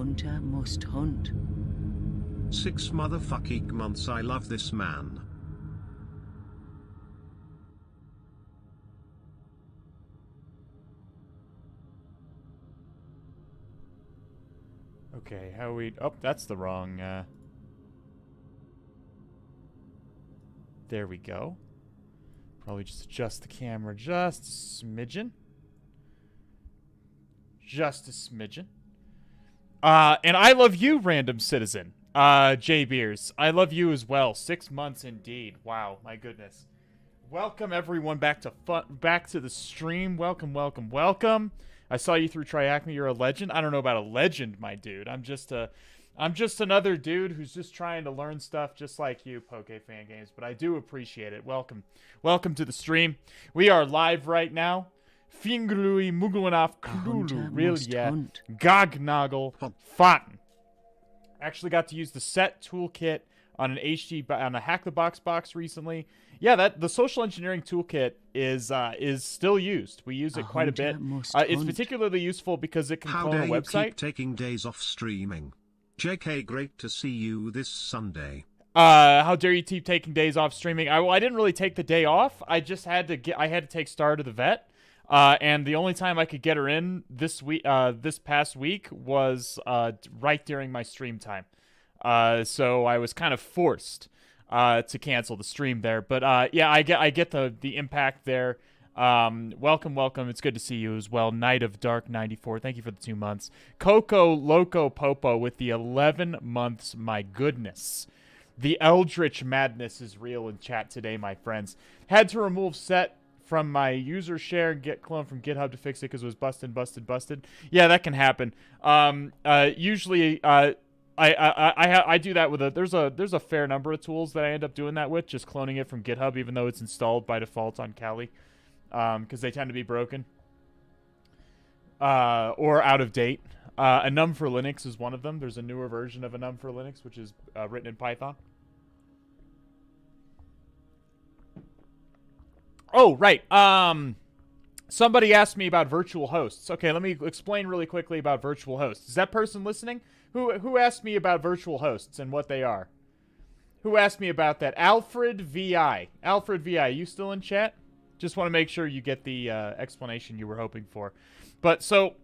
hunter must hunt. 6 motherfucking months. I love this man. Okay, how we... Oh, that's the wrong... There we go. Probably just adjust the camera just a smidgen. Just a smidgen. And I love you, random citizen. J Beers. I love you as well. 6 months indeed. Wow, my goodness. Welcome everyone back to the stream. Welcome, welcome, welcome. I saw you through TryHackMe. You're a legend. I don't know about a legend, my dude. I'm just another dude who's just trying to learn stuff just like you, PokeFanGames. But I do appreciate it. Welcome. Welcome to the stream. We are live right now. Fingrui Mugulanaf Cthulhu. Really, yeah. Gognoggle Fountain. Actually got to use the set toolkit on a Hack the Box box recently. Yeah, the social engineering toolkit is still used. We use it quite a bit. It's particularly useful because it can clone a website. How dare you keep taking days off streaming? JK, great to see you this Sunday. How dare you keep taking days off streaming? I didn't really take the day off. I just had to take Star to the vet. And the only time I could get her in this past week was right during my stream time. So I was kind of forced to cancel the stream there. But yeah, I get the impact there. Welcome. It's good to see you as well. Night of Dark 94. Thank you for the 2 months. Coco Loco Popo with the 11 months. My goodness. The Eldritch madness is real in chat today, my friends. Had to remove set from my user share and get clone from GitHub to fix it because it was busted. Yeah, that can happen. Usually, I do that with there's a fair number of tools that I end up doing that with, just cloning it from GitHub, even though it's installed by default on Kali, because they tend to be broken or out of date. Enum for Linux is one of them. There's a newer version of Enum for Linux, which is written in Python. Oh, right. Somebody asked me about virtual hosts. Okay, let me explain really quickly about virtual hosts. Is that person listening? Who asked me about virtual hosts and what they are? Who asked me about that? Alfred VI. Alfred VI, you still in chat? Just want to make sure you get the explanation you were hoping for. But so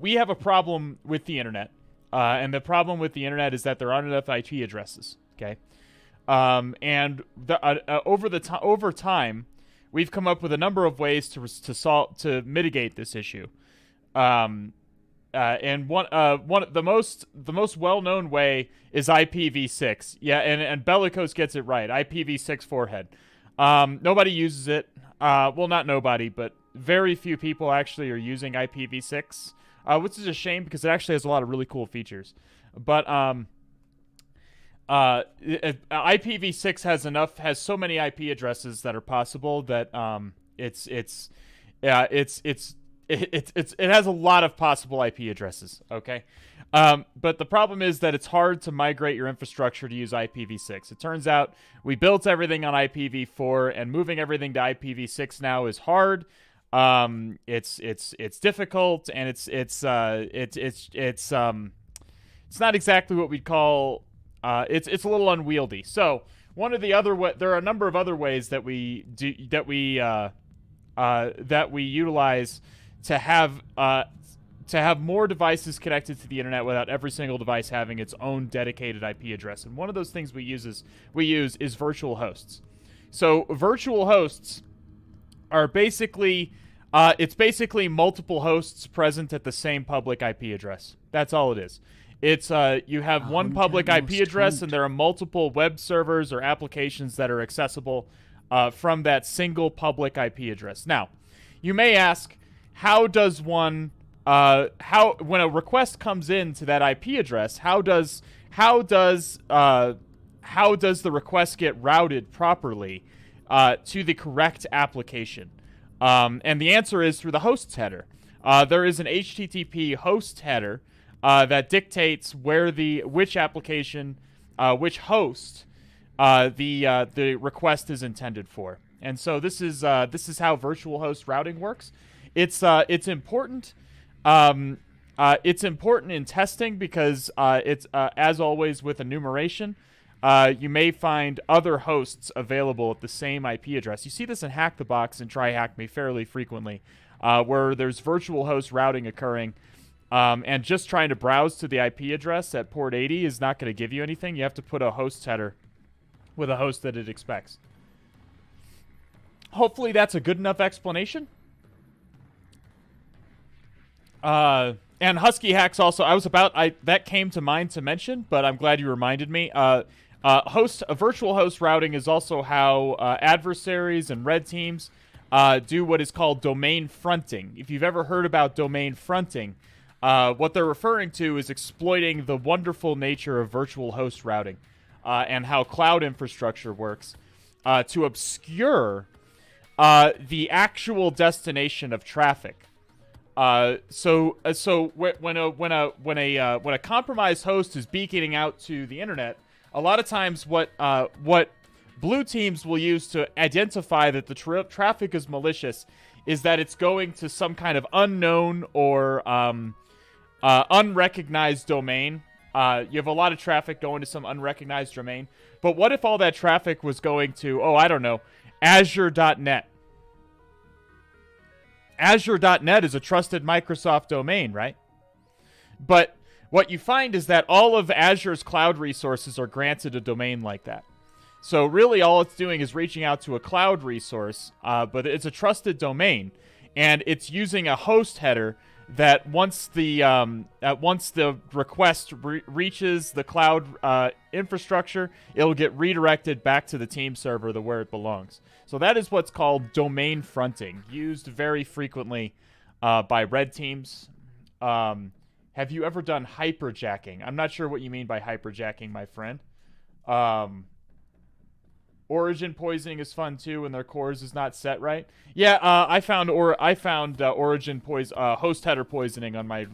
we have a problem with the internet. And the problem with the internet is that there aren't enough IP addresses, okay? And over time, we've come up with a number of ways to mitigate this issue. And one the most well-known way is IPv6. Yeah, and Bellicose gets it right. IPv6 forehead. Nobody uses it. Well, not nobody, but very few people actually are using IPv6, which is a shame because it actually has a lot of really cool features. But IPv6 has so many IP addresses that are possible that it has a lot of possible IP addresses. Okay, but the problem is that it's hard to migrate your infrastructure to use IPv6. It turns out we built everything on IPv4, and moving everything to IPv6 now is hard. It's difficult, and it's not exactly what we'd call. It's a little unwieldy. So one of the other there are a number of other ways that we utilize to have more devices connected to the internet without every single device having its own dedicated IP address. And one of those things we use is virtual hosts. So virtual hosts are basically it's basically multiple hosts present at the same public IP address. That's all it is. It's you have one public IP address, and there are multiple web servers or applications that are accessible from that single public IP address. Now, you may ask, how does when a request comes into that IP address, how does the request get routed properly to the correct application? And the answer is through the hosts header. There is an HTTP host header that dictates which application, which host the request is intended for. And so this is how virtual host routing works. It's important It's important in testing because it's as always with enumeration, you may find other hosts available at the same IP address. You see this in Hack the Box and TryHackMe fairly frequently, where there's virtual host routing occurring, and just trying to browse to the IP address at port 80 is not going to give you anything. You have to put a host header with a host that it expects. Hopefully that's a good enough explanation. And Husky Hacks also, that came to mind to mention, but I'm glad you reminded me. Virtual host routing is also how adversaries and red teams do what is called domain fronting. If you've ever heard about domain fronting, what they're referring to is exploiting the wonderful nature of virtual host routing and how cloud infrastructure works to obscure the actual destination of traffic. So when a compromised host is beaconing out to the internet, a lot of times what blue teams will use to identify that the traffic is malicious is that it's going to some kind of unknown or unrecognized domain. You have a lot of traffic going to some unrecognized domain, but what if all that traffic was going to, I don't know, Azure.net? Azure.net is a trusted Microsoft domain, right? But what you find is that all of Azure's cloud resources are granted a domain like that. So really all it's doing is reaching out to a cloud resource, but it's a trusted domain, and it's using a host header that once the request reaches the cloud infrastructure, it'll get redirected back to the team server, where it belongs. So that is what's called domain fronting, used very frequently by red teams. Have you ever done hyperjacking? I'm not sure what you mean by hyperjacking, my friend. Origin poisoning is fun too when their cores is not set right. Yeah, I found origin host header poisoning on my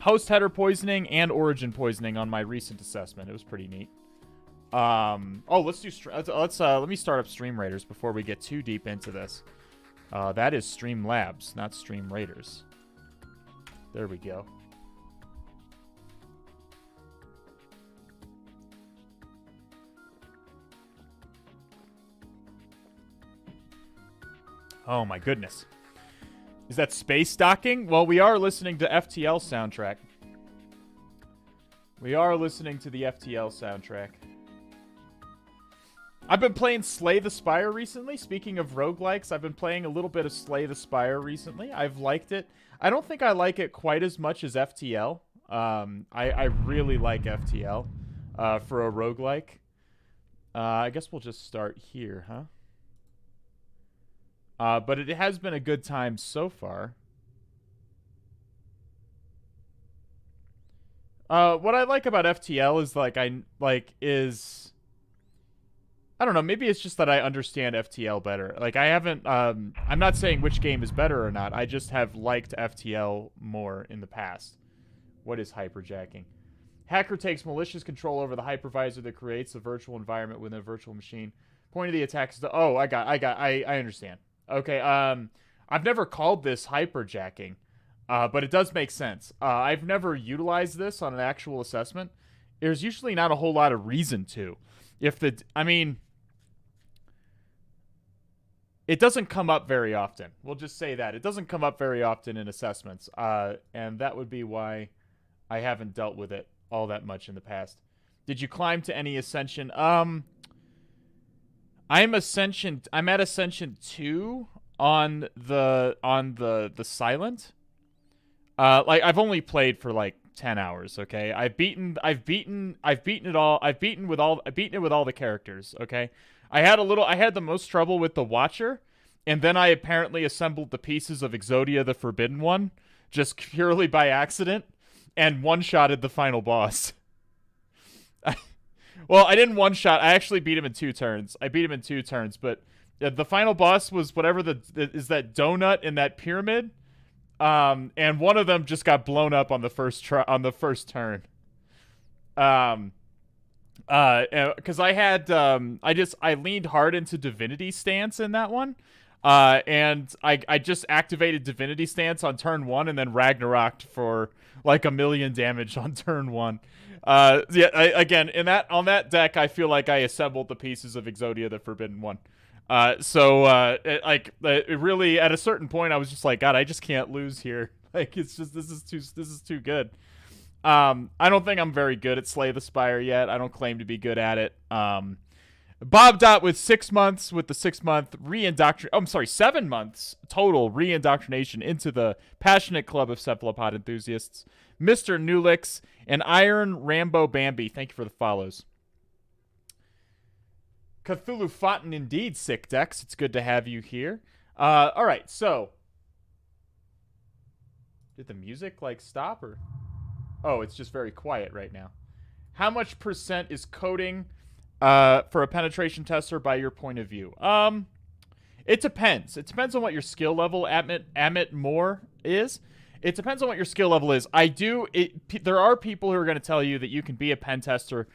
host header poisoning and origin poisoning on my recent assessment. It was pretty neat. Let me start up Stream Raiders before we get too deep into this. That is Streamlabs, not Stream Raiders. There we go. Oh my goodness. Is that space docking? Well, we are listening to FTL soundtrack. We are listening to the FTL soundtrack. I've been playing Slay the Spire recently. Speaking of roguelikes, I've been playing a little bit of Slay the Spire recently. I've liked it. I don't think I like it quite as much as FTL. I really like FTL for a roguelike. I guess we'll just start here, huh? But it has been a good time so far. What I like about FTL is I don't know, maybe it's just that I understand FTL better. Like I haven't I'm not saying which game is better or not. I just have liked FTL more in the past. What is hyperjacking? Hacker takes malicious control over the hypervisor that creates a virtual environment within a virtual machine. Point of the attack is I understand. Okay, I've never called this hyperjacking, but it does make sense. I've never utilized this on an actual assessment. There's usually not a whole lot of reason to. It doesn't come up very often. We'll just say that. It doesn't come up very often in assessments, and that would be why I haven't dealt with it all that much in the past. Did you climb to any ascension? I'm at Ascension 2 on the Silent. I've only played for like 10 hours, okay? I've beaten it all. I've beaten it with all the characters, okay? I had the most trouble with the Watcher, and then I apparently assembled the pieces of Exodia the Forbidden One just purely by accident and one-shotted the final boss. Well, I didn't one-shot. I actually beat him in 2 turns. But the final boss was whatever is that donut in that pyramid. And one of them just got blown up on the first turn. Because I leaned hard into Divinity stance in that one. And I just activated Divinity Stance on turn 1 and then Ragnaroked for like 1,000,000 damage on turn 1. Yeah, again, on that deck, I feel like I assembled the pieces of Exodia the Forbidden One. It really, at a certain point, I was just like, God, I just can't lose here. Like, it's just, this is too good. I don't think I'm very good at Slay the Spire yet. I don't claim to be good at it. Bob Dot with 6 months with the 6-month I'm sorry, 7 months total re-indoctrination into the passionate club of cephalopod enthusiasts. Mr. Nulix and Iron Rambo Bambi, thank you for the follows. Cthulhu Fountain indeed, sick Dex. It's good to have you here. All right, so did the music like stop or? Oh, it's just very quiet right now. How much percent is coding for a penetration tester by your point of view? It depends. It depends on what your skill level Amit Moore is. It depends on what your skill level is. There are people who are going to tell you that you can be a pen tester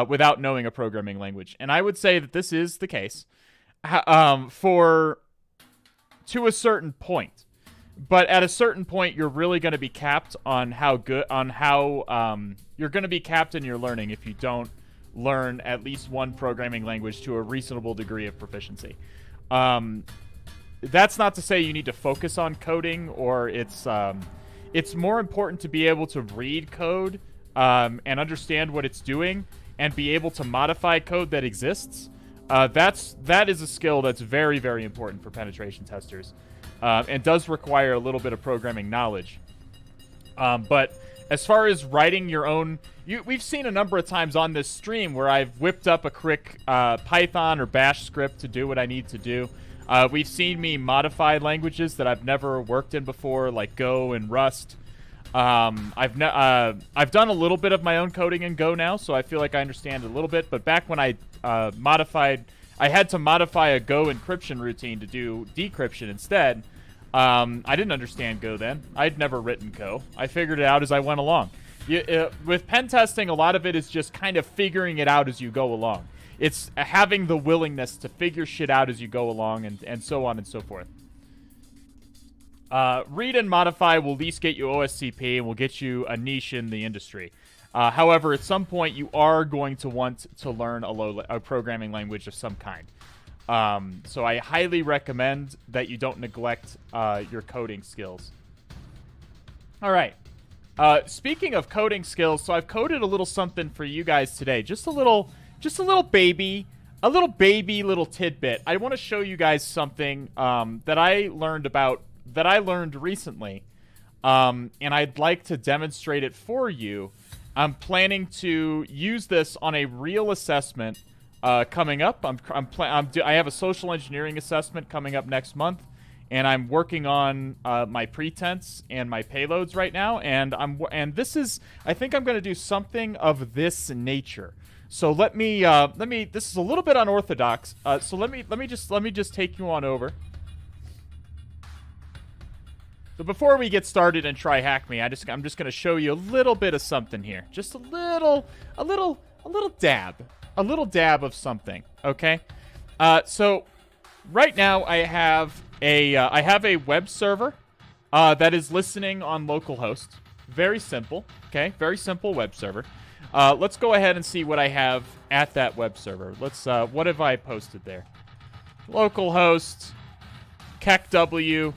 without knowing a programming language. And I would say that this is the case to a certain point. But at a certain point, you're really going to be capped on you're going to be capped in your learning if you don't learn at least one programming language to a reasonable degree of proficiency. That's not to say you need to focus on coding, or it's more important to be able to read code and understand what it's doing and be able to modify code that exists. That is a skill that's very, very important for penetration testers. And does require a little bit of programming knowledge. But as far as writing your own, we've seen a number of times on this stream where I've whipped up a quick Python or Bash script to do what I need to do. We've seen me modify languages that I've never worked in before, like Go and Rust. I've done a little bit of my own coding in Go now, so I feel like I understand it a little bit. But back when I had to modify a Go encryption routine to do decryption instead. I didn't understand Go then. I'd never written Go. I figured it out as I went along. With pen testing, a lot of it is just kind of figuring it out as you go along. It's having the willingness to figure shit out as you go along, and so on and so forth. Read and modify will at least get you OSCP and will get you a niche in the industry. However, at some point, you are going to want to learn a programming language of some kind. So I highly recommend that you don't neglect your coding skills. All right. Speaking of coding skills, so I've coded a little something for you guys today. Just a little baby tidbit. I want to show you guys something that I learned recently, and I'd like to demonstrate it for you. I'm planning to use this on a real assessment coming up. I have a social engineering assessment coming up next month, and I'm working on my pretense and my payloads right now. And I think I'm going to do something of this nature. So let me. This is a little bit unorthodox. So let me just take you on over. So before we get started and TryHackMe, I'm just gonna show you a little bit of something here. Just a little dab of something. Okay. So right now I have a web server that is listening on localhost. Very simple. Okay. Very simple web server. Let's go ahead and see what I have at that web server. What have I posted there? Localhost, kecw.html.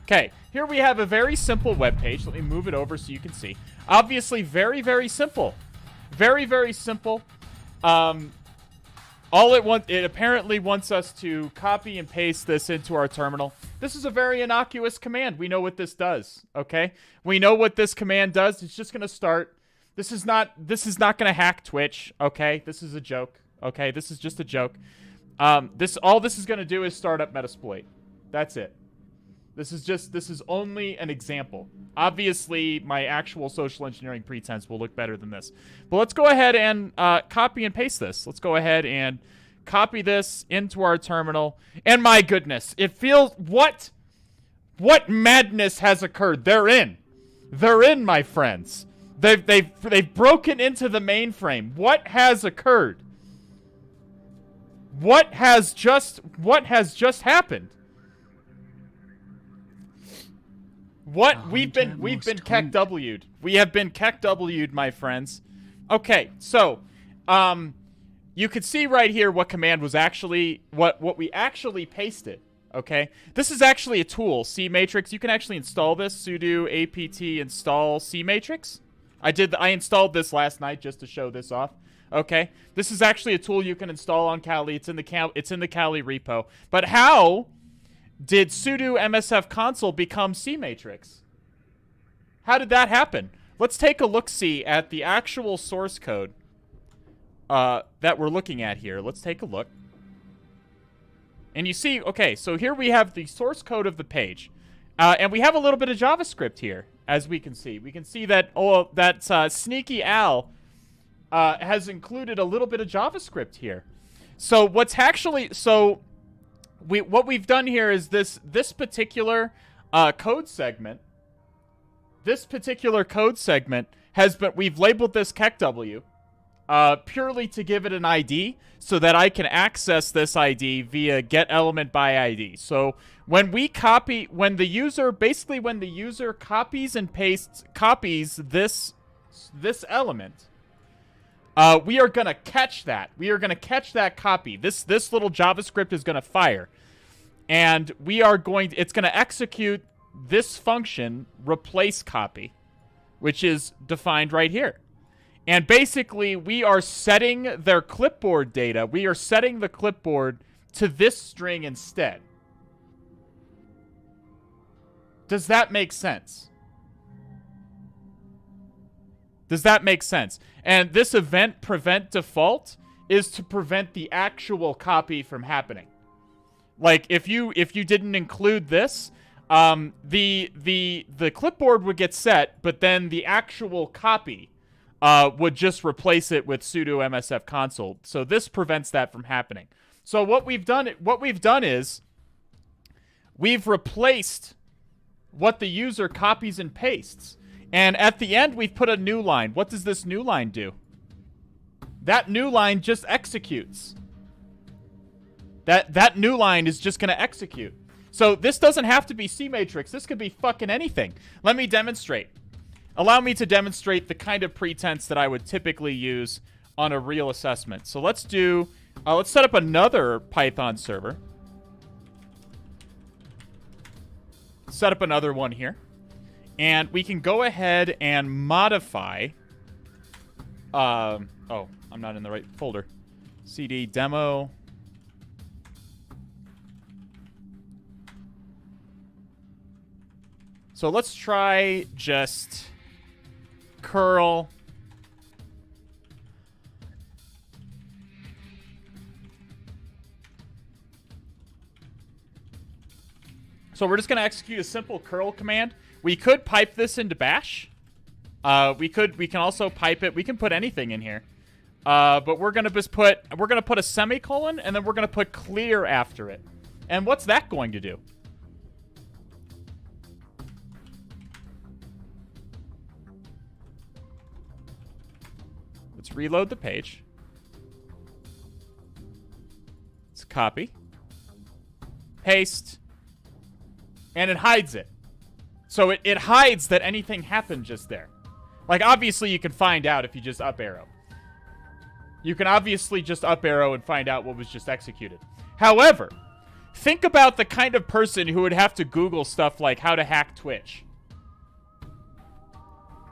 Okay, here we have a very simple web page. Let me move it over so you can see. Obviously, very, very simple. Very, very simple. It apparently wants us to copy and paste this into our terminal. This is a very innocuous command. We know what this does, okay? We know what this command does. It's just going to start. This is not going to hack Twitch, okay? This is a joke, okay? This is just a joke. All this is going to do is start up Metasploit. That's it. This is only an example. Obviously, my actual social engineering pretense will look better than this. But let's go ahead and copy and paste this. Let's go ahead and copy this into our terminal. And my goodness, it feels... What madness has occurred? They're in, my friends. They've broken into the mainframe. What has occurred? What has just happened? What? We've been KEKW'd. We have been KEKW'd, my friends. Okay, so, you could see right here what command was actually, what we actually pasted, okay? This is actually a tool, CMatrix. You can actually install this, sudo apt install CMatrix. I installed this last night just to show this off, okay? This is actually a tool you can install on Kali. It's in the Kali repo. But how did sudo msf console become CMatrix? How did that happen? Let's take a look-see at the actual source code that we're looking at here. Let's take a look. And you see, okay, so here we have the source code of the page. And we have a little bit of JavaScript here, as we can see. We can see that, Sneaky Al has included a little bit of JavaScript here. So what's actually, what we've done here is this particular code segment. This particular code segment we've labeled this KEKW purely to give it an ID so that I can access this ID via getElementById. So when the user copies and copies this element, we are gonna catch that. We are gonna catch that copy. This little JavaScript is gonna fire, and it's gonna execute this function replace copy, which is defined right here. And basically, we are setting their clipboard data. We are setting the clipboard to this string instead. Does that make sense? Does that make sense? And this event prevent default is to prevent the actual copy from happening. Like if you didn't include this, the clipboard would get set, but then the actual copy would just replace it with sudo msf console. So this prevents that from happening. So what we've done is we've replaced what the user copies and pastes. And at the end, we've put a new line. What does this new line do? That new line just executes. That new line is just going to execute. So this doesn't have to be CMatrix. This could be fucking anything. Let me demonstrate. Allow me to demonstrate the kind of pretense that I would typically use on a real assessment. So let's set up another Python server. Set up another one here. And we can go ahead and modify. Oh, I'm not in the right folder. CD demo. So let's try just curl. So we're just going to execute a simple curl command. We could pipe this into bash. We can also pipe it. We can put anything in here. But we're going to put a semicolon, and then we're going to put clear after it. And what's that going to do? Let's reload the page. Let's copy. Paste. And it hides it. So it hides that anything happened just there. Like, obviously, you can find out if you just up arrow. You can obviously just up arrow and find out what was just executed. However, think about the kind of person who would have to Google stuff like how to hack Twitch.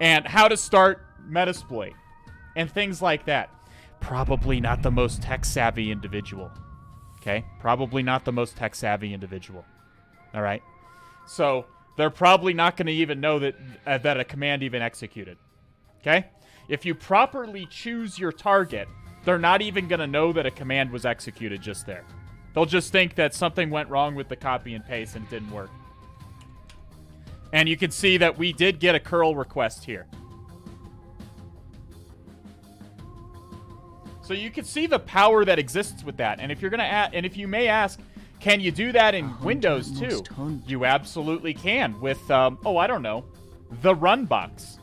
And how to start Metasploit. And things like that. Probably not the most tech-savvy individual. Okay? Probably not the most tech-savvy individual. All right? So they're probably not going to even know that a command even executed. Okay? If you properly choose your target, they're not even going to know that a command was executed just there. They'll just think that something went wrong with the copy and paste and it didn't work. And you can see that we did get a curl request here. So you can see the power that exists with that. And if you're gonna if you may ask, can you do that in Windows too? You absolutely can with I don't know, the run box.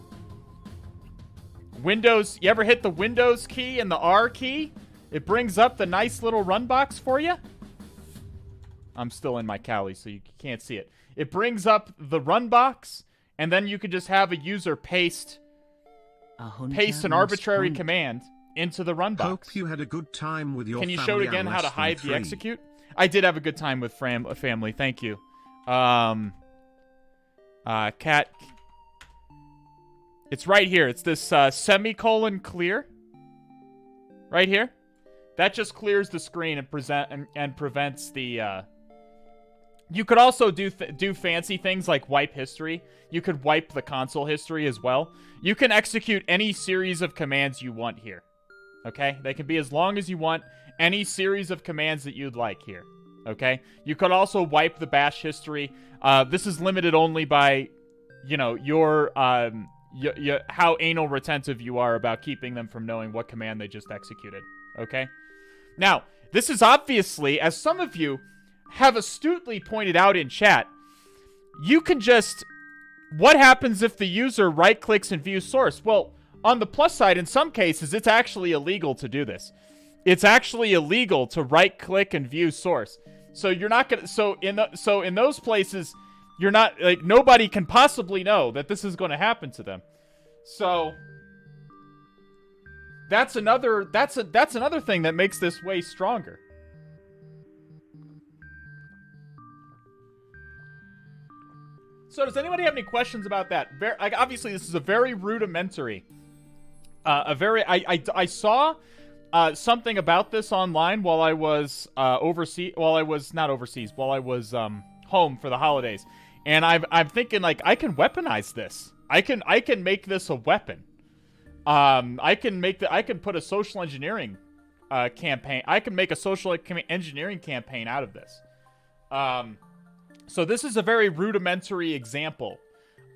Windows, you ever hit the Windows key and the R key It brings up the nice little run box for you. I'm still in my Kali, so you can't see it. It brings up the run box, and then you could just have a user paste an arbitrary command into the run box. Hope you had a good time with your Can you family show it again and how to less than hide the 3. execute? I did have a good time with family. Thank you. Cat. It's right here. It's this semicolon clear. Right here. That just clears the screen and prevents the... You could also do fancy things like wipe history. You could wipe the console history as well. You can execute any series of commands you want here. Okay? They can be as long as you want. Any series of commands that you'd like here. Okay? You could also wipe the bash history. This is limited only by, your how anal retentive you are about keeping them from knowing what command they just executed. Okay? Now, this is obviously, as some of you have astutely pointed out in chat, you can just... What happens if the user right-clicks and views source? Well, on the plus side, in some cases, it's actually illegal to do this. It's actually illegal to right-click and view source. So you're not gonna... So in those places, you're not... Like, nobody can possibly know that this is going to happen to them. So... That's another thing that makes this way stronger. So does anybody have any questions about that? Obviously, this is a very rudimentary... I saw something about this online while I was while I was home for the holidays, and I'm thinking, like, I can weaponize this. I can make this a weapon. I can put a social engineering campaign. I can make a social engineering campaign out of this. So this is a very rudimentary example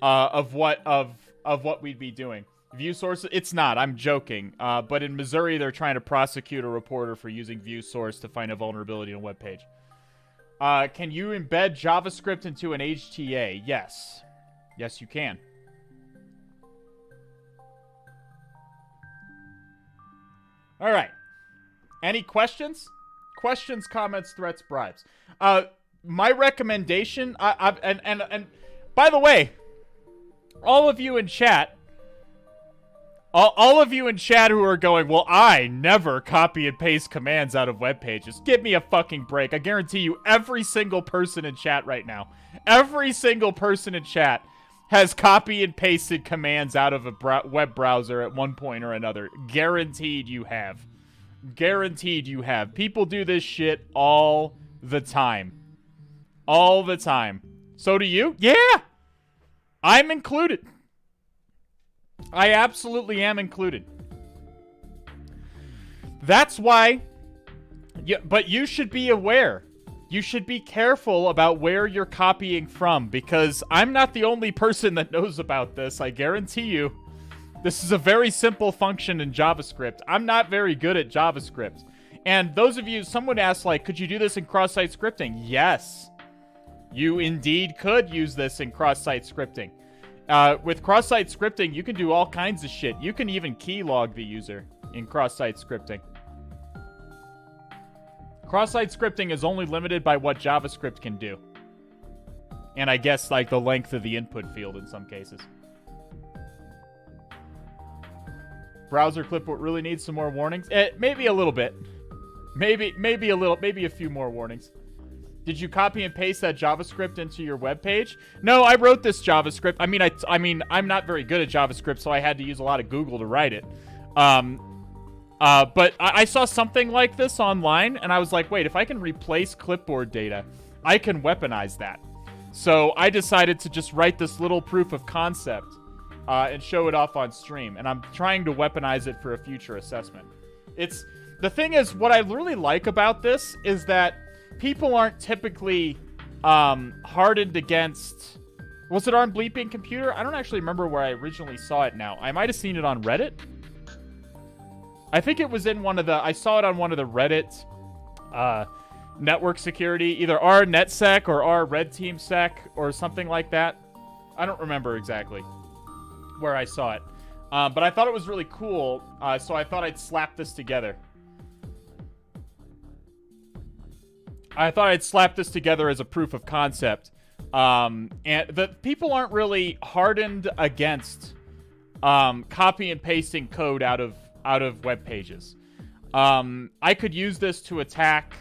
of what we'd be doing. View source, it's not. I'm joking. But in Missouri, they're trying to prosecute a reporter for using view source to find a vulnerability on a web page. Can you embed JavaScript into an HTA? Yes. Yes, you can. All right. Any questions? Questions, comments, threats, bribes. My recommendation, and by the way, all of you in chat, all of you in chat who are going, well, I never copy and paste commands out of web pages. Give me a fucking break. I guarantee you, every single person in chat right now, every single person in chat has copy and pasted commands out of a web browser at one point or another. Guaranteed you have. Guaranteed you have. People do this shit all the time. All the time. So do you? Yeah! I'm included. I absolutely am included. That's why... But you should be aware. You should be careful about where you're copying from, because I'm not the only person that knows about this, I guarantee you. This is a very simple function in JavaScript. I'm not very good at JavaScript. And those of you, someone asked, like, could you do this in cross-site scripting? Yes. You indeed could use this in cross-site scripting. With cross-site scripting, you can do all kinds of shit. You can even keylog the user in cross-site scripting. Cross-site scripting is only limited by what JavaScript can do. And I guess, like, the length of the input field in some cases. Browser Clipboard really needs some more warnings. Maybe a little bit. Maybe a few more warnings. Did you copy and paste that JavaScript into your web page? No, I wrote this JavaScript. I mean, I'm not very good at JavaScript, so I had to use a lot of Google to write it. But I saw something like this online, and I was like, wait, if I can replace clipboard data, I can weaponize that. So I decided to just write this little proof of concept and show it off on stream. And I'm trying to weaponize it for a future assessment. The thing is, what I really like about this is that people aren't typically hardened against... Was it on Bleeping Computer? I don't actually remember where I originally saw it now. I might have seen it on Reddit. I think it was in one of the... I saw it on one of the Reddit network security. Either our NetSec or our Red Team Sec or something like that. I don't remember exactly where I saw it. But I thought it was really cool, so I thought I'd slap this together. I thought I'd slap this together as a proof of concept. And the people aren't really hardened against copy and pasting code out of web pages. I could use this to attack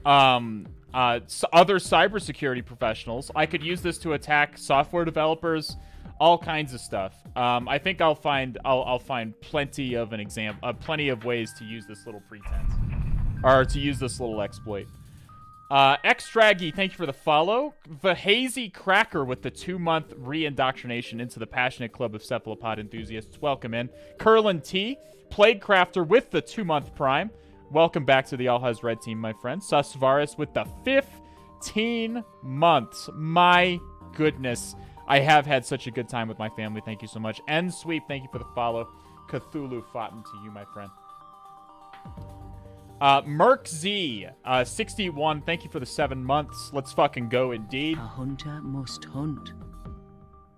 other cybersecurity professionals. I could use this to attack software developers, all kinds of stuff. I think I'll find plenty of plenty of ways to use this little pretense, or to use this little exploit. Xdraggy, thank you for the follow. The Hazy Cracker with the 2-month re-indoctrination into the passionate club of cephalopod enthusiasts. Welcome in. Curlin T, Plague Crafter with the 2-month prime. Welcome back to the All Has Red team, my friend. Susvaris with the 15 months. My goodness. I have had such a good time with my family. Thank you so much. N-Sweep, thank you for the follow. Cthulhu Fountain to you, my friend. Merc Z, 61, thank you for the 7 months. Let's fucking go, indeed. A hunter must hunt.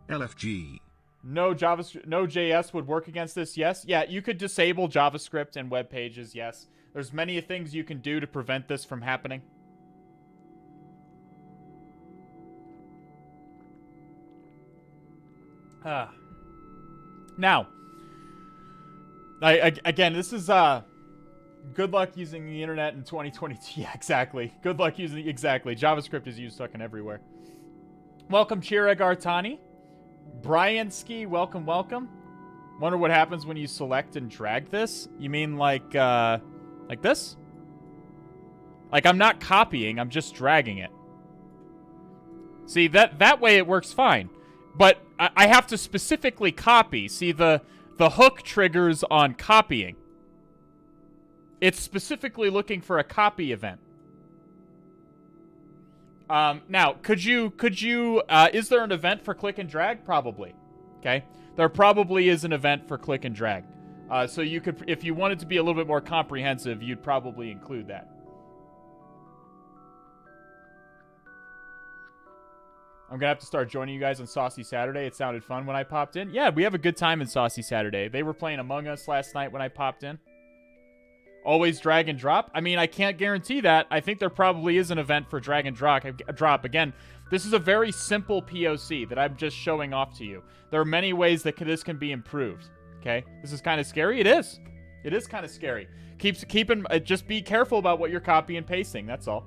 LFG. No JS would work against this, yes. Yeah, you could disable JavaScript and web pages, yes. There's many things you can do to prevent this from happening. Now, again, this is, good luck using the internet in 2022. Yeah, exactly. Good luck using... Exactly. JavaScript is used fucking everywhere. Welcome, Chirag Artani. Bryansky, welcome, welcome. Wonder what happens when you select and drag this? You mean like this? Like, I'm not copying, I'm just dragging it. See, that way it works fine. But I have to specifically copy. See, the hook triggers on copying. It's specifically looking for a copy event. Now, could you, is there an event for click and drag? Probably. Okay. There probably is an event for click and drag. So you could, if you wanted to be a little bit more comprehensive, you'd probably include that. I'm gonna have to start joining you guys on Saucy Saturday. It sounded fun when I popped in. Yeah, we have a good time in Saucy Saturday. They were playing Among Us last night when I popped in. Always drag and drop? I mean, I can't guarantee that. I think there probably is an event for drag and drop. Again, this is a very simple POC that I'm just showing off to you. There are many ways that this can be improved. Okay? This is kind of scary. It is. It is kind of scary. Just be careful about what you're copy and pasting. That's all.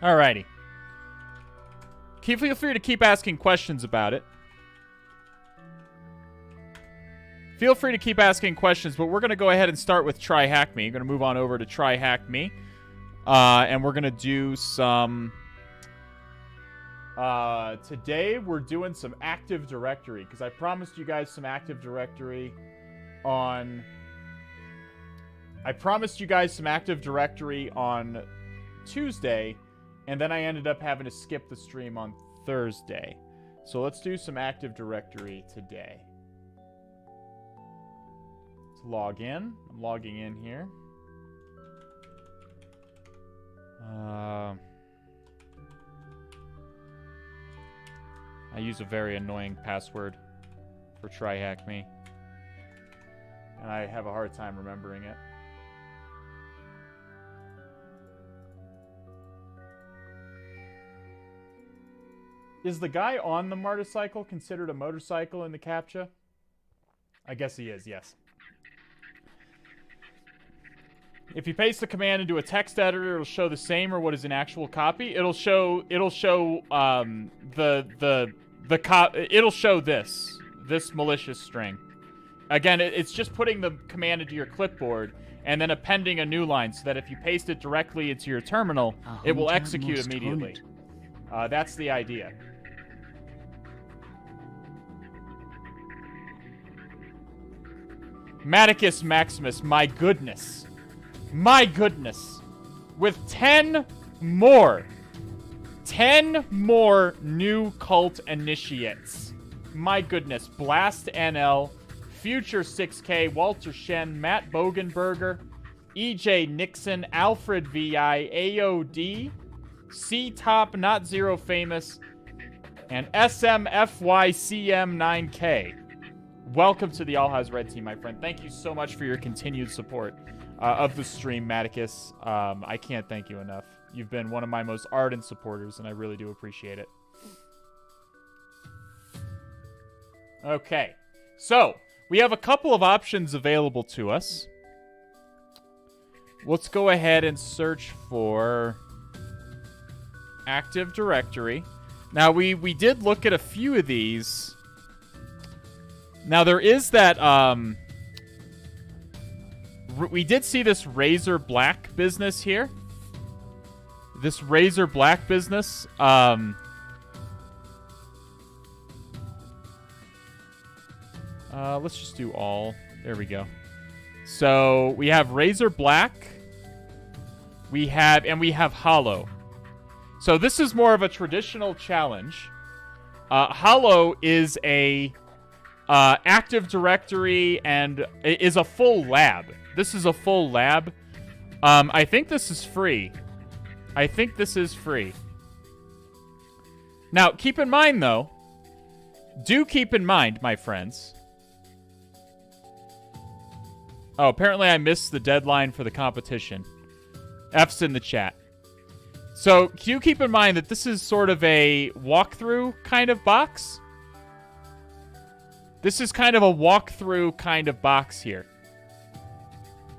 Alrighty. Feel free to keep asking questions about it. Feel free to keep asking questions, but we're going to go ahead and start with TryHackMe. We're going to move on over to TryHackMe. And we're going to do some... today, we're doing some Active Directory, because I promised you guys some Active Directory on... Tuesday, and then I ended up having to skip the stream on Thursday. So let's do some Active Directory today. Log in. I'm logging in here. I use a very annoying password for TryHackMe, and I have a hard time remembering it. Is the guy on the motorcycle considered a motorcycle in the CAPTCHA? I guess he is, yes. If you paste the command into a text editor, it'll show the same or what is an actual copy. It'll show this malicious string. Again, it's just putting the command into your clipboard and then appending a new line so that if you paste it directly into your terminal, it will execute immediately. That's the idea. Maticus Maximus, my goodness. My goodness. With 10 more new cult initiates. My goodness. Blast NL, Future 6K, Walter Shen, Matt Bogenberger, EJ Nixon, Alfred VI, AOD, C-Top, Not Zero Famous, and SMFYCM9K. Welcome to the All Has Red team, my friend. Thank you so much for your continued support. of the stream, Maticus. I can't thank you enough. You've been one of my most ardent supporters, and I really do appreciate it. Okay, so we have a couple of options available to us. Let's go ahead and search for Active Directory. Now, we did look at a few of these. Now, there is that, we did see this RazorBlack business here. This RazorBlack business, let's just do all. There we go. So, we have RazorBlack. We have Hollow. So this is more of a traditional challenge. Hollow is a Active Directory and is a full lab. This is a full lab. I think this is free. I think this is free. Now, keep in mind, though. Do keep in mind, my friends. Oh, apparently I missed the deadline for the competition. F's in the chat. So, do keep in mind that this is sort of a walkthrough kind of box. This is kind of a walkthrough kind of box here.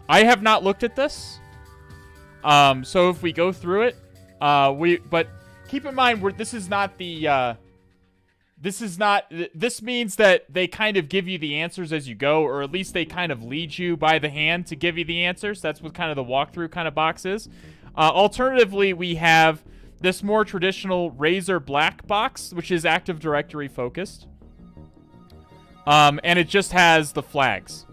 I have not looked at this. So if we go through it, but keep in mind this is not the, this means that they kind of give you the answers as you go, or at least they kind of lead you by the hand to give you the answers. That's what kind of the walkthrough kind of box is. Alternatively, we have this more traditional RazorBlack box, which is Active Directory focused. And it just has the flags.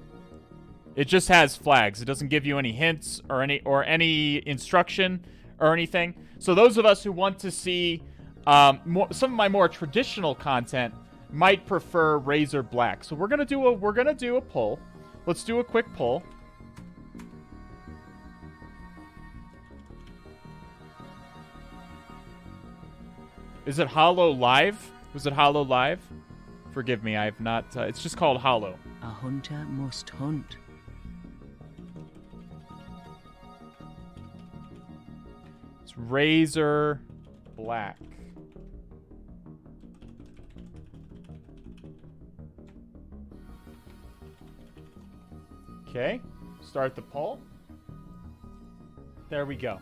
It just has flags. It doesn't give you any hints or any instruction or anything. So those of us who want to see some of my more traditional content might prefer RazorBlack. So we're gonna do a poll. Let's do a quick poll. Is it Hollow Live? Was it Hollow Live? Forgive me, I have not... it's just called Hollow. A hunter must hunt. It's RazorBlack. Okay, start the poll. There we go.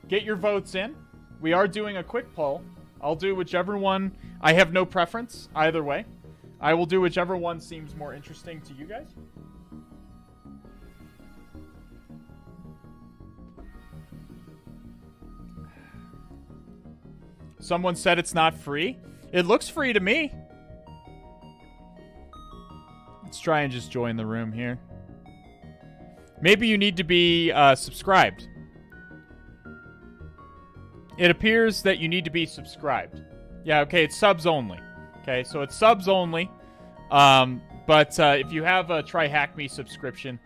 Get your votes in. We are doing a quick poll. I'll do whichever one. I have no preference either way. I will do whichever one seems more interesting to you guys. Someone said it's not free. It looks free to me. Let's try and just join the room here. Maybe you need to be subscribed. It appears that you need to be subscribed. Yeah, okay, it's subs only. Okay, so it's subs only. But if you have a TryHackMe subscription,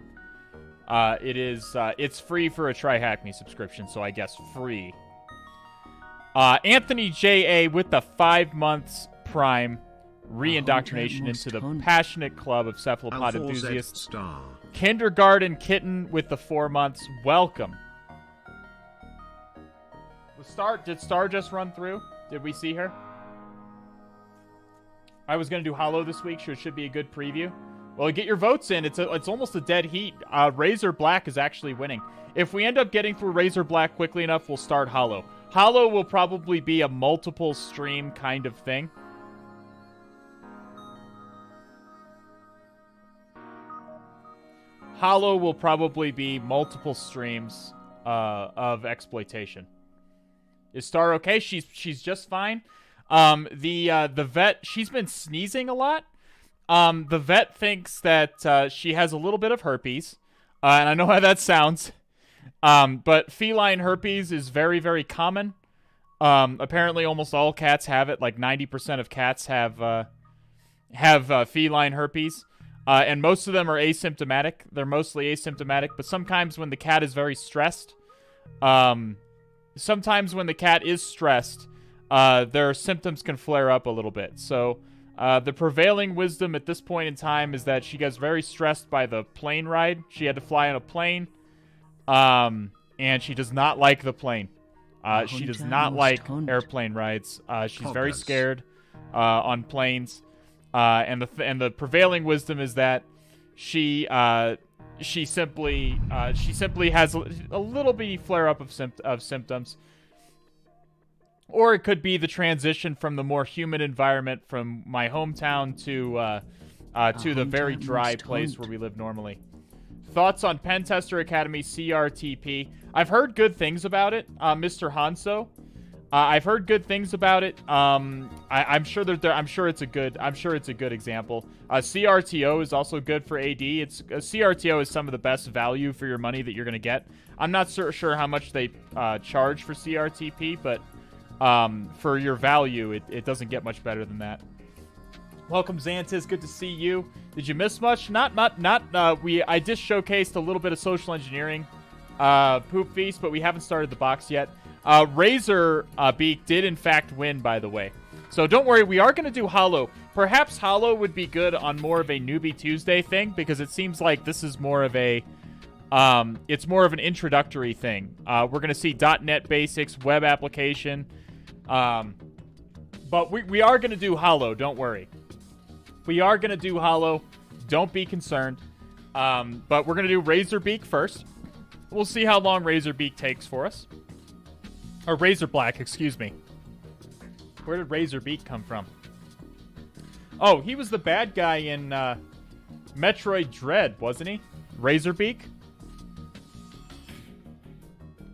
it's free for a TryHackMe subscription, so I guess free. Anthony J.A. with the 5 months Prime re-indoctrination into the passionate club of cephalopod enthusiasts. Kindergarten Kitten with the 4 months. Welcome. Did Star just run through? Did we see her? I was going to do Hollow this week, so it should be a good preview. Well, get your votes in. It's almost a dead heat. RazorBlack is actually winning. If we end up getting through RazorBlack quickly enough, we'll start Hollow. Hollow will probably be a multiple stream kind of thing. Hollow will probably be multiple streams of exploitation. Is Star okay? She's just fine. The vet, she's been sneezing a lot. The vet thinks that she has a little bit of herpes, and I know how that sounds. But feline herpes is very, very common. Apparently, almost all cats have it. Like 90% of cats have feline herpes, and most of them are asymptomatic. They're mostly asymptomatic, but sometimes when the cat is very stressed, their symptoms can flare up a little bit. So the prevailing wisdom at this point in time is that she gets very stressed by the plane ride. She had to fly on a plane. And she does not like the plane. She does not like airplane rides. She's very scared on planes. And the prevailing wisdom is that she simply has a little bitty flare up of symptoms. Or it could be the transition from the more humid environment from my hometown to the very dry place where we live normally. Thoughts on Pentester Academy CRTP? I've heard good things about it, Mr. Hanso. I've heard good things about it. I'm sure it's a good example. CRTO is also good for AD. CRTO is some of the best value for your money that you're gonna get. I'm not sure how much they charge for CRTP, but for your value, it doesn't get much better than that. Welcome, Xantis. Good to see you. Did you miss much? I just showcased a little bit of social engineering poop feast, but we haven't started the box yet. RazorBlack did in fact win, by the way. So don't worry, we are going to do Hollow. Perhaps Hollow would be good on more of a Newbie Tuesday thing, because it seems like this is more of a it's more of an introductory thing. We're going to see .NET basics, web application, but we are going to do Hollow. Don't worry. We are going to do Hollow. Don't be concerned. But we're going to do RazorBlack first. We'll see how long RazorBlack takes for us. Or RazorBlack, excuse me. Where did RazorBlack come from? Oh, he was the bad guy in Metroid Dread, wasn't he? RazorBlack?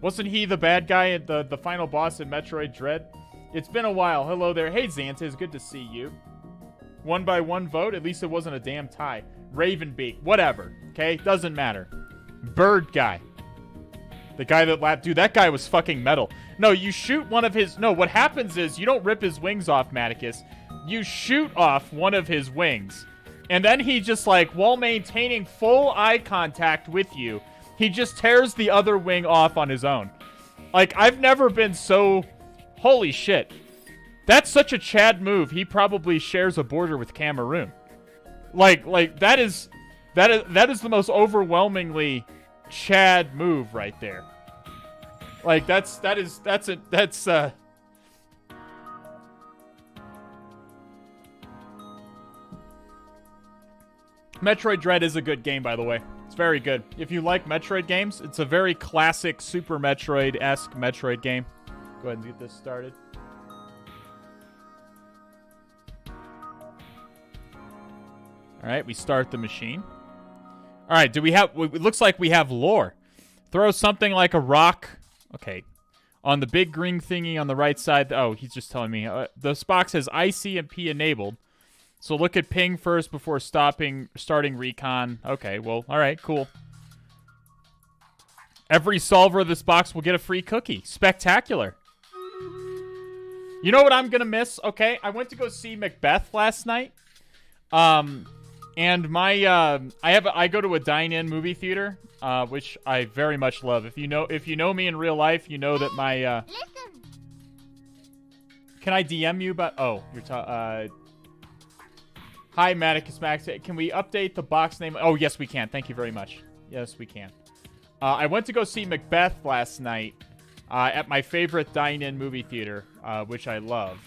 Wasn't he the bad guy at the final boss in Metroid Dread? It's been a while. Hello there. Hey, Xantis. Good to see you. 1-by-1 vote? At least it wasn't a damn tie. Ravenbeak. Whatever. Okay? Doesn't matter. Bird guy. The guy that lapped... Dude, that guy was fucking metal. No, you shoot one of his... No, what happens is you don't rip his wings off, Maticus. You shoot off one of his wings. And then he just, like, while maintaining full eye contact with you, he just tears the other wing off on his own. Like, I've never been so... Holy shit. That's such a Chad move. He probably shares a border with Cameroon. Like that is the most overwhelmingly Chad move right there. Like that's Metroid Dread is a good game, by the way. It's very good. If you like Metroid games, it's a very classic Super Metroid-esque Metroid game. Go ahead and get this started. All right, we start the machine. All right, it looks like we have lore. Throw something like a rock. Okay. On the big green thingy on the right side. Oh, he's just telling me. This box has ICMP enabled. So look at ping first before starting recon. Okay, well, all right, cool. Every solver of this box will get a free cookie. Spectacular. You know what I'm going to miss? Okay, I went to go see Macbeth last night. And my I go to a dine-in movie theater, which I very much love. If you know me in real life, you know that my Can I DM you? But you're hi, Maticus Max. Can we update the box name? Oh, yes, we can. Thank you very much. Yes, we can. I went to go see Macbeth last night at my favorite dine-in movie theater, which I love.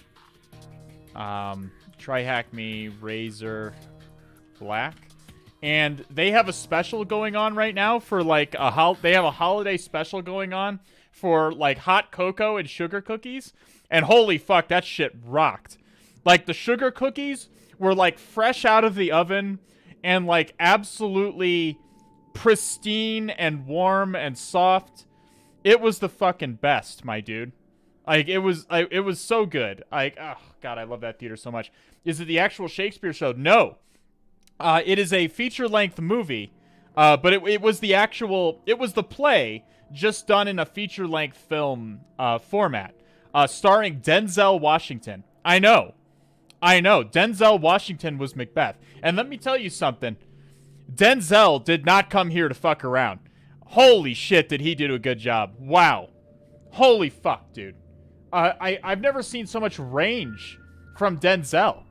TryHackMe, RazorBlack. And they have a special going on right now for like they have a holiday special going on for like hot cocoa and sugar cookies. And holy fuck, that shit rocked. Like the sugar cookies were like fresh out of the oven and like absolutely pristine and warm and soft. It was the fucking best, my dude. Like it was so good. Like, oh god, I love that theater so much. Is it the actual Shakespeare show? No. It is a feature-length movie, but it was the play just done in a feature-length film format, starring Denzel Washington. I know. Denzel Washington was Macbeth. And let me tell you something. Denzel did not come here to fuck around. Holy shit, did he do a good job. Wow. Holy fuck, dude. I've never seen so much range from Denzel.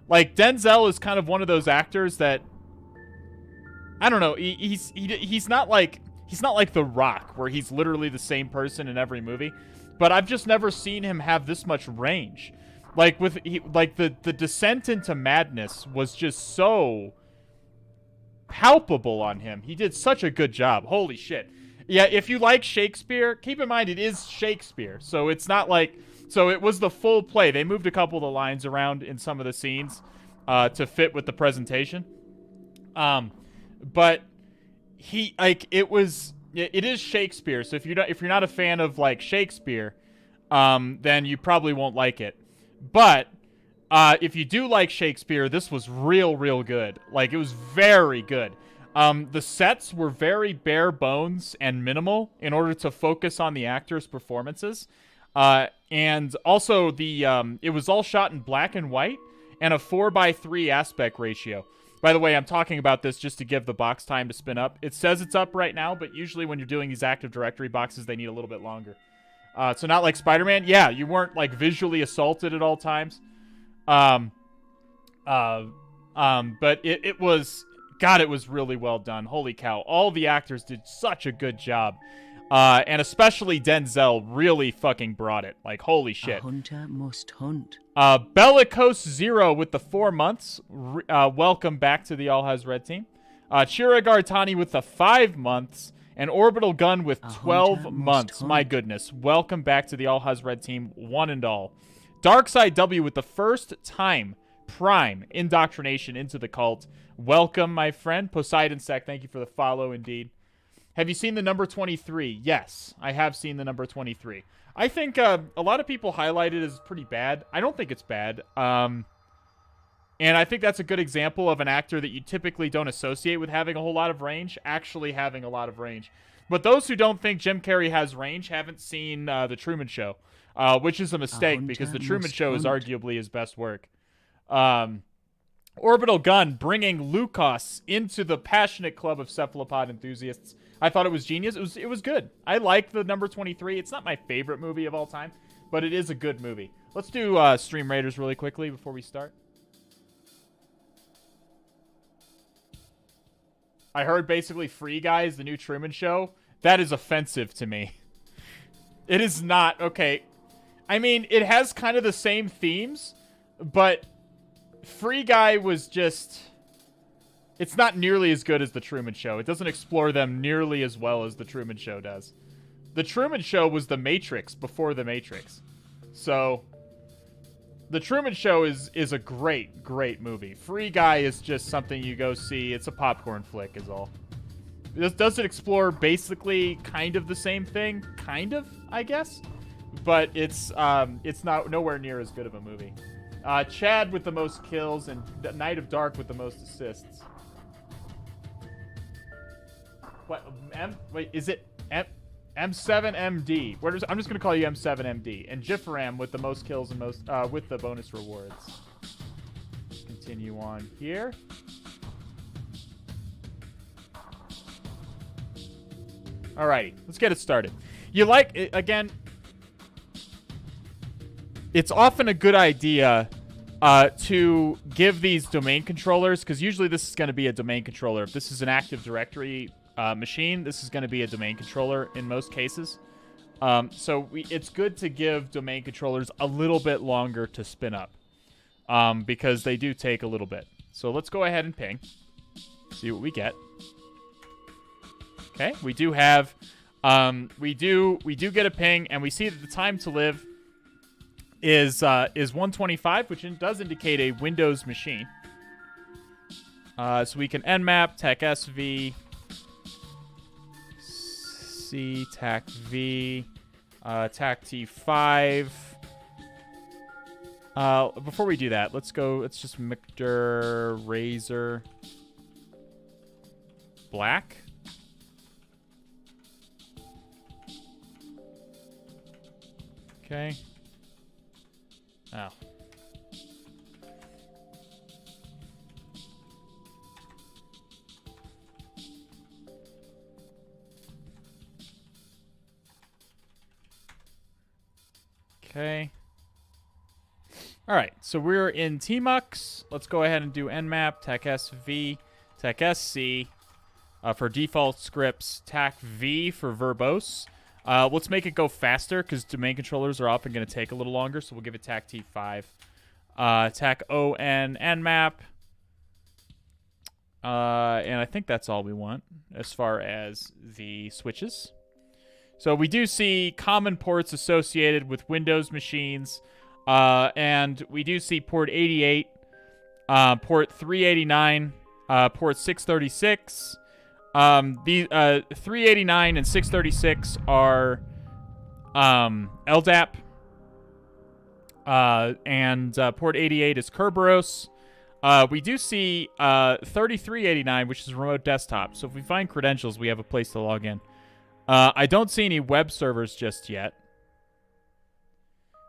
Like, Denzel is kind of one of those actors that, I don't know, he's not like, he's not like The Rock, where he's literally the same person in every movie. But I've just never seen him have this much range. Like, the descent into madness was just so palpable on him. He did such a good job. Holy shit. Yeah, if you like Shakespeare, keep in mind it is Shakespeare. So it's not like... So it was the full play. They moved a couple of the lines around in some of the scenes to fit with the presentation. But he, like, it is Shakespeare. So if you're not a fan of, like, Shakespeare, then you probably won't like it. But if you do like Shakespeare, this was real good. Like, it was very good. The sets were very bare bones and minimal in order to focus on the actors' performances. And also it was all shot in black and white and a 4:3 aspect ratio. By the way, I'm talking about this just to give the box time to spin up. It says it's up right now, but usually when you're doing these Active Directory boxes, they need a little bit longer. So not like Spider-Man. Yeah, you weren't like visually assaulted at all times. But it was, God, it was really well done. Holy cow. All the actors did such a good job. And especially Denzel really fucking brought it. Like, holy shit. A hunter must hunt. Bellicose Zero with the 4 months. Welcome back to the All Has Red team. Chira Gartani with the 5 months. And Orbital Gun with 12 months. My goodness. Welcome back to the All Has Red team, one and all. Darkside W with the first time Prime indoctrination into the cult. Welcome, my friend. Poseidon Sack, thank you for the follow, indeed. Have you seen the number 23? Yes, I have seen the number 23. I think a lot of people highlight it as pretty bad. I don't think it's bad. And I think that's a good example of an actor that you typically don't associate with having a whole lot of range, actually having a lot of range. But those who don't think Jim Carrey has range haven't seen The Truman Show, which is a mistake because The Truman Show is arguably his best work. Orbital Gun bringing Lukos into the passionate club of cephalopod enthusiasts. I thought it was genius. It was good. I like the number 23. It's not my favorite movie of all time, but it is a good movie. Let's do Stream Raiders really quickly before we start. I heard basically Free Guy is the new Truman Show. That is offensive to me. It is not. Okay. I mean, it has kind of the same themes, but Free Guy was just... It's not nearly as good as The Truman Show. It doesn't explore them nearly as well as The Truman Show does. The Truman Show was The Matrix before The Matrix. So, The Truman Show is a great movie. Free Guy is just something you go see. It's a popcorn flick is all. Does it explore basically kind of the same thing? Kind of, I guess. But it's not nowhere near as good of a movie. Chad with the most kills and Night of Dark with the most assists. What? Wait, is it M7MD? I'm just gonna call you M7MD. And Jiffaram with the most kills and most with the bonus rewards. Continue on here. Alrighty, let's get it started. You like it, again? It's often a good idea to give these domain controllers, because usually this is going to be a domain controller. If this is an Active Directory machine, this is going to be a domain controller in most cases. It's good to give domain controllers a little bit longer to spin up, because they do take a little bit. So let's go ahead and ping, see what we get. Okay, we do have, we do get a ping, and we see that the time to live is 125, which does indicate a Windows machine. So we can Nmap, TAC SV, C, TAC V, TAC T5. Before we do that, let's just Mictor Razor Black. Okay. Oh. Okay. All right, so we're in Tmux. Let's go ahead and do Nmap, TAC SV, TAC SC, For default scripts, TAC V for verbose. Let's make it go faster because domain controllers are often going to take a little longer, so we'll give it TAC T5. TAC ON Nmap. And I think that's all we want as far as the switches. So we do see common ports associated with Windows machines. And we do see port 88, port 389, port 636. The 389 and 636 are LDAP. And port 88 is Kerberos. We do see 3389, which is remote desktop. So if we find credentials, we have a place to log in. I don't see any web servers just yet.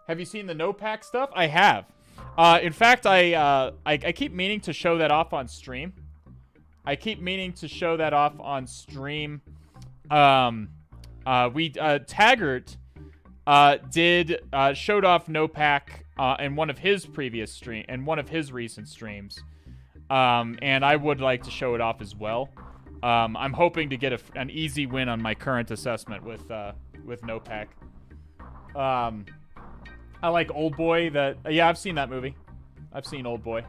Have you seen the Nopac stuff? I have. In fact, I keep meaning to show that off on stream. Taggart showed off Nopac in one of his recent streams, and I would like to show it off as well. I'm hoping to get an easy win on my current assessment with Nopac. I like Old Boy. Yeah, I've seen that movie. I've seen Old Boy.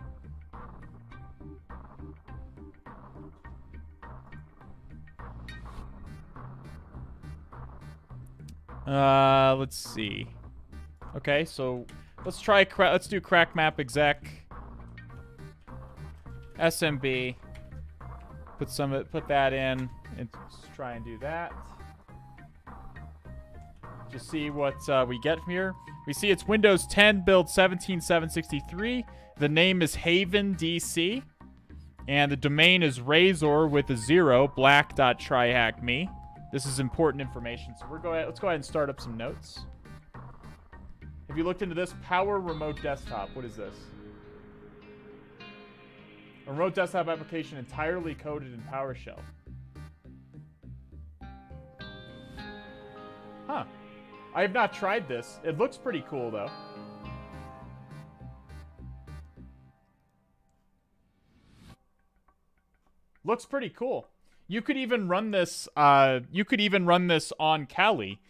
Let's see. Okay, so let's do crack map exec. SMB. Put that in and let's try and do that. Just see what we get from here. We see it's Windows 10 build 17763. The name is Haven DC. And the domain is Razor with a 0, black.tryhackme. This is important information. So let's go ahead and start up some notes. Have you looked into this? Power Remote Desktop. What is this? A remote desktop application entirely coded in PowerShell. Huh. I have not tried this. It looks pretty cool, though. Looks pretty cool. You could even run this. On Kali,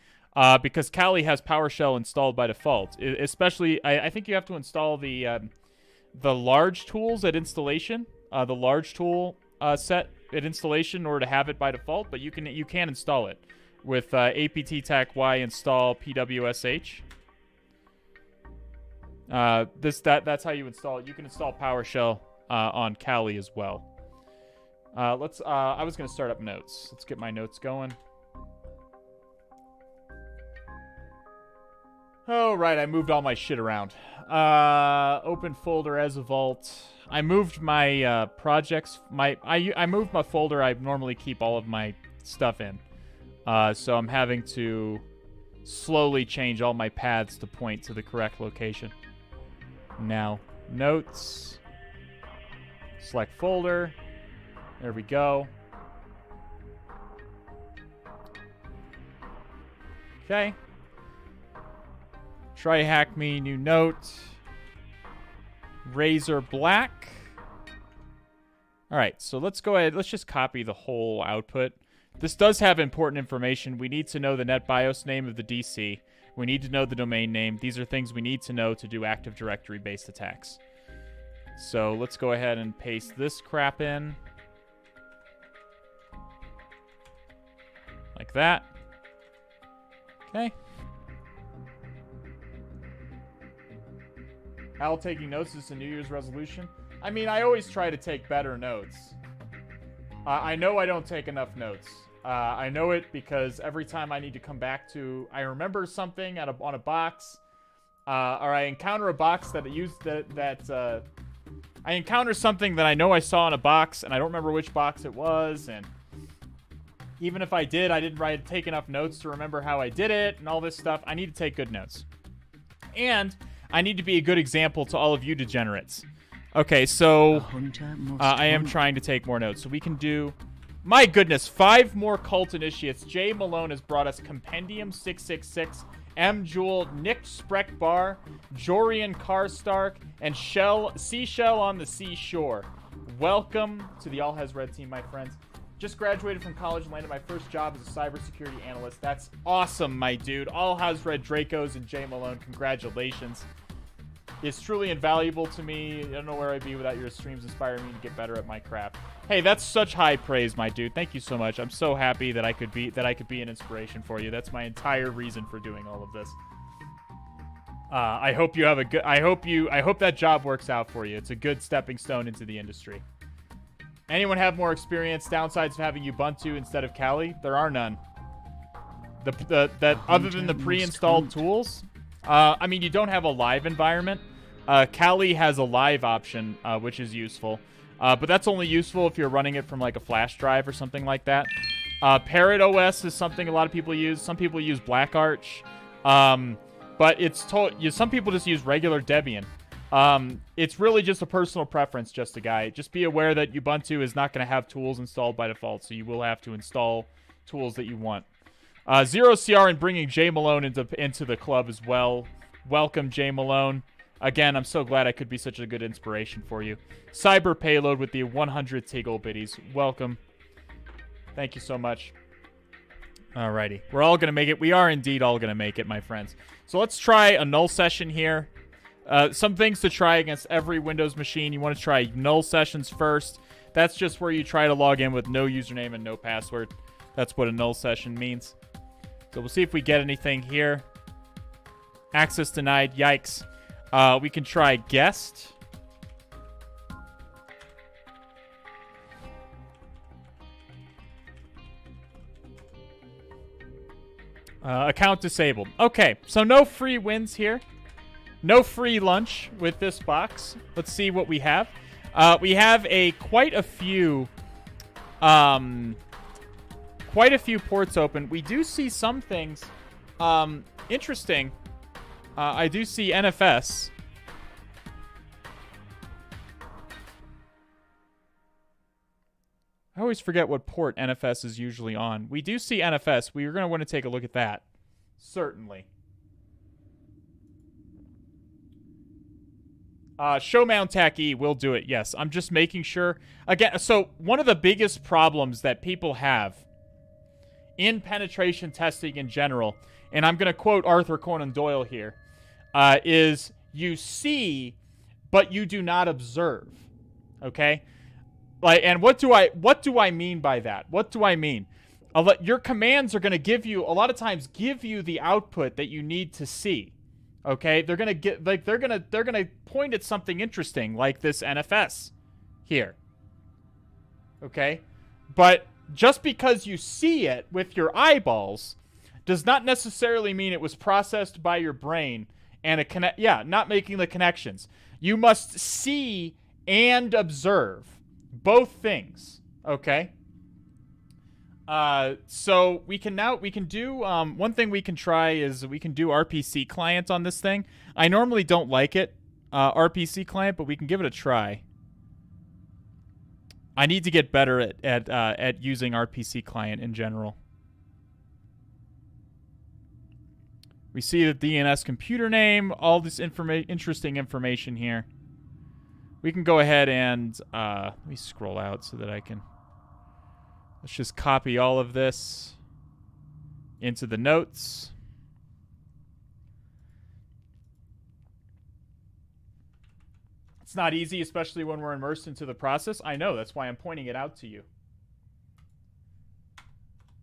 because Kali has PowerShell installed by default. Especially, I think you have to install the large tools at installation, the large tool set at installation in order to have it by default. But you can install it with apt-tac-y install pwsh. That's how you install it. You can install PowerShell on Kali as well. I was going to start up notes. Let's get my notes going. Oh, right. I moved all my shit around. Open folder as a vault. I moved my projects. I moved my folder I normally keep all of my stuff in. So I'm having to slowly change all my paths to point to the correct location. Now, notes. Select folder. There we go. Okay. TryHackMe, new note. RazorBlack. Alright, so let's go ahead. Let's just copy the whole output. This does have important information. We need to know the NetBIOS name of the DC. We need to know the domain name. These are things we need to know to do Active Directory-based attacks. So let's go ahead and paste this crap in. Like that. Okay. Al taking notes is a New Year's resolution. I mean, I always try to take better notes. I know I don't take enough notes. I know it because every time I need to come back to, I remember something on a box, or I encounter a box that I encounter something that I know I saw in a box, and I don't remember which box it was, and even if I did, I didn't take enough notes to remember how I did it and all this stuff. I need to take good notes. And I need to be a good example to all of you degenerates. Okay, so I am trying to take more notes. So we can do... My goodness, 5 more cult initiates. Jay Malone has brought us Compendium 666, M. Jewel, Nick Spreckbar, Jorian Karstark, and Seashell on the Seashore. Welcome to the All Has Red team, my friends. Just graduated from college and landed my first job as a cybersecurity analyst. That's awesome, my dude. All has read Dracos and Jay Malone. Congratulations. It's truly invaluable to me. I don't know where I'd be without your streams inspiring me to get better at my craft. Hey, that's such high praise, my dude. Thank you so much. I'm so happy that I could be an inspiration for you. That's my entire reason for doing all of this. I hope you have a good. I hope that job works out for you. It's a good stepping stone into the industry. Anyone have more experience? Downsides of having Ubuntu instead of Kali? There are none. Other than the pre-installed tools. I mean, you don't have a live environment. Kali has a live option, which is useful. But that's only useful if you're running it from like a flash drive or something like that. Parrot OS is something a lot of people use. Some people use BlackArch. But some people just use regular Debian. It's really just a personal preference, just a guy. Just be aware that Ubuntu is not going to have tools installed by default, so you will have to install tools that you want. Zero CR and bringing Jay Malone into the club as well. Welcome, Jay Malone. Again, I'm so glad I could be such a good inspiration for you. Cyber Payload with the 100 Tiggle biddies. Welcome. Thank you so much. Alrighty. We're all going to make it. We are indeed all going to make it, my friends. So let's try a null session here. Some things to try against every Windows machine. You want to try null sessions first. That's just where you try to log in with no username and no password. That's what a null session means. So we'll see if we get anything here. Access denied. Yikes. We can try guest. Account disabled. Okay, so no free wins here. No free lunch with this box. Let's see what we have. We have quite a few ports open. We do see some things interesting. I do see NFS. I always forget what port NFS is usually on. We do see NFS. We're going to want to take a look at that. Certainly. Show mount TAC E will do it. Yes, I'm just making sure. Again, so one of the biggest problems that people have in penetration testing in general, and I'm going to quote Arthur Conan Doyle here, is you see, but you do not observe. Okay? And what do I mean by that? What do I mean? Your commands are going to give you, a lot of times, give you the output that you need to see. Okay, they're gonna point at something interesting like this NFS here. Okay, but just because you see it with your eyeballs does not necessarily mean it was processed by your brain and not making the connections. You must see and observe both things. Okay. So we can do, one thing we can try is we can do RPC client on this thing. I normally don't like it, RPC client, but we can give it a try. I need to get better at using RPC client in general. We see the DNS computer name, all this interesting information here. We can go ahead and, let me scroll out so that I can... Let's just copy all of this into the notes. It's not easy, especially when we're immersed into the process. I know, that's why I'm pointing it out to you.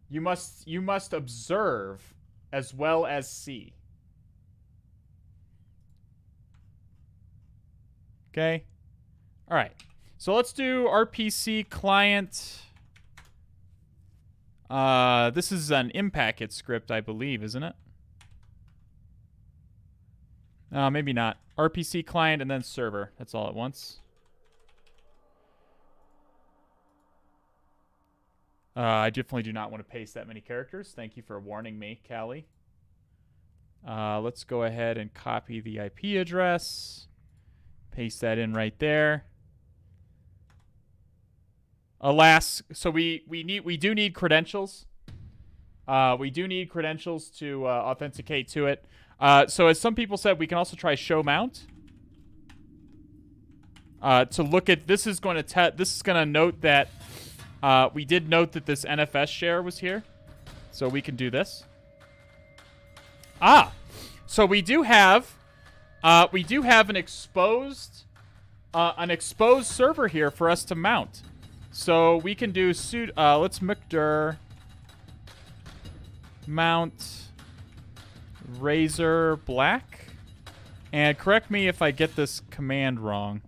You must observe as well as see. Okay? All right. So let's do RPC client. This is an Impacket script, I believe, isn't it? Maybe not. RPC client and then server. That's all at once. I definitely do not want to paste that many characters. Thank you for warning me, Callie. Let's go ahead and copy the IP address. Paste that in right there. Alas, so we do need credentials. We do need credentials to authenticate to it. So as some people said, we can also try show mount. To look at this is going to note that We did note that this NFS share was here, so we can do this. So we do have an exposed server here for us to mount. So we can do let's mkdir mount RazorBlack, and correct me if I get this command wrong.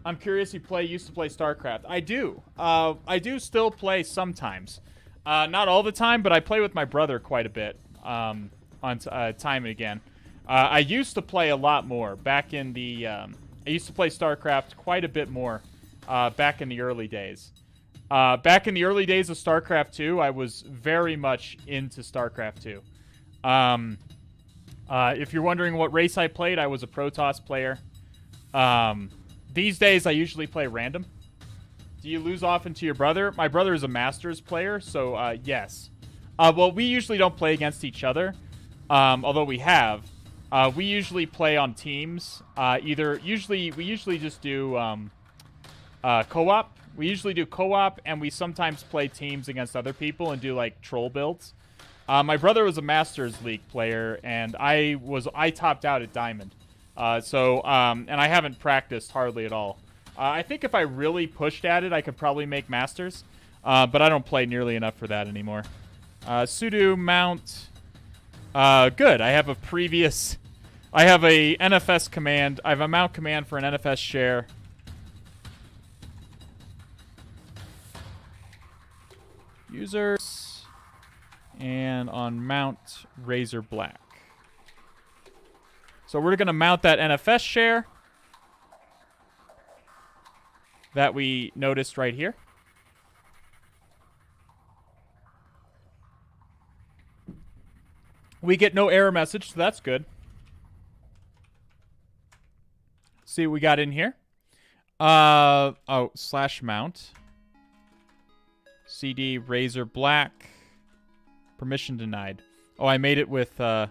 I'm curious, you used to play StarCraft. I do. I do still play sometimes. Not all the time, but I play with my brother quite a bit on time and again. I used to play a lot more back in the... I used to play StarCraft quite a bit more back in the early days. Back in the early days of StarCraft 2, I was very much into StarCraft 2. If you're wondering what race I played, I was a Protoss player. These days, I usually play random. Do you lose often to your brother? My brother is a Masters player, so yes. Well, we usually don't play against each other, although we have. We usually play on teams. We usually just do co-op. We usually do co-op, and we sometimes play teams against other people and do like troll builds. My brother was a Masters League player, and I topped out at Diamond. And I haven't practiced hardly at all. I think if I really pushed at it, I could probably make Masters, but I don't play nearly enough for that anymore. Sudo mount. Good. I have a NFS command. I have a mount command for an NFS share. Users. And on mount RazorBlack. So we're going to mount that NFS share that we noticed right here. We get no error message, so that's good. See what we got in here. /mount. CD RazorBlack. Permission denied. Oh, I made it with... Oh.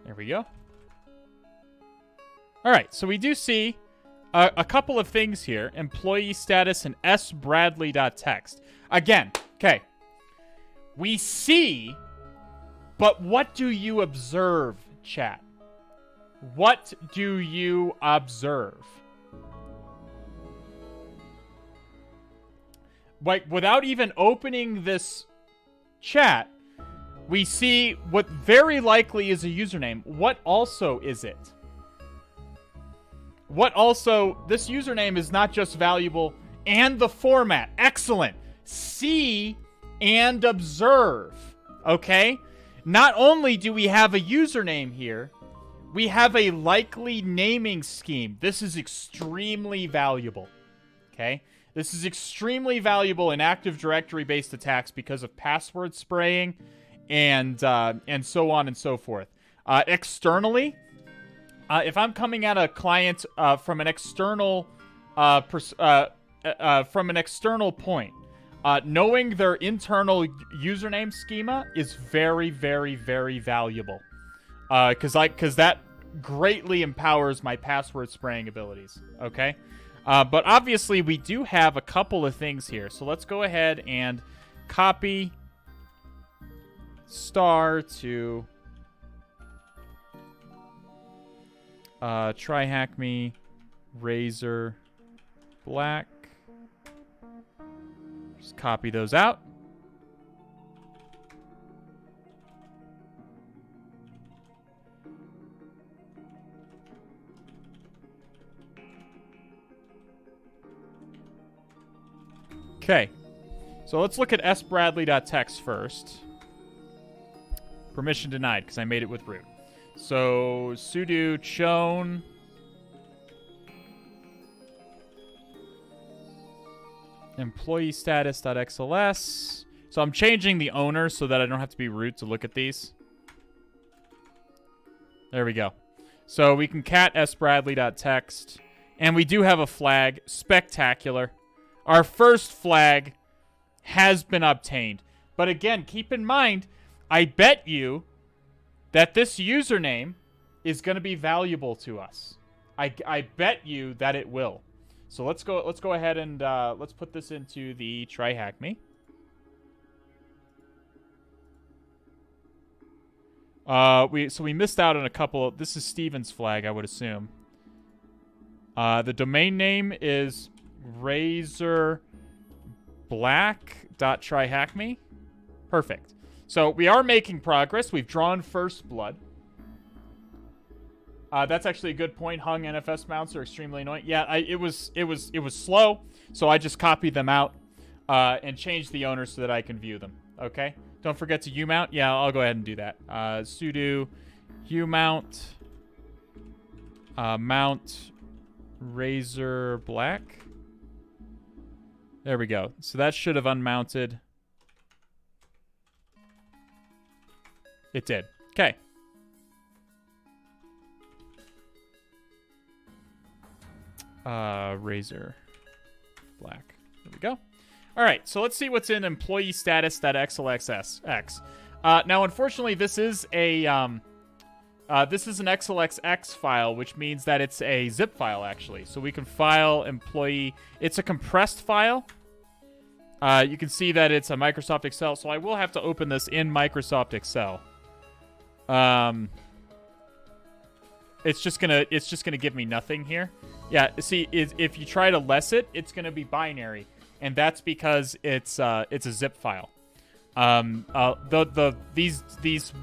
There we go. All right, so we do see a couple of things here. Employee status and sbradley.txt. Again, okay. We see, but what do you observe, chat? What do you observe? Like, without even opening this chat, we see what very likely is a username. What also is it? What also... This username is not just valuable, and the format. Excellent. See and observe. Okay? Not only do we have a username here, we have a likely naming scheme. This is extremely valuable. Okay? This is extremely valuable in Active Directory-based attacks because of password spraying and so on and so forth. Externally, if I'm coming at a client from an external point, knowing their internal username schema is very, very, very valuable. Because that greatly empowers my password spraying abilities. Okay. But obviously, we do have a couple of things here. So let's go ahead and copy star to TryHackMe RazorBlack. Just copy those out. Okay, so let's look at sbradley.txt first. Permission denied, because I made it with root. So, sudo chown employee status.xls. So I'm changing the owner so that I don't have to be root to look at these. There we go. So we can cat sbradley.txt. And we do have a flag. Spectacular. Our first flag has been obtained. But again, keep in mind, I bet you that this username is going to be valuable to us. I bet you that it will. So let's go ahead and let's put this into the TryHackMe. We missed out on a couple. This is Steven's flag, I would assume. The domain name is RazorBlack.TryHackMe. Perfect. So we are making progress. We've drawn first blood. That's actually a good point. Hung NFS mounts are extremely annoying. Yeah, it was slow, so I just copied them out and changed the owners so that I can view them. Okay. Don't forget to umount. Yeah, I'll go ahead and do that. Sudo umount mount RazorBlack. There we go. So that should have unmounted. It did. Okay. RazorBlack. There we go. All right, so let's see what's in employee status.xlxx. Now, unfortunately, this is an XLXX file, which means that it's a zip file, actually. So we can file employee. It's a compressed file. You can see that it's a Microsoft Excel, so I will have to open this in Microsoft Excel. It's just gonna give me nothing here. Yeah, see, if you try to less it, it's gonna be binary. And that's because it's a zip file. These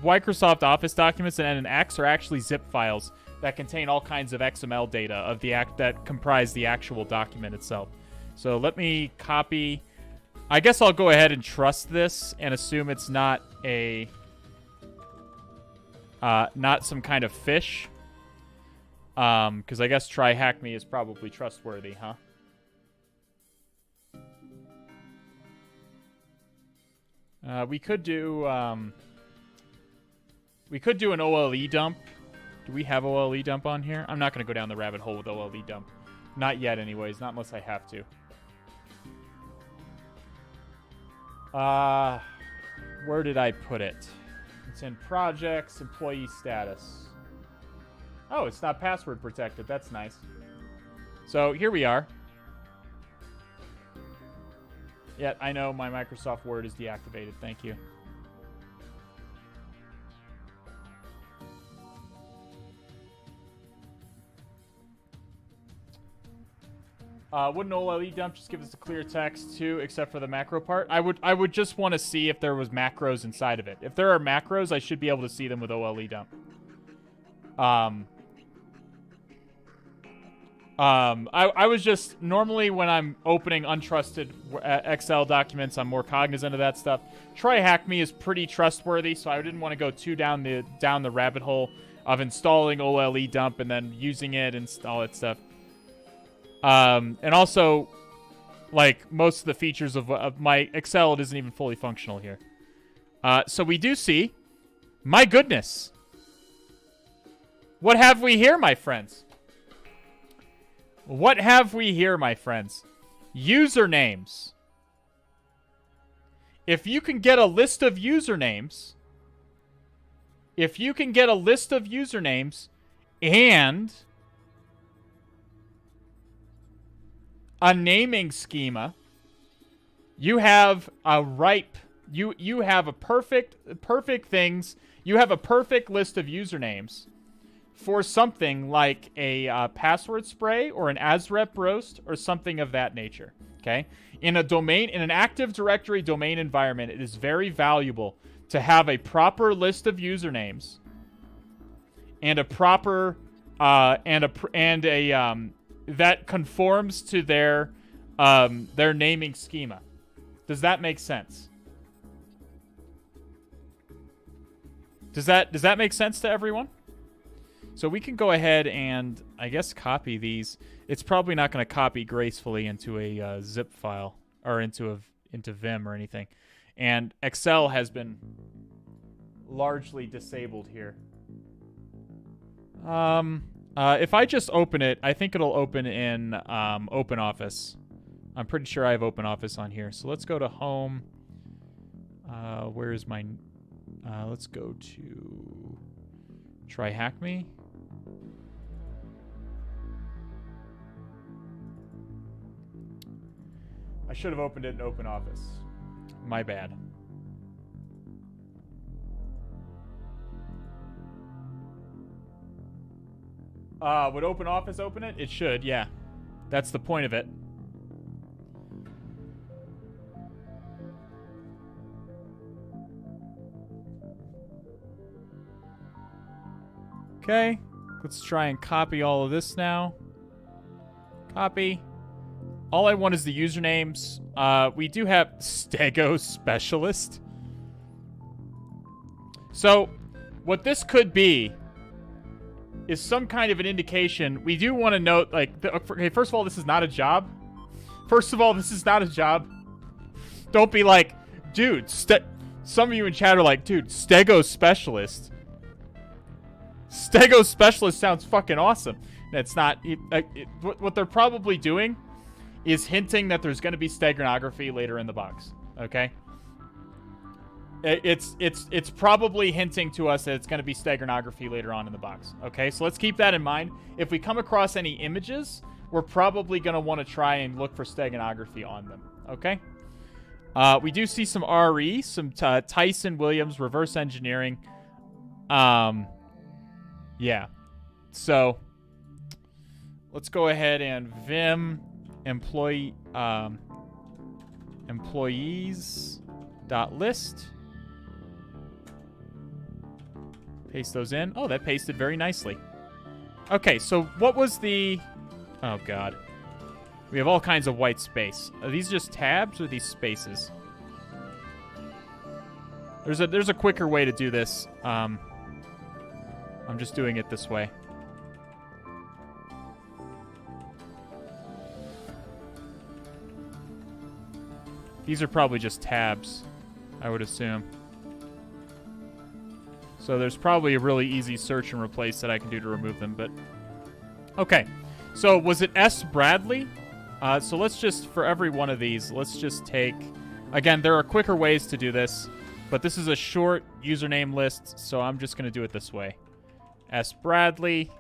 Microsoft Office documents and NX are actually zip files that contain all kinds of XML data of that comprise the actual document itself. So let me copy. I guess I'll go ahead and trust this and assume it's not not some kind of fish. Because I guess TryHackMe is probably trustworthy, huh? We could do an OLE dump. Do we have OLE dump on here? I'm not going to go down the rabbit hole with OLE dump. Not yet, anyways. Not unless I have to. Where did I put it? It's in projects, employee status. Oh, it's not password protected. That's nice. So here we are. Yeah, I know my Microsoft Word is deactivated. Thank you. Wouldn't OLE dump just give us a clear text too, except for the macro part? I would just want to see if there was macros inside of it. If there are macros, I should be able to see them with OLE dump. I was just, normally when I'm opening untrusted Excel documents, I'm more cognizant of that stuff. TryHackMe is pretty trustworthy, so I didn't want to go too down the rabbit hole of installing OLE dump and then using it and all that stuff. And also, like, most of the features of my Excel, it isn't even fully functional here. So we do see, my goodness. What have we here, my friends? What have we here, my friends? Usernames. If you can get a list of usernames, and a naming schema, you have a ripe, you have a perfect things, you have a perfect list of usernames for something like a password spray or an ASREP roast or something of that nature, okay? In an Active Directory domain environment, it is very valuable to have a proper list of usernames and a proper that conforms to their naming schema. Does that make sense? Does that make sense to everyone? So we can go ahead and, I guess, copy these. It's probably not going to copy gracefully into a zip file or into Vim or anything. And Excel has been largely disabled here. If I just open it, I think it'll open in OpenOffice. I'm pretty sure I have OpenOffice on here. So let's go to home. Where is my... let's go to TryHackMe. I should have opened it in OpenOffice. My bad. Would OpenOffice open it? It should, yeah. That's the point of it. Okay, let's try and copy all of this now. Copy. All I want is the usernames. We do have Stego Specialist. So, what this could be is some kind of an indication. We do want to note, like, okay, first of all, this is not a job. First of all, this is not a job. Don't be like, dude, some of you in chat are like, dude, Stego Specialist. Stego Specialist sounds fucking awesome. It's not. What they're probably doing is hinting that there's going to be steganography later in the box. Okay. It's probably hinting to us that it's going to be steganography later on in the box. Okay, so let's keep that in mind. If we come across any images, we're probably going to want to try and look for steganography on them. Okay. We do see some RE, some Tyson Williams reverse engineering. Yeah. So let's go ahead and vim employees.list. Paste those in. Oh, that pasted very nicely. Okay, so what was the... Oh, God. We have all kinds of white space. Are these just tabs or are these spaces? There's a quicker way to do this. I'm just doing it this way. These are probably just tabs, I would assume. So there's probably a really easy search and replace that I can do to remove them, but... Okay, so was it S. Bradley? So let's just, for every one of these, let's just take... Again, there are quicker ways to do this, but this is a short username list, so I'm just going to do it this way. S. Bradley.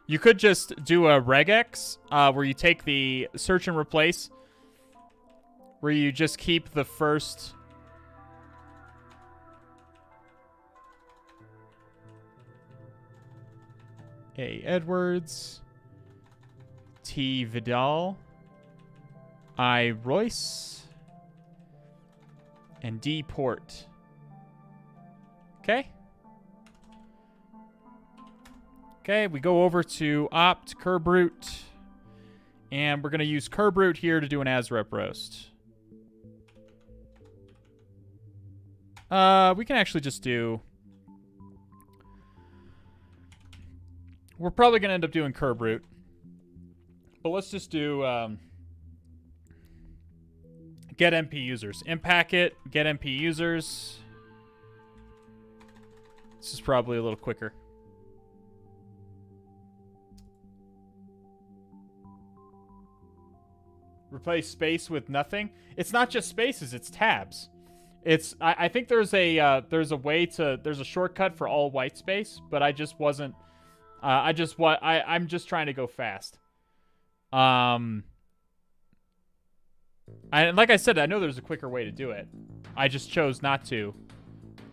You could just do a regex, where you take the search and replace, where you just keep the first... A. Edwards, T. Vidal, I. Royce, and D. Port. Okay. Okay, we go over to opt Kerberoot, and we're going to use Kerberoot here to do an ASREP roast. We can actually just do... We're probably going to end up doing Kerberoot. But let's just do get MP users. Impact it, get MP users. This is probably a little quicker. Replace space with nothing. It's not just spaces, it's tabs. It's I think there's a way to, there's a shortcut for all white space, but I just wasn't I'm just trying to go fast. And like I said, I know there's a quicker way to do it. I just chose not to.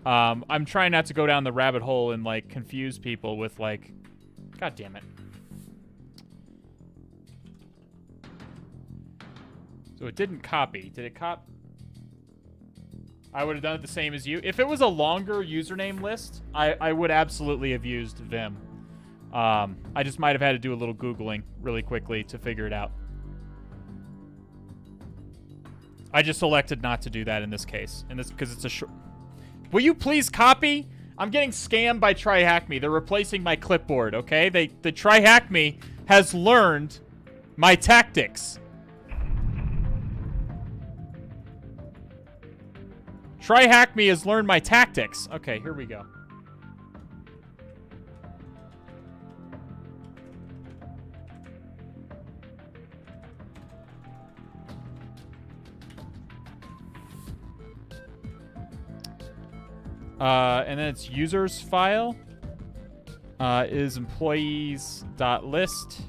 I'm trying not to go down the rabbit hole and like confuse people with like, God damn it. So it didn't copy. Did it copy? I would have done it the same as you. If it was a longer username list, I would absolutely have used Vim. I just might have had to do a little Googling really quickly to figure it out. I just elected not to do that in this case. In this, because it's a short... Will you please copy? I'm getting scammed by TryHackMe. They're replacing my clipboard, okay? The TryHackMe has learned my tactics. TryHackMe has learned my tactics. Okay, here we go. And then its users file is employees.list.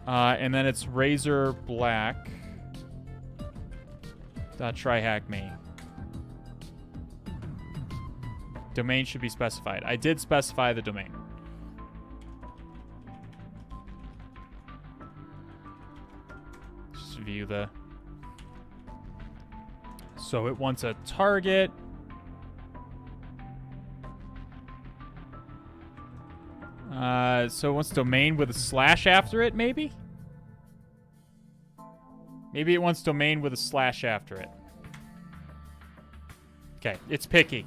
And then it's RazorBlack.TryHackMe. Domain should be specified. I did specify the domain. Just view the... So it wants a target. So it wants domain with a slash after it, maybe? Maybe it wants domain with a slash after it. Okay, it's picky.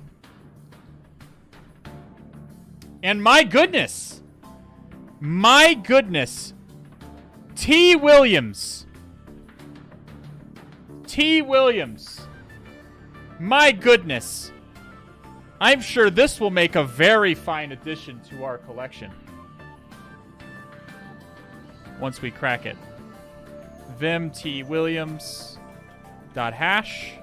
And my goodness! My goodness! T. Williams! T. Williams! My goodness! I'm sure this will make a very fine addition to our collection. Once we crack it. Vim T. Williams .hash.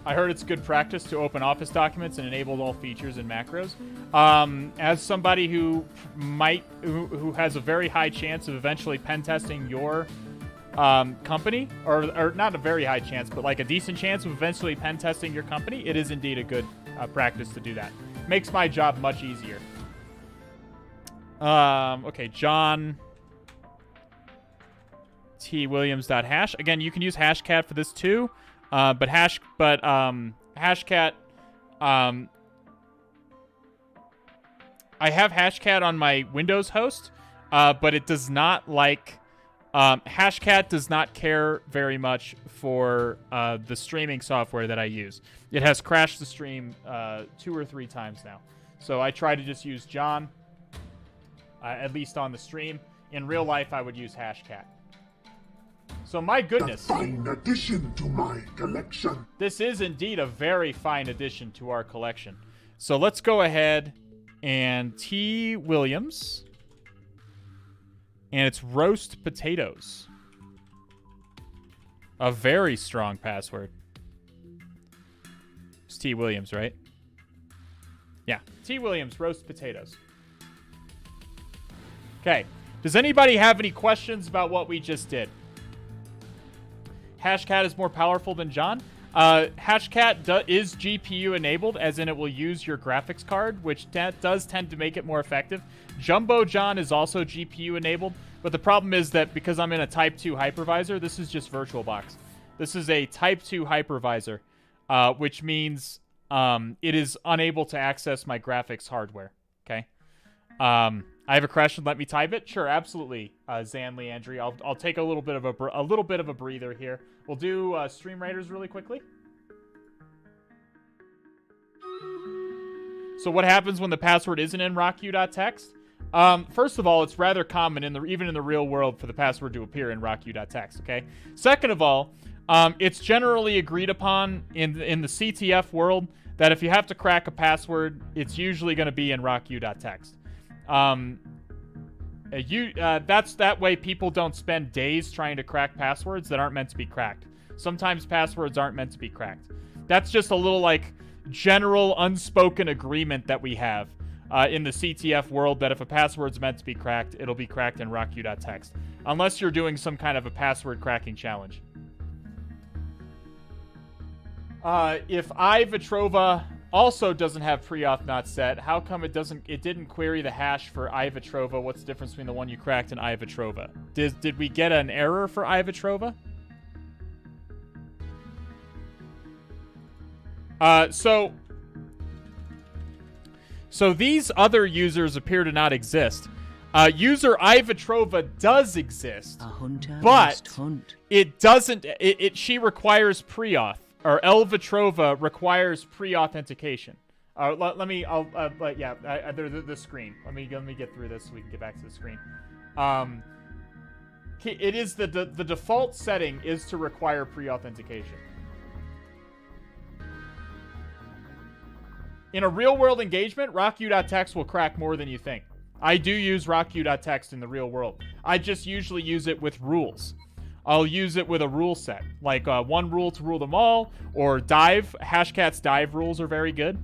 I heard it's good practice to open Office documents and enable all features and macros. As somebody who has a very high chance of eventually pen testing your company, or not a very high chance, but like a decent chance of eventually pen testing your company, it is indeed a good practice to do that. Makes my job much easier. Okay, John T. Williams.hash. Again, you can use Hashcat for this too. But Hashcat, I have Hashcat on my Windows host, but it does not like, Hashcat does not care very much for the streaming software that I use. It has crashed the stream 2 or 3 times now. So I try to just use John, at least on the stream. In real life, I would use Hashcat. So my goodness. A fine addition to my collection. This is indeed a very fine addition to our collection. So let's go ahead and T. Williams. And it's roast potatoes. A very strong password. It's T. Williams, right? Yeah. T. Williams, roast potatoes. Okay. Does anybody have any questions about what we just did? Hashcat is more powerful than John. Hashcat is GPU enabled, as in it will use your graphics card, which does tend to make it more effective. Jumbo John is also GPU enabled, but the problem is that because I'm in a Type 2 hypervisor, this is just VirtualBox. This is a Type 2 hypervisor, which means it is unable to access my graphics hardware. Okay. I have a question. Let me type it. Sure, absolutely. Zan Leandri. I'll take a little bit of a breather here. We'll do Stream Raiders really quickly. So what happens when the password isn't in rocku.txt? First of all, it's rather common even in the real world for the password to appear in rocku.txt. Okay. Second of all, it's generally agreed upon in the CTF world that if you have to crack a password, it's usually going to be in rocku.txt. That's that way people don't spend days trying to crack passwords that aren't meant to be cracked. Sometimes passwords aren't meant to be cracked. That's just a little like general unspoken agreement that we have in the CTF world that if a password's meant to be cracked, it'll be cracked in rocku.txt. Unless you're doing some kind of a password cracking challenge. If iVitrova also doesn't have pre-auth not set, how come it didn't query the hash for iVitrova? What's the difference between the one you cracked and iVitrova? Did we get an error for iVitrova? So these other users appear to not exist. User iVitrova does exist, but it doesn't. She requires pre-auth. Or Elvitrova requires pre-authentication. The screen. Let me get through this so we can get back to the screen. It is the default setting is to require pre-authentication. In a real-world engagement, rocku.txt will crack more than you think. I do use rockq.txt in the real world. I just usually use it with rules. I'll use it with a rule set, like one rule to rule them all, or dive. Hashcat's dive rules are very good.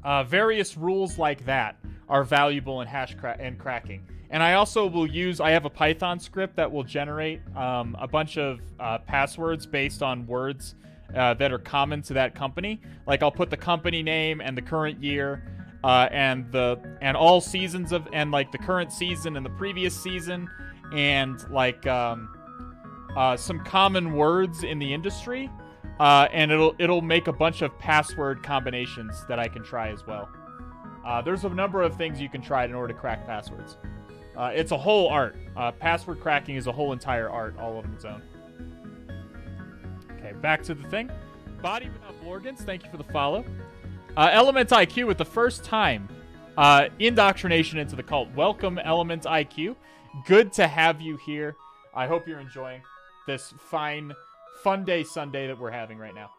Various rules like that are valuable in cracking. And I also will use, I have a Python script that will generate a bunch of passwords based on words that are common to that company. Like I'll put the company name and the current year and all seasons of, and like the current season and the previous season, and like some common words in the industry, and it'll make a bunch of password combinations that I can try as well. There's a number of things you can try in order to crack passwords. It's a whole art. Password cracking is a whole entire art all on its own. Okay, back to the thing. Body Without Blorgans, thank you for the follow. Element IQ with the first time indoctrination into the cult. Welcome, Element IQ. Good to have you here. I hope you're enjoying this fine Funday Sunday that we're having right now.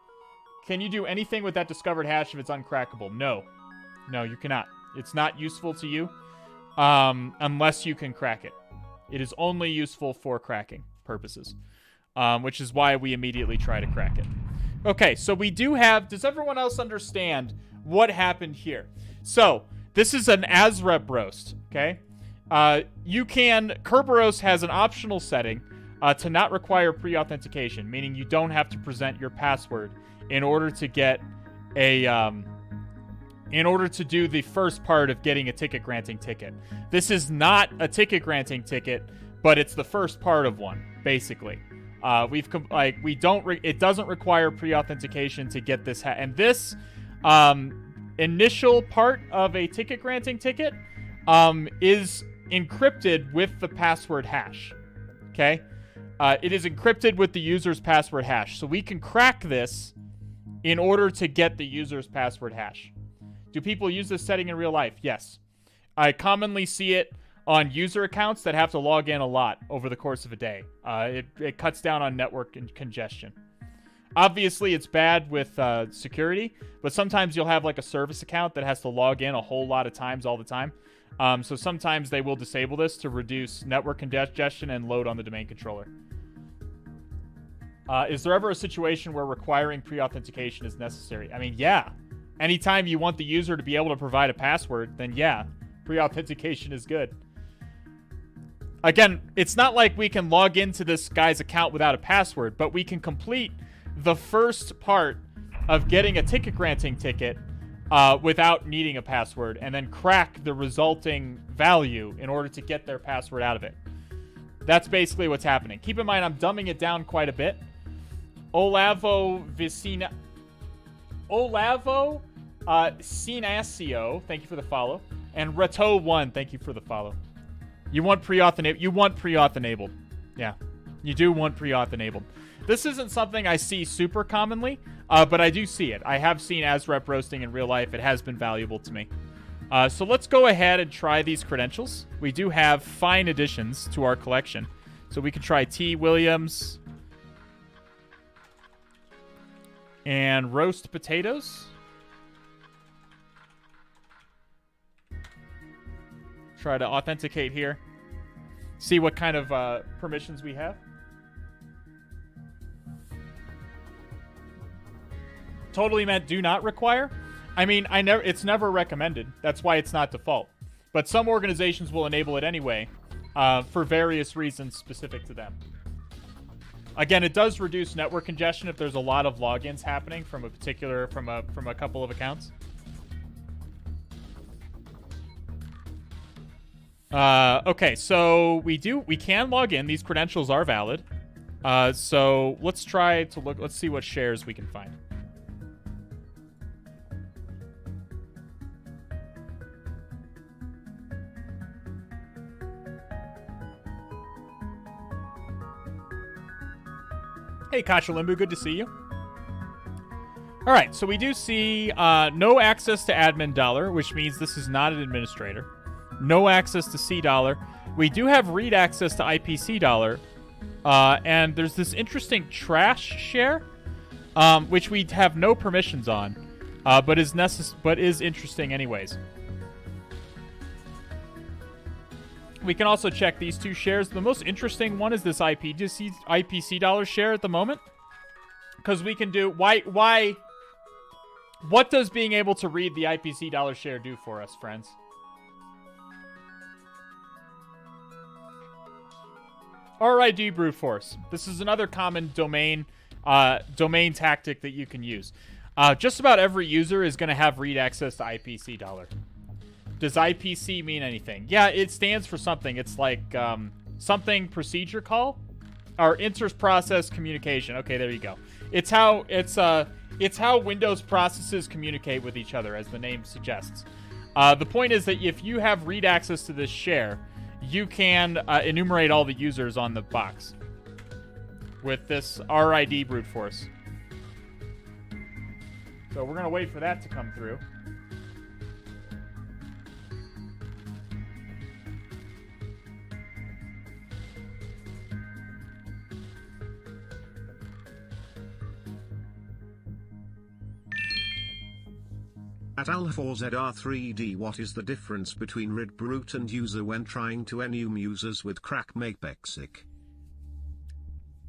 Can you do anything with that discovered hash if it's uncrackable? No. No, you cannot. It's not useful to you unless you can crack it. It is only useful for cracking purposes, which is why we immediately try to crack it. Okay, so we do have... Does everyone else understand what happened here? So, this is an ASREP roast, okay? Kerberos has an optional setting to not require pre-authentication, meaning you don't have to present your password in order to get a, in order to do the first part of getting a ticket granting ticket. This is not a ticket granting ticket, but it's the first part of one, basically. It doesn't require pre-authentication to get this, and this, initial part of a ticket granting ticket, is encrypted with the password hash, okay? It is encrypted with the user's password hash, so we can crack this in order to get the user's password hash. Do people use this setting in real life? Yes. I commonly see it on user accounts that have to log in a lot over the course of a day. It cuts down on network congestion. Obviously, it's bad with security, but sometimes you'll have like a service account that has to log in a whole lot of times all the time. So sometimes they will disable this to reduce network congestion and load on the domain controller. Is there ever a situation where requiring pre-authentication is necessary? I mean, yeah. Anytime you want the user to be able to provide a password, then yeah, pre-authentication is good. Again, it's not like we can log into this guy's account without a password, but we can complete the first part of getting a ticket granting ticket without needing a password, and then crack the resulting value in order to get their password out of it. That's basically what's happening. Keep in mind, I'm dumbing it down quite a bit. Olavo Sinacio, thank you for the follow. And Rato1, thank you for the follow. You want pre-auth enabled. Yeah, you do want pre-auth enabled. This isn't something I see super commonly, but I do see it. I have seen ASREP roasting in real life. It has been valuable to me. So let's go ahead and try these credentials. We do have fine additions to our collection. So we can try T. Williams and roast potatoes. Try to authenticate here. See what kind of permissions we have. Totally meant do not require. I mean, it's never recommended. That's why it's not default. But some organizations will enable it anyway, for various reasons specific to them. Again, it does reduce network congestion if there's a lot of logins happening from a couple of accounts. Okay, so we can log in. These credentials are valid. So let's try to look. Let's see what shares we can find. Hey, Kachalimbu, good to see you. All right, so we do see no access to admin dollar, which means this is not an administrator. No access to C dollar. We do have read access to IPC dollar, and there's this interesting trash share, which we have no permissions on, but is interesting anyways. We can also check these two shares. The most interesting one is this IPC dollar share at the moment. Because we can do... Why... What does being able to read the IPC dollar share do for us, friends? RID brute force. This is another common domain tactic that you can use. Just about every user is going to have read access to IPC dollar. Does IPC mean anything? Yeah, it stands for something. It's like something procedure call or inter-process communication. Okay, there you go. It's how Windows processes communicate with each other, as the name suggests. The point is that if you have read access to this share, you can enumerate all the users on the box with this RID brute force. So we're going to wait for that to come through. At Alpha4ZR3D, what is the difference between read brute and user when trying to enum users with CrackMe Bexic?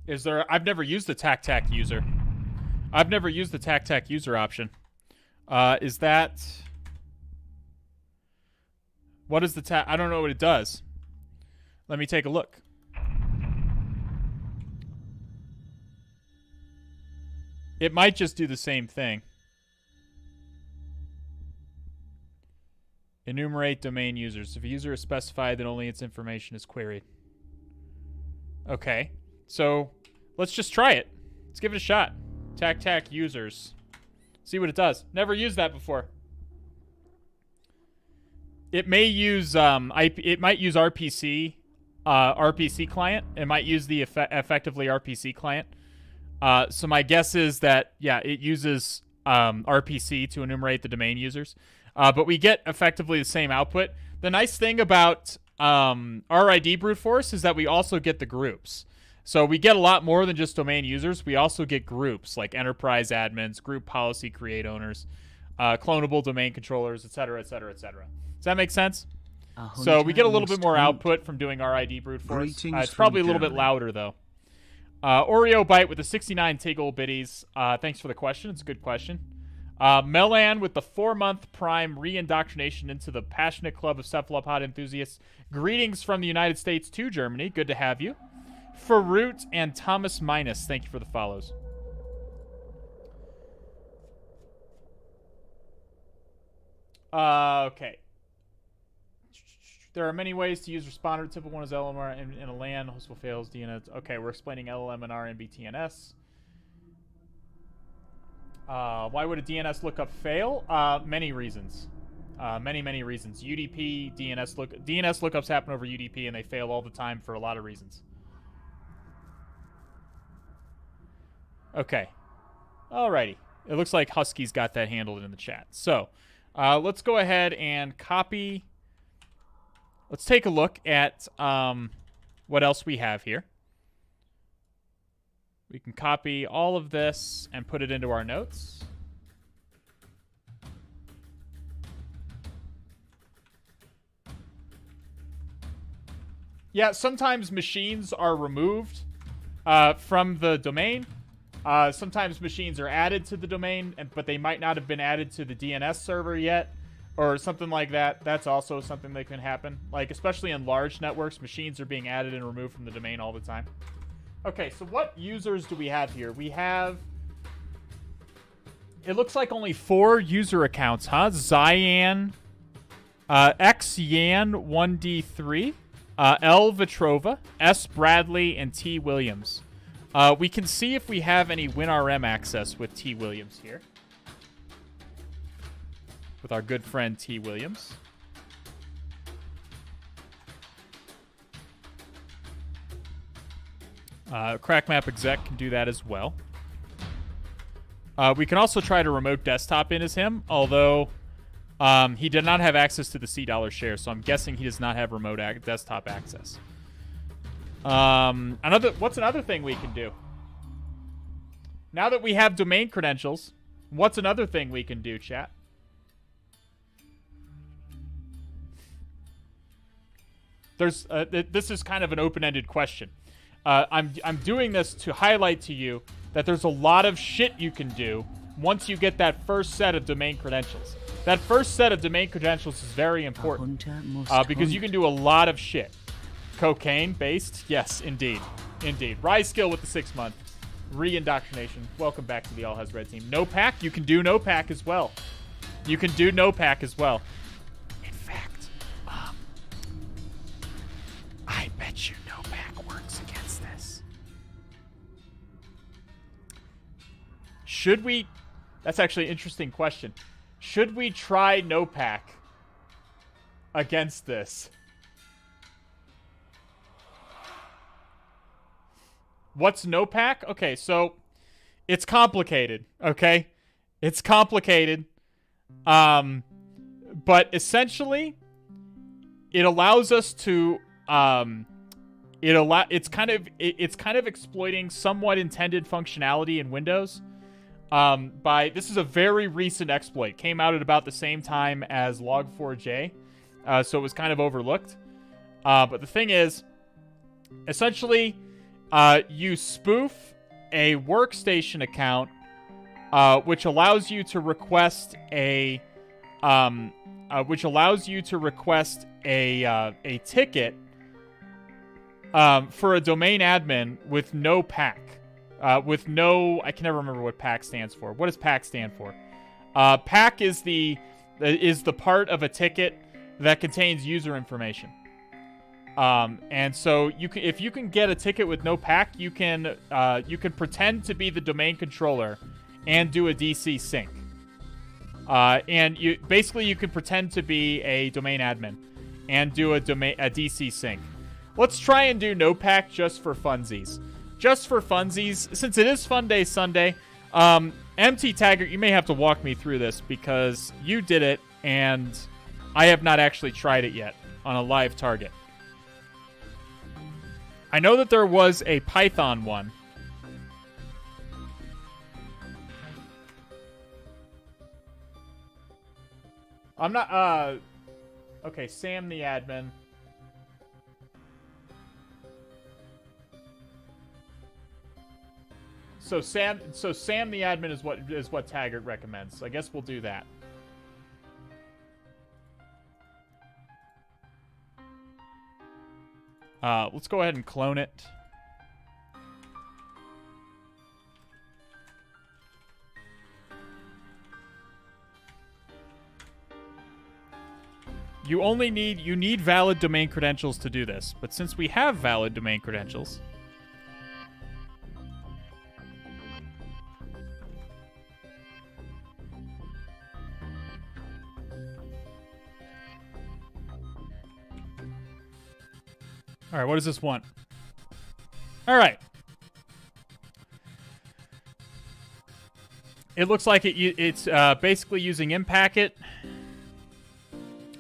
Is there... I've never used the TAC user. I've never used the TAC user option. Is that... What is the TAC... I don't know what it does. Let me take a look. It might just do the same thing. Enumerate domain users. If a user is specified, then only its information is queried. Okay. So, let's just try it. Let's give it a shot. TAC users. See what it does. Never used that before. It may use it might use RPC client. It might use the effectively RPC client. So my guess is that yeah, it uses RPC to enumerate the domain users. But we get effectively the same output. The nice thing about RID brute force is that we also get the groups. So we get a lot more than just domain users. We also get groups like enterprise admins, group policy create owners, clonable domain controllers, etc., etc., etc. Does that make sense? So we get a little bit more output from doing RID brute force. It's probably a little bit louder, though. Oreo Byte with the 69 Tiggle biddies. Thanks for the question. It's a good question. Melan with the 4-month prime re-indoctrination into the passionate club of cephalopod enthusiasts. Greetings from the United States to Germany. Good to have you. Farut and Thomas Minus, thank you for the follows. Okay. There are many ways to use responder. Typical one is LMR in a LAN. Hostful fails, DNS. Okay, we're explaining LLMNR and BTNS. Why would a DNS lookup fail? Many reasons. Many reasons. UDP, DNS lookups happen over UDP and they fail all the time for a lot of reasons. Okay. Alrighty. It looks like Husky's got that handled in the chat. So, let's go ahead and copy. Let's take a look at what else we have here. We can copy all of this and put it into our notes. Yeah, sometimes machines are removed from the domain. Sometimes machines are added to the domain, but they might not have been added to the DNS server yet, or something like that. That's also something that can happen. Like, especially in large networks, machines are being added and removed from the domain all the time. Okay, so what users do we have here? We have... It looks like only 4 user accounts, huh? Zyan, XYan1D3, L Vitrova, S Bradley, and T Williams. We can see if we have any WinRM access with T Williams here. With our good friend T Williams. CrackMap exec can do that as well. We can also try to remote desktop in as him, although he did not have access to the C dollar share, so I'm guessing he does not have remote desktop access. What's another thing we can do? Now that we have domain credentials, what's another thing we can do, chat? There's this is kind of an open-ended question. I'm doing this to highlight to you that there's a lot of shit you can do once you get that first set of domain credentials. That first set of domain credentials is very important because you can do a lot of shit. Cocaine-based? Yes, indeed. Indeed. Rise Skill with the 6 month. Re-indoctrination. Welcome back to the All Has Red team. Nopac, you can do Nopac as well. You can do Nopac as well. In fact, I bet you Nopac works against this. Should we... That's actually an interesting question. Should we try Nopac against this? What's Nopac? Okay, so it's complicated, okay? It's complicated. But essentially it allows us to it's kind of exploiting somewhat intended functionality in Windows. This is a very recent exploit. Came out at about the same time as Log4j. So it was kind of overlooked. But the thing is, essentially, you spoof a workstation account, which allows you to request a ticket for a domain admin with no PAC. I can never remember what PAC stands for. What does PAC stand for? PAC is the part of a ticket that contains user information. And so if you can get a ticket with no PAC, you can pretend to be the domain controller and do a DC sync. And you can pretend to be a domain admin and do a DC sync. Let's try and do Nopac just for funsies. Just for funsies, since it is Funday Sunday. MT Taggart, you may have to walk me through this because you did it and I have not actually tried it yet on a live target. I know that there was a Python one. I'm not, okay, Sam the admin. So Sam the admin is what Taggart recommends. So I guess we'll do that. Let's go ahead and clone it. You need valid domain credentials to do this. But since we have valid domain credentials, all right, what does this want? All right. It looks like it's basically using Impacket,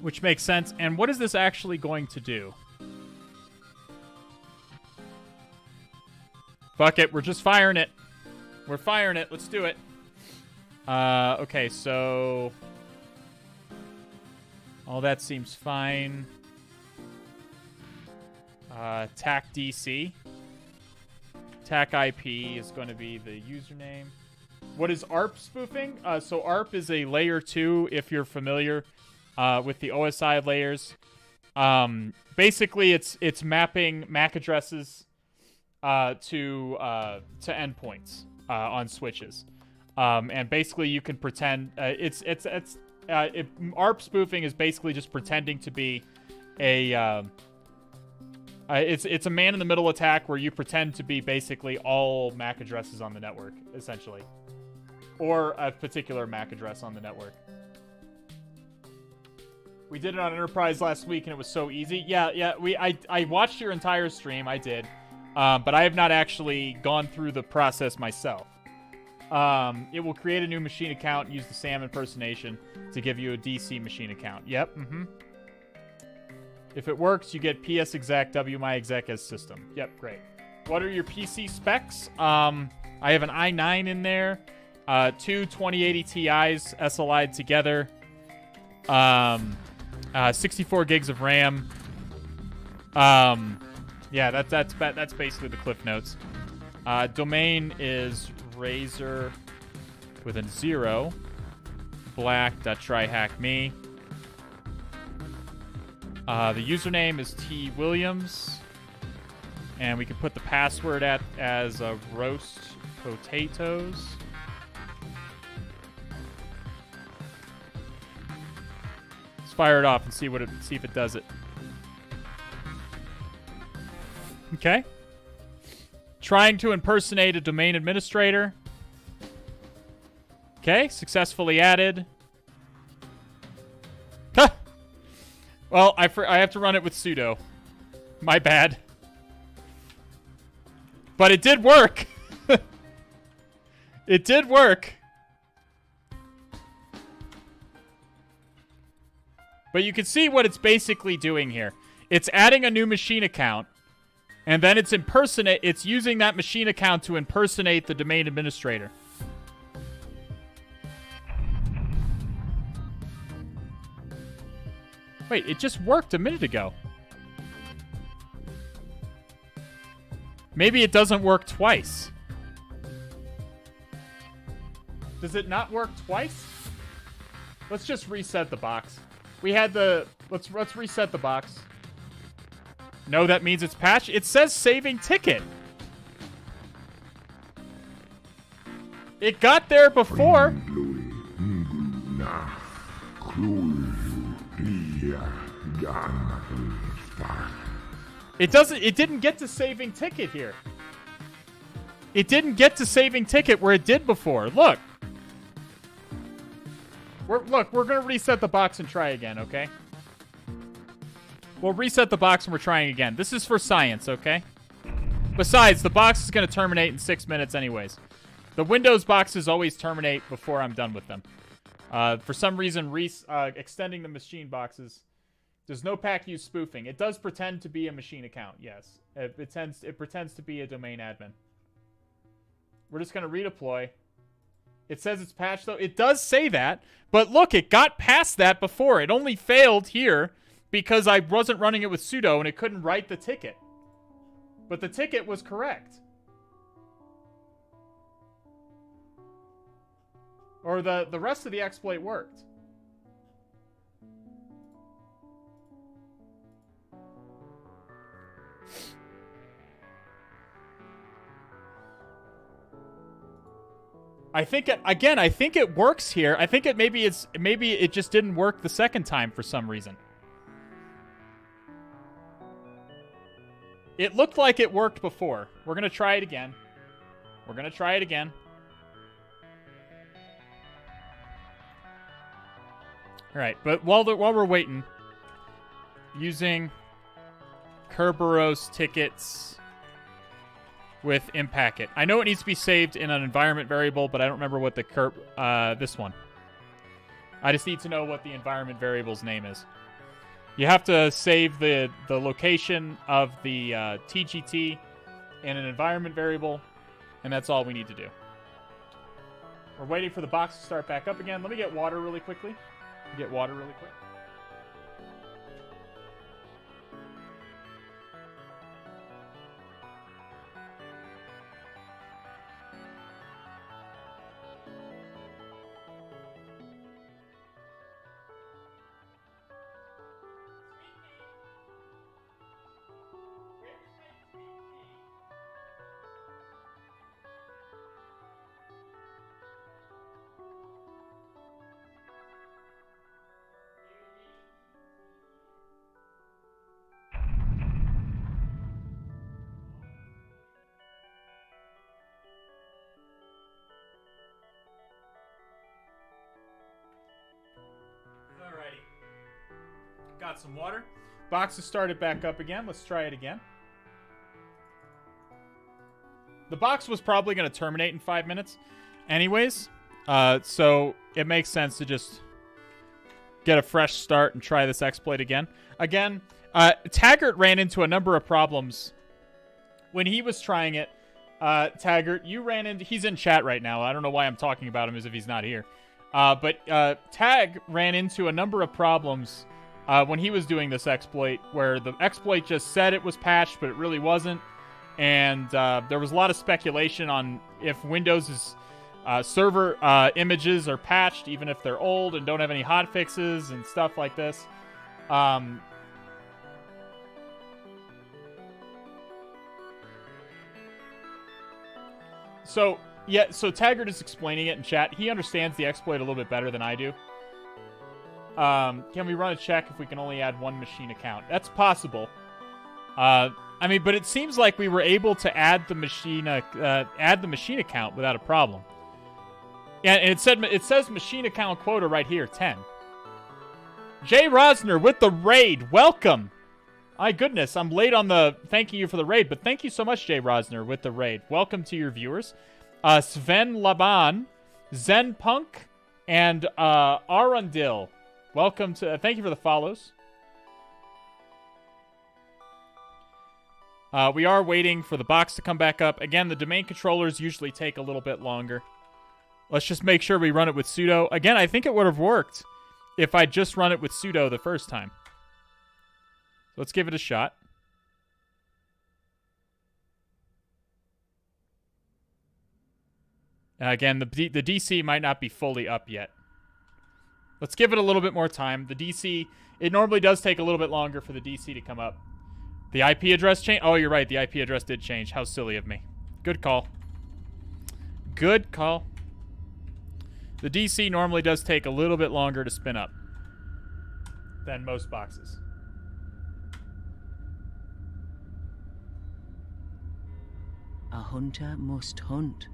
which makes sense. And what is this actually going to do? Fuck it, we're just firing it. We're firing it. Let's do it. Okay, so all that seems fine. TAC DC. TAC IP is going to be the username. What is ARP spoofing? So ARP is a layer 2, if you're familiar with the OSI layers. Basically, it's mapping MAC addresses to endpoints on switches. And basically, you can pretend ARP spoofing is basically just pretending to be a it's a man-in-the-middle attack where you pretend to be basically all MAC addresses on the network, essentially. Or a particular MAC address on the network. We did it on Enterprise last week, and it was so easy. Yeah, I watched your entire stream, I did. But I have not actually gone through the process myself. It will create a new machine account and use the SAM impersonation to give you a DC machine account. Yep, If it works, you get PSExec, WMyExec as system. Yep, great. What are your PC specs? I have an i9 in there. Two 2080 Ti's SLI'd together. 64 gigs of RAM. Yeah, that's basically the Cliff Notes. Domain is Razor with a 0. Black.TryHackMe. The username is T Williams. And we can put the password as roast potatoes. Let's fire it off and see if it does it. Okay. Trying to impersonate a domain administrator. Okay, successfully added. Huh. Well, I have to run it with sudo. My bad. But it did work. It did work. But you can see what it's basically doing here. It's adding a new machine account. And then it's using that machine account to impersonate the domain administrator. Wait, it just worked a minute ago. Maybe it doesn't work twice. Does it not work twice? Let's just reset the box. We had the... Let's reset the box. No, that means it's patched. It says saving ticket. It got there before. It didn't get to saving ticket here. It didn't get to saving ticket where it did before. Look. We're going to reset the box and try again, okay? We'll reset the box and we're trying again. This is for science, okay? Besides, the box is going to terminate in 6 minutes anyways. The Windows boxes always terminate before I'm done with them. For some reason, extending the machine boxes. Does Nopac use spoofing? It does pretend to be a machine account, yes. It pretends to be a domain admin. We're just going to redeploy. It says it's patched, though. It does say that. But look, it got past that before. It only failed here because I wasn't running it with sudo and it couldn't write the ticket. But the ticket was correct. Or the rest of the exploit worked. I think it works here. I think maybe it just didn't work the second time for some reason. It looked like it worked before. We're going to try it again. All right, but while we're waiting, using Kerberos tickets with Impacket. I know it needs to be saved in an environment variable, but I don't remember what this one. I just need to know what the environment variable's name is. You have to save the location of the TGT in an environment variable, and that's all we need to do. We're waiting for the box to start back up again. Let me get water really quickly. Got some water. Box has started back up again. Let's try it again. The box was probably going to terminate in 5 minutes anyways. So it makes sense to just get a fresh start and try this exploit again. Taggart ran into a number of problems when he was trying it. Taggart, he's in chat right now. I don't know why I'm talking about him as if he's not here. But Tag ran into a number of problems when he was doing this exploit, where the exploit just said it was patched, but it really wasn't. And there was a lot of speculation on if Windows' server images are patched, even if they're old and don't have any hotfixes and stuff like this. So Taggart is explaining it in chat. He understands the exploit a little bit better than I do. Can we run a check if we can only add one machine account? That's possible. I mean, but it seems like we were able to add the machine account without a problem. And it says machine account quota right here, 10. Jay Rosner with the raid. Welcome. My goodness, I'm late on the thanking you for the raid, but thank you so much, Jay Rosner, with the raid. Welcome to your viewers. Sven Laban, Zen Punk, and Arundil. Welcome to... thank you for the follows. We are waiting for the box to come back up. Again, the domain controllers usually take a little bit longer. Let's just make sure we run it with sudo. Again, I think it would have worked if I just run it with sudo the first time. Let's give it a shot. Again, the DC might not be fully up yet. Let's give it a little bit more time. The DC, it normally does take a little bit longer for the DC to come up. The IP address change? Oh, you're right. The IP address did change. How silly of me. Good call. Good call. The DC normally does take a little bit longer to spin up than most boxes. A hunter must hunt.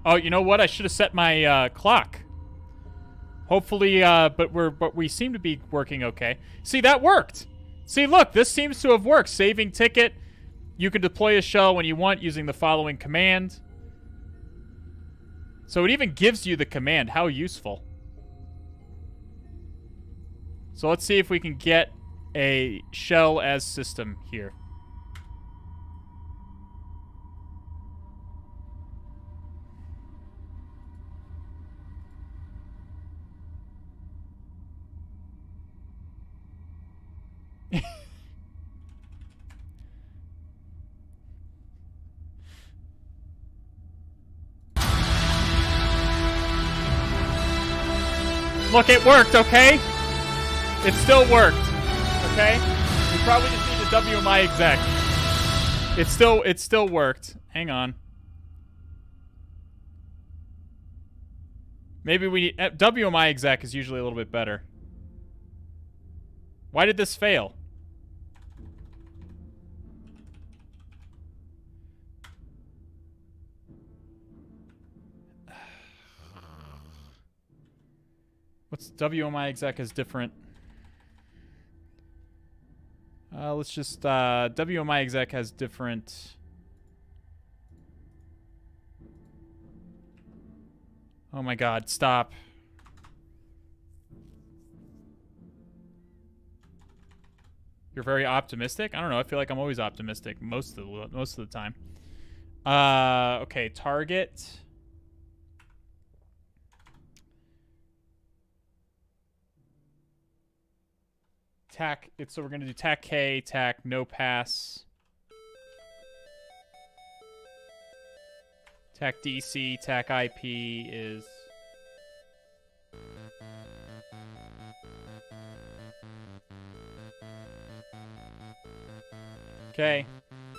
Oh, you know what? I should have set my clock. Hopefully, but we seem to be working okay. See, that worked. See, look, this seems to have worked. Saving ticket. You can deploy a shell when you want using the following command. So it even gives you the command. How useful. So let's see if we can get a shell as system here. Look, it worked, okay? It still worked, okay? We probably just need a WMI exec. It still worked. Hang on. Maybe we need... WMI exec is usually a little bit better. Why did this fail? What's WMI exec is different? Let's just WMI exec has different. Oh my God! Stop. You're very optimistic. I don't know. I feel like I'm always optimistic most of the time. Okay, target. Tac, so we're going to do tac K, tac no pass. Tac DC, tac IP is... Okay.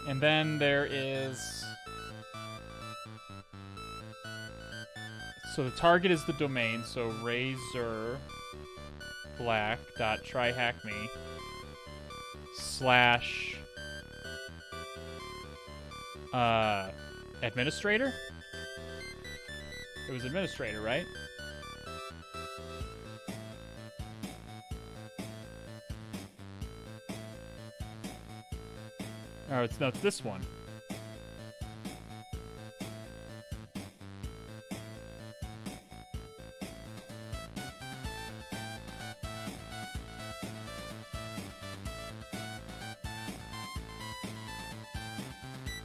And then there is... So the target is the domain, so RazorBlack.TryHackMe / administrator? It was administrator, right? Oh, it's not this one.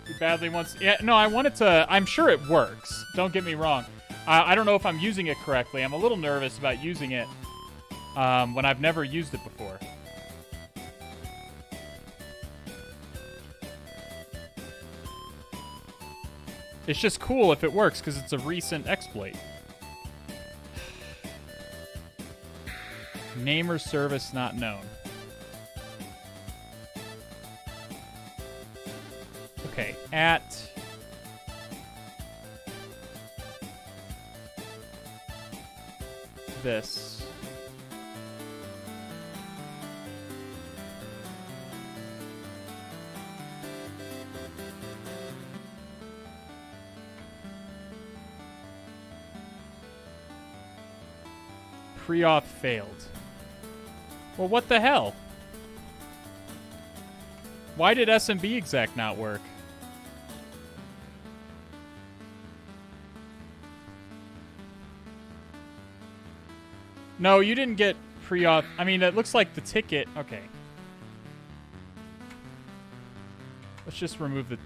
He badly wants... Yeah, no, I wanted to... I'm sure it works. Don't get me wrong. I don't know if I'm using it correctly. I'm a little nervous about using it. when I've never used it before. It's just cool if it works, because it's a recent exploit. Name or service not known. Okay, at... this. Pre-auth failed. Well, what the hell? Why did SMB exec not work? No, you didn't get pre-auth. I mean, it looks like the ticket. Okay. Let's just remove the...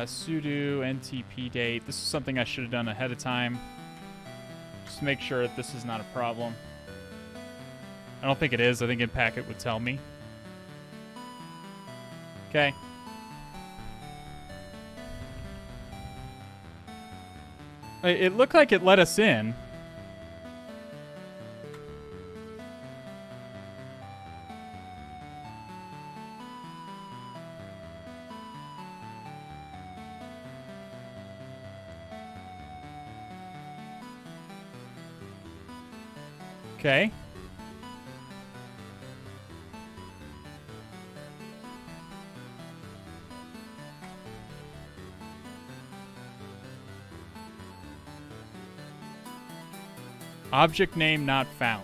sudo ntp date. This is something I should have done ahead of time. Just to make sure that this is not a problem. I don't think it is. I think InPacket would tell me. Okay. It looked like it let us in. Okay. Object name not found.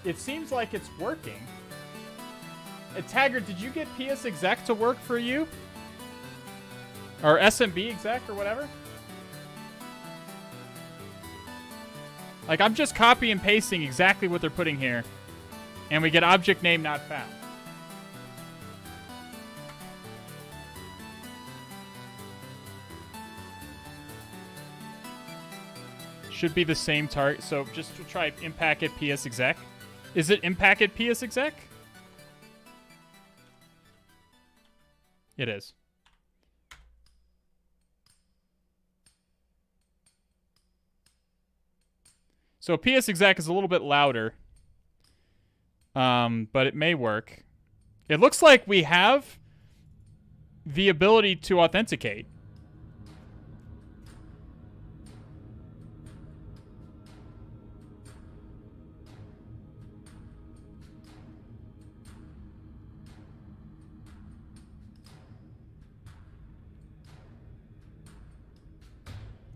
It seems like it's working. Taggart, did you get PS exec to work for you? Or SMB exec or whatever? Like, I'm just copy and pasting exactly what they're putting here. And we get object name not found. Should be the same target. So just to try InPacket PS exec. Is it InPacket PS exec? It is. So PS exec is a little bit louder. But it may work. It looks like we have the ability to authenticate.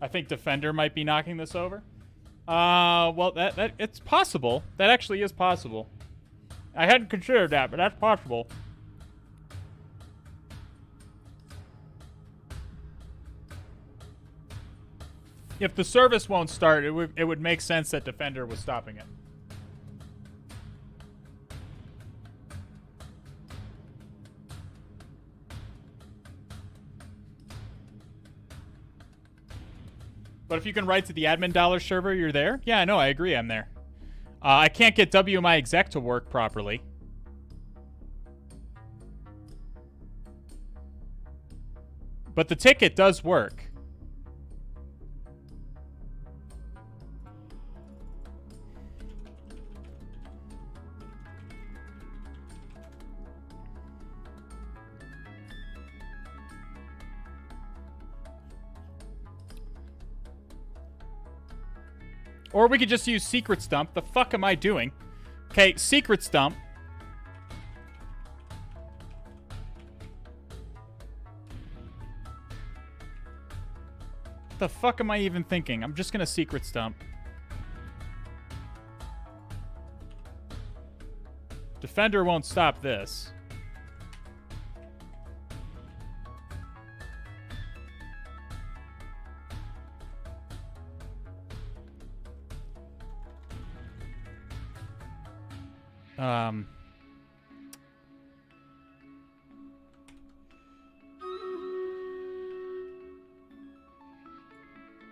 I think Defender might be knocking this over. Well, that it's possible. That actually is possible. I hadn't considered that, but that's possible. If the service won't start, it would make sense that Defender was stopping it. But if you can write to the admin dollar server, you're there? Yeah, no, I agree, I'm there. I can't get WMI exec to work properly. But the ticket does work. Or we could just use secret stump. The fuck am I doing? Okay, secret stump. The fuck am I even thinking? I'm just gonna secret stump. Defender won't stop this.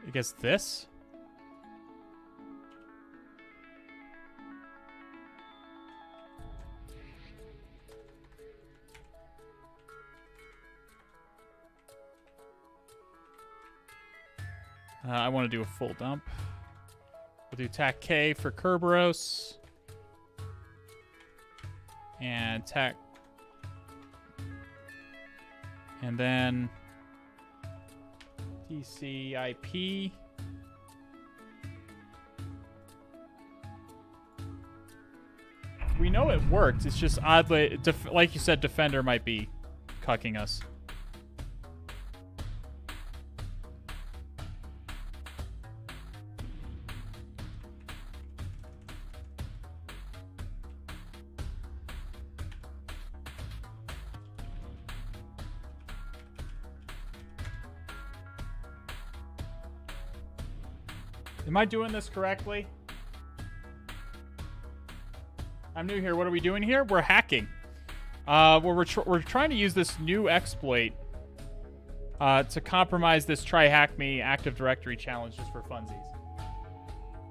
I guess this? I want to do a full dump. We'll do attack K for Kerberos. And attack. And then TCIP. We know it worked. It's just oddly, like you said, Defender might be cucking us. Am I doing this correctly? I'm new here. What are we doing here? We're hacking. We're trying to use this new exploit to compromise this TryHackMe Active Directory challenge just for funsies.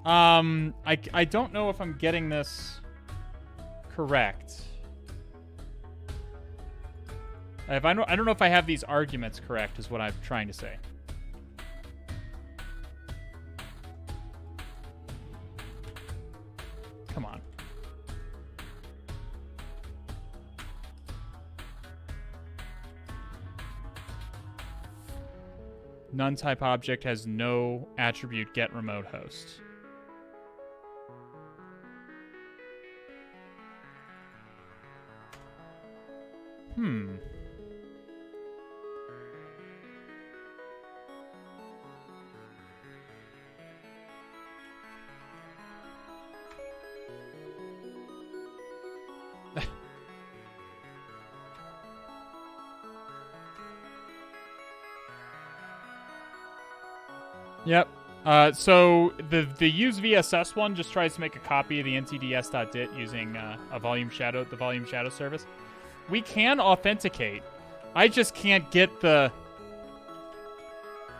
I don't know if I'm getting this correct. I don't know if I have these arguments correct is what I'm trying to say. Come on. None type object has no attribute get remote host. Yep. So the use VSS one just tries to make a copy of the NTDS.dit using the volume shadow service. We can authenticate. I just can't get the...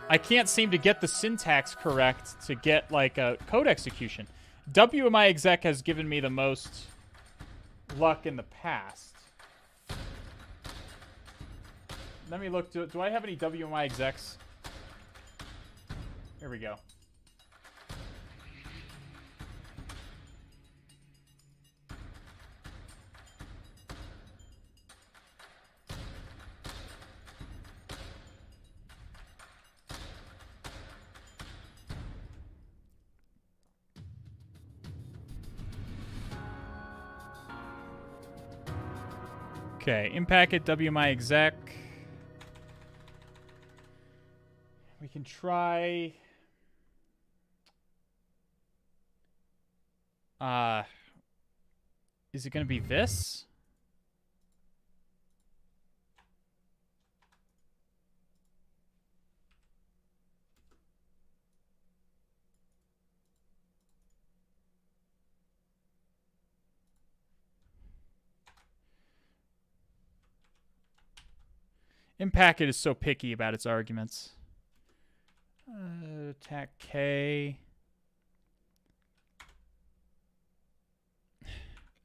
I can't seem to get the syntax correct to get like a code execution. WMI exec has given me the most luck in the past. Let me look. Do I have any WMI execs? Here we go. Okay, impact it WMI exec. We can try... is it going to be this? Impact it is so picky about its arguments. Attack K.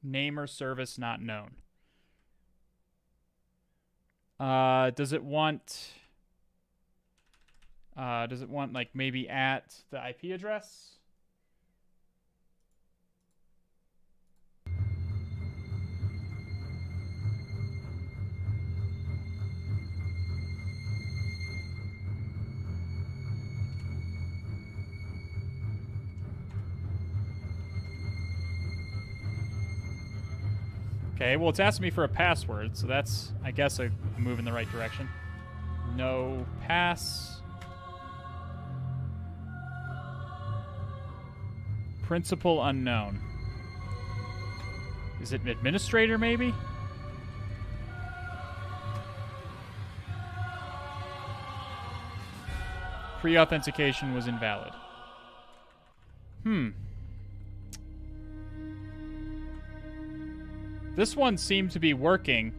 Name or service not known. Does it want like maybe at the IP address? Okay, well, it's asking me for a password, so that's, I guess, a move in the right direction. No pass. Principal unknown. Is it an administrator, maybe? Pre-authentication was invalid. This one seemed to be working.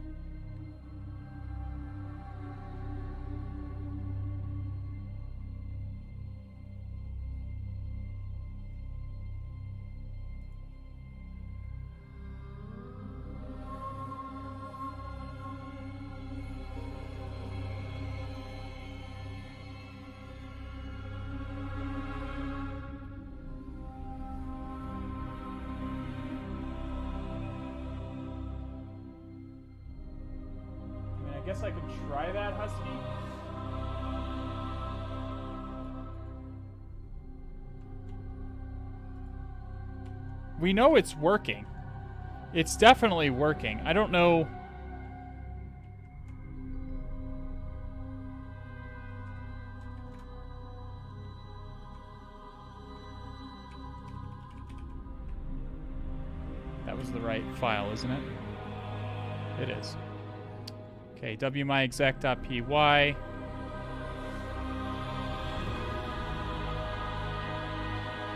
guess I could try that, Husky. We know it's working. It's definitely working. I don't know. That was the right file, isn't it? It is. Okay, wmyexec.py.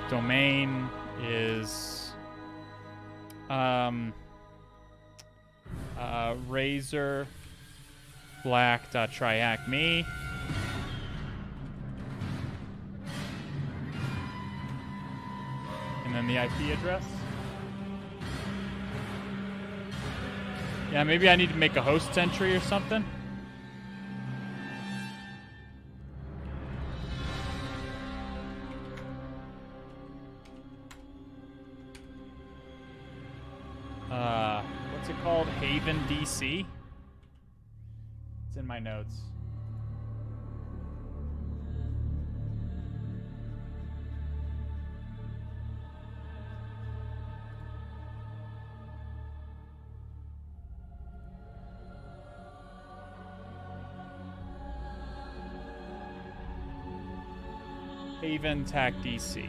Domain is RazorBlack.TryHackMe. And then the IP address. Yeah, maybe I need to make a host entry or something. What's it called? Haven DC? It's in my notes. Haven TAC DC.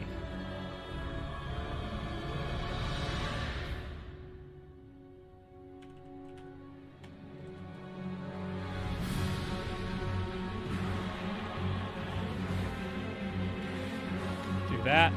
Do that.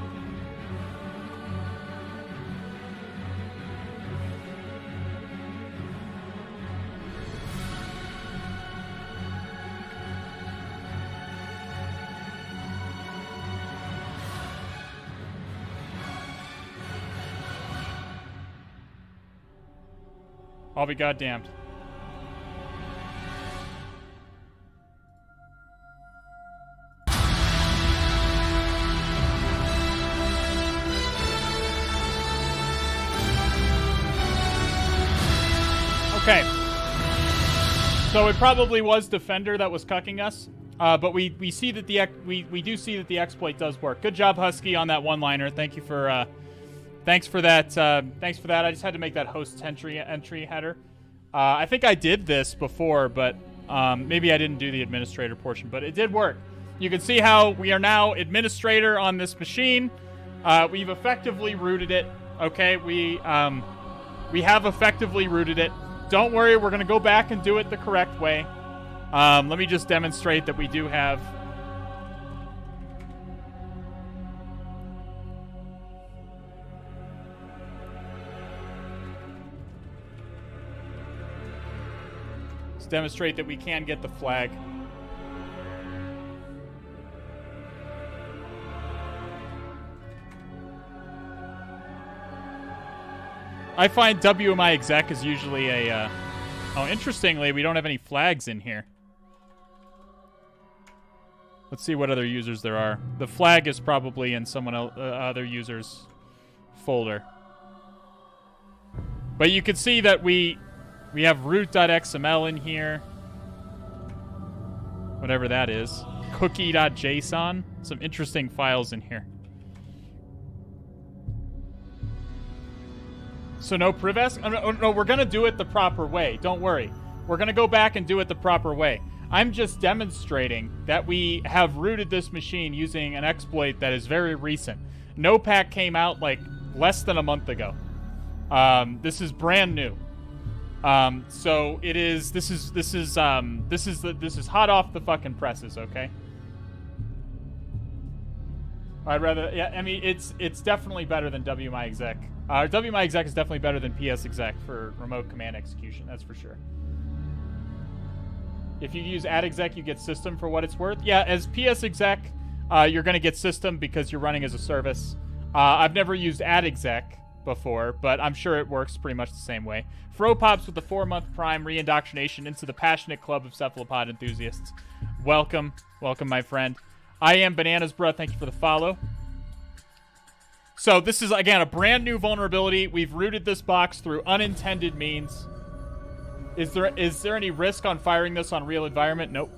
I'll be goddamned. Okay. So it probably was Defender that was cucking us, but we see that we do see that the exploit does work. Good job, Husky, on that one-liner. Thank you for thanks for that. Thanks for that. I just had to make that host entry header. I think I did this before, but maybe I didn't do the administrator portion, but it did work. You can see how we are now administrator on this machine. We've effectively rooted it. Okay, we have effectively rooted it. Don't worry, we're going to go back and do it the correct way. Let me just demonstrate that we do have... Let's demonstrate that we can get the flag. I find WMI exec is usually a... Oh, interestingly, we don't have any flags in here. Let's see what other users there are. The flag is probably in someone else, other users' folder. But you can see that we have root.xml in here. Whatever that is. Cookie.json. Some interesting files in here. So no privesc? No, we're going to do it the proper way. Don't worry. We're going to go back and do it the proper way. I'm just demonstrating that we have rooted this machine using an exploit that is very recent. Nopac came out like less than a month ago. This is brand new. So it is. This is hot off the fucking presses. Okay. I'd rather. Yeah. I mean, it's definitely better than WMI exec. WMI exec is definitely better than PS exec for remote command execution. That's for sure. If you use add exec, you get system for what it's worth. Yeah, as PS exec, you're going to get system because you're running as a service. I've never used add exec before, but I'm sure it works pretty much the same way. Fropops with the 4-month prime re-indoctrination into the passionate club of cephalopod enthusiasts. Welcome. Welcome, my friend. I am Bananas Bro. Thank you for the follow. So this is, again, a brand new vulnerability. We've rooted this box through unintended means. Is there any risk on firing this on real environment? Nope.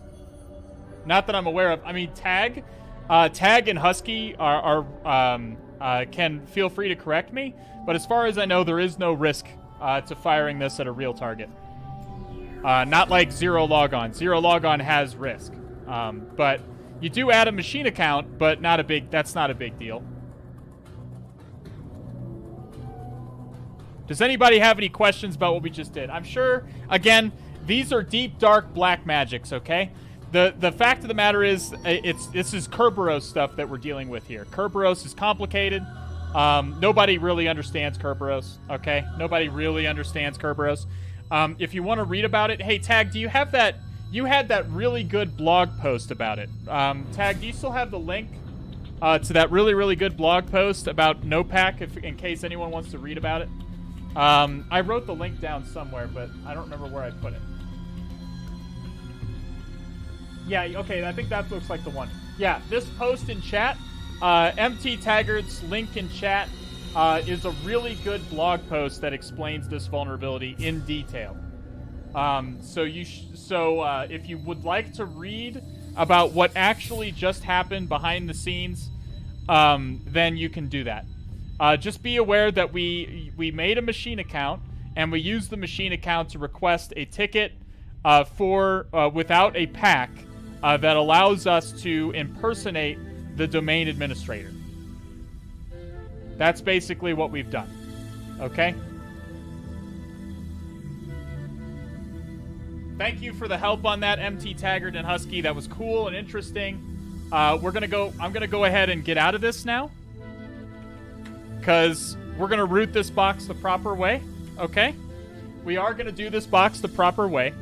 Not that I'm aware of. I mean, Tag and Husky can feel free to correct me, but as far as I know, there is no risk to firing this at a real target. Not like Zero Logon. Zero Logon has risk, but you do add a machine account, but that's not a big deal. Does anybody have any questions about what we just did? I'm sure, again, these are deep, dark, black magics, okay? The fact of the matter is, this is Kerberos stuff that we're dealing with here. Kerberos is complicated. Nobody really understands Kerberos, okay? Nobody really understands Kerberos. If you want to read about it, hey, Tag, do you have that? You had that really good blog post about it. Tag, do you still have the link to that really, really good blog post about Nopac, in case anyone wants to read about it? I wrote the link down somewhere, but I don't remember where I put it. Yeah, okay, I think that looks like the one. Yeah, this post in chat, MT Taggart's link in chat is a really good blog post that explains this vulnerability in detail. So if you would like to read about what actually just happened behind the scenes, then you can do that. Just be aware that we made a machine account, and we used the machine account to request a ticket without a pack that allows us to impersonate the domain administrator. That's basically what we've done. Okay? Thank you for the help on that, MT Taggart and Husky. That was cool and interesting. I'm gonna go ahead and get out of this now, because we're going to root this box the proper way, okay? We are going to do this box the proper way.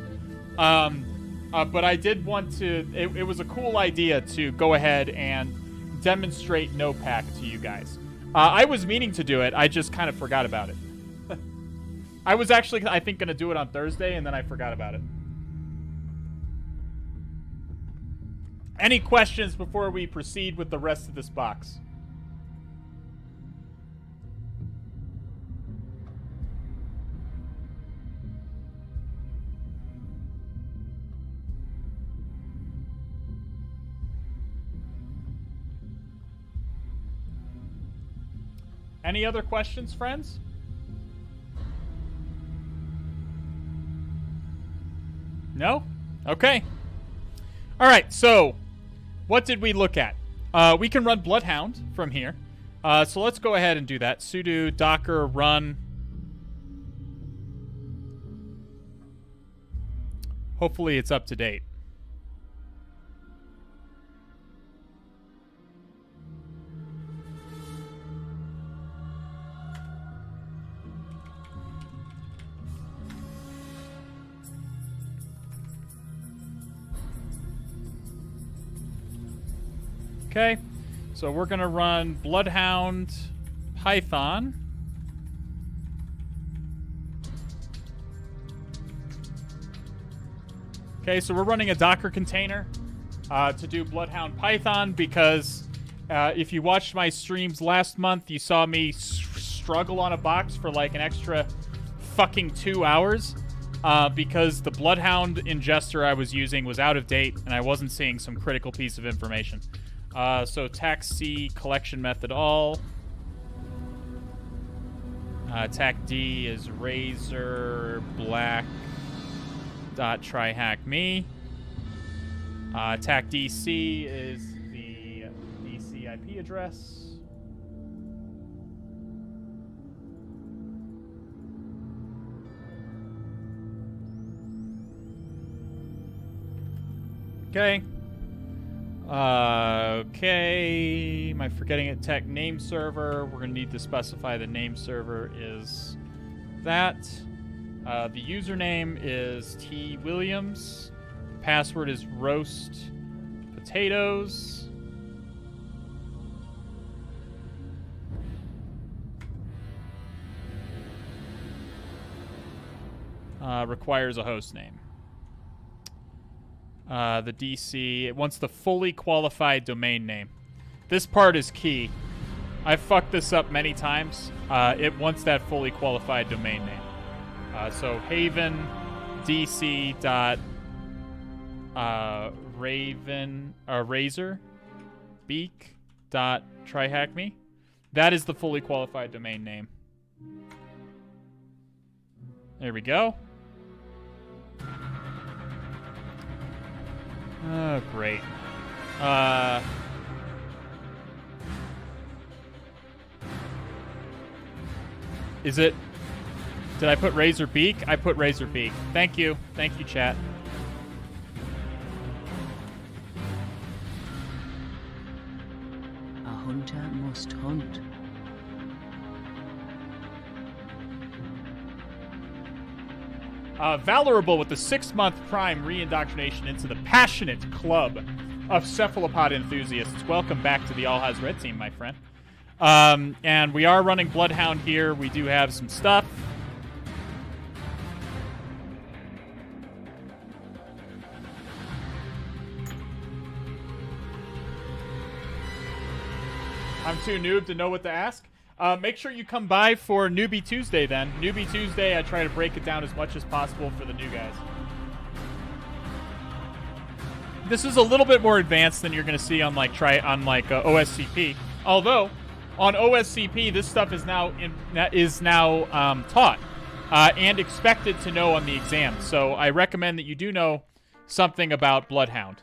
But I did want to... It was a cool idea to go ahead and demonstrate Nopac to you guys. I was meaning to do it. I just kind of forgot about it. I was actually, I think, going to do it on Thursday, and then I forgot about it. Any questions before we proceed with the rest of this box? Any other questions, friends? No? Okay. All right, so what did we look at? We can run BloodHound from here. So let's go ahead and do that. Sudo docker run. Hopefully it's up to date. Okay, so we're going to run BloodHound Python. Okay, so we're running a Docker container to do BloodHound Python because if you watched my streams last month, you saw me struggle on a box for like an extra fucking 2 hours because the BloodHound ingester I was using was out of date and I wasn't seeing some critical piece of information. So tac-c collection method all. Tac-d is RazorBlack.TryHackMe. Tac-dc is the DC IP address. Okay. Okay, am I forgetting it? Tech name server. We're going to need to specify the name server is that. The username is T Williams. The password is roast potatoes. Requires a host name. The DC, it wants the fully qualified domain name. This part is key. I've fucked this up many times. It wants that fully qualified domain name. So Haven DC dot RazorBeak dot TryHackMe. That is the fully qualified domain name. There we go. Oh, great. Is it... Did I put RazorBeak? I put RazorBeak. Thank you. Thank you, chat. A hunter must hunt. Valorable with the 6-month Prime re-indoctrination into the passionate club of cephalopod enthusiasts. Welcome back to the All Has Red team, my friend. And we are running BloodHound here. We do have some stuff. I'm too noob to know what to ask. Make sure you come by for Newbie Tuesday then. Newbie Tuesday, I try to break it down as much as possible for the new guys. This is a little bit more advanced than you're going to see on OSCP. Although, on OSCP, this stuff is now taught and expected to know on the exam. So I recommend that you do know something about BloodHound,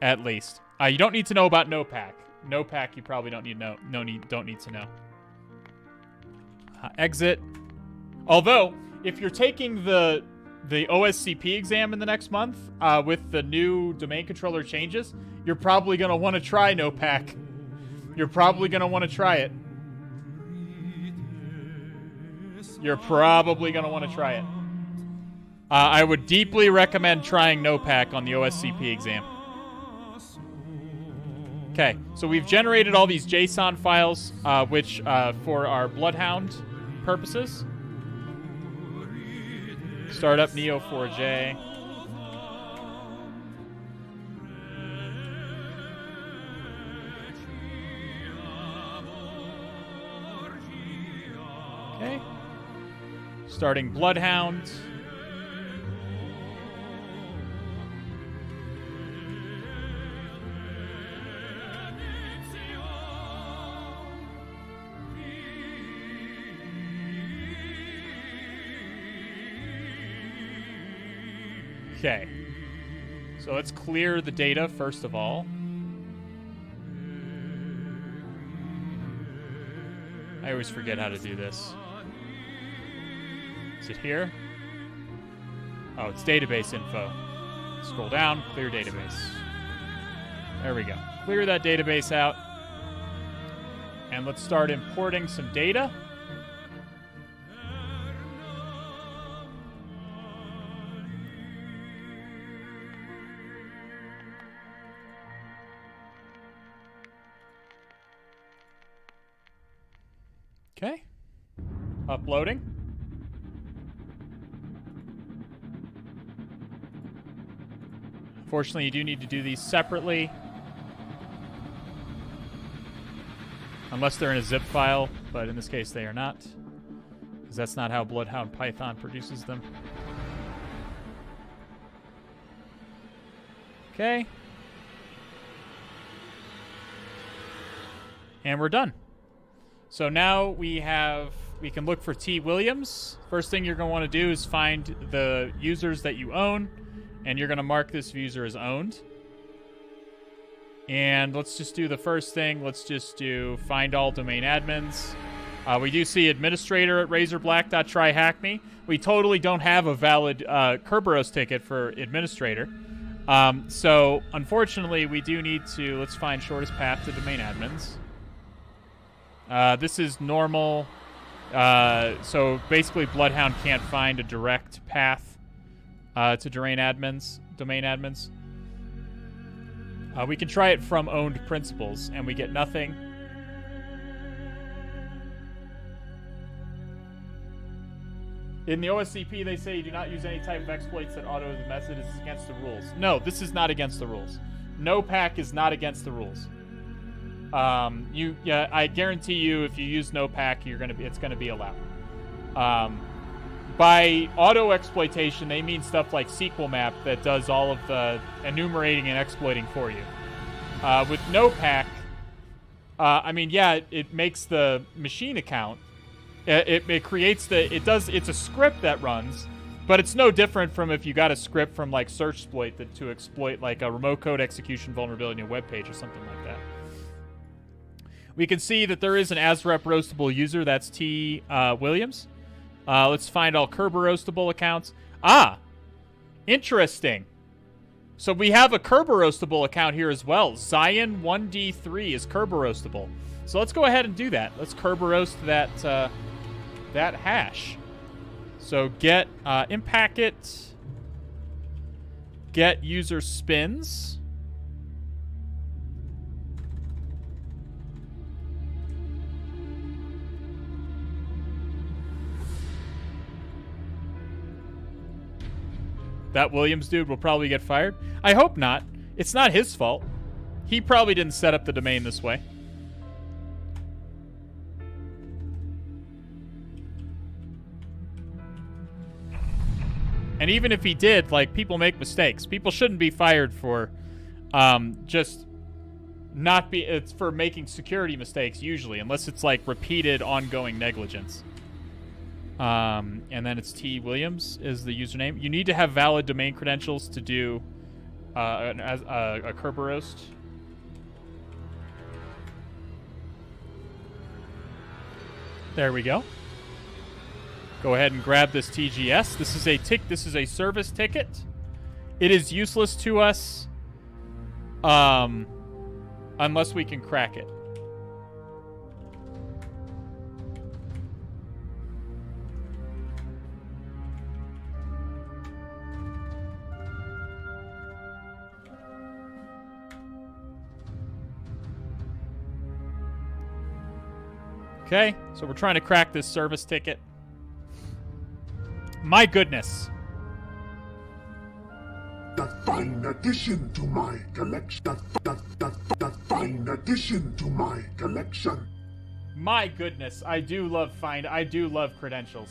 at least. You don't need to know about Nopac. Nopac, you probably don't need to know. Exit. Although, if you're taking the OSCP exam in the next month with the new domain controller changes, you're probably going to want to try Nopac. You're probably going to want to try it. You're probably going to want to try it. I would deeply recommend trying Nopac on the OSCP exam. Okay, so we've generated all these JSON files, which for our BloodHound purposes. Start up Neo4j. Okay. Starting BloodHound. Okay, so let's clear the data first of all. I always forget how to do this. Is it here? Oh, it's database info. Scroll down, clear database. There we go. Clear that database out. And let's start importing some data. Okay. Uploading. Fortunately, you do need to do these separately. Unless they're in a zip file, but in this case they are not. Because that's not how BloodHound Python produces them. Okay. And we're done. So now we can look for T. Williams. First thing you're going to want to do is find the users that you own, and you're going to mark this user as owned. And let's just do the first thing. Let's just do find all domain admins. We do see administrator at RazorBlack.TryHackMe. We totally don't have a valid Kerberos ticket for administrator. So unfortunately, we do need to, let's find shortest path to domain admins. This is normal. So basically, BloodHound can't find a direct path to domain admins. We can try it from owned principals, and we get nothing. In the OSCP, they say you do not use any type of exploits that auto the method is against the rules. No, this is not against the rules. Nopac is not against the rules. I guarantee you, if you use Nopac, it's gonna be allowed. By auto-exploitation, they mean stuff like SQL map that does all of the enumerating and exploiting for you. With Nopac, I mean, yeah, it makes the machine account. It creates it's a script that runs, but it's no different from if you got a script from like SearchSploit to exploit like a remote code execution vulnerability in a web page or something like that. We can see that there is an asrep roastable user. That's T. Williams. Let's find all Kerberoastable accounts. Ah, interesting. So we have a Kerberoastable account here as well. Zion1D3 is Kerberoastable. So let's go ahead and do that. Let's Kerberoast that hash. So get impacket, get user spins. That Williams dude will probably get fired. I hope not. It's not his fault. He probably didn't set up the domain this way. And even if he did, like, people make mistakes. People shouldn't be fired for just not be... It's for making security mistakes, usually, unless it's, like, repeated, ongoing negligence. And then it's T. Williams is the username. You need to have valid domain credentials to do a Kerberoast. There we go. Go ahead and grab this TGS. This is a service ticket. It is useless to us unless we can crack it. Okay, so we're trying to crack this service ticket. My goodness. That fine addition to my collection. That fine addition to my collection. My goodness, I do love credentials.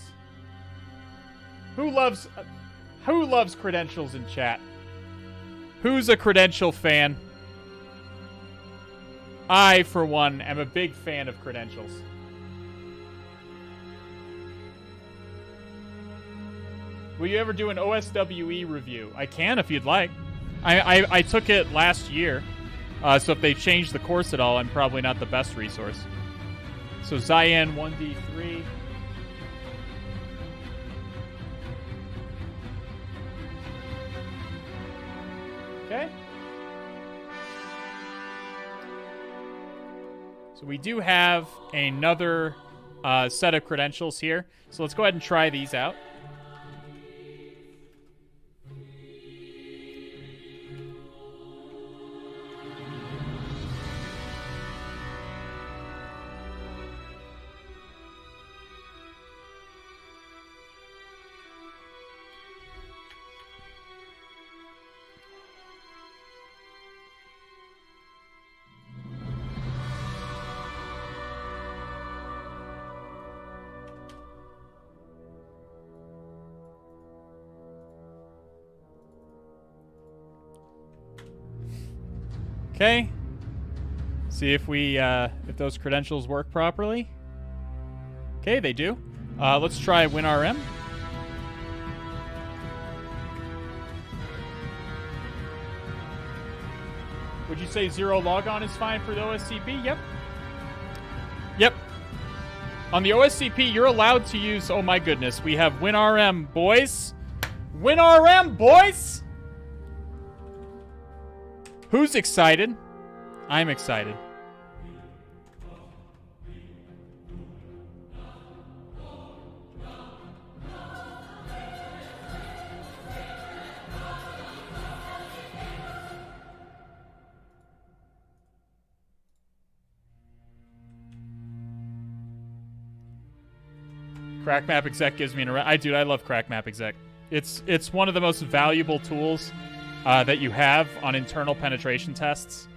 Who loves credentials in chat? Who's a credential fan? I, for one, am a big fan of credentials. Will you ever do an OSWE review? I can if you'd like. I took it last year, so if they changed the course at all, I'm probably not the best resource. So Zion1D3. Okay. So we do have another set of credentials here. So let's go ahead and try these out. Okay. See if if those credentials work properly. Okay, they do. Let's try WinRM. Would you say 0 logon is fine for the OSCP? Yep. Yep. On the OSCP, you're allowed to use... Oh my goodness, we have WinRM, boys. WinRM, boys! Who's excited? I'm excited. CrackMap exec gives me an... I love CrackMap exec. It's one of the most valuable tools that you have on internal penetration tests.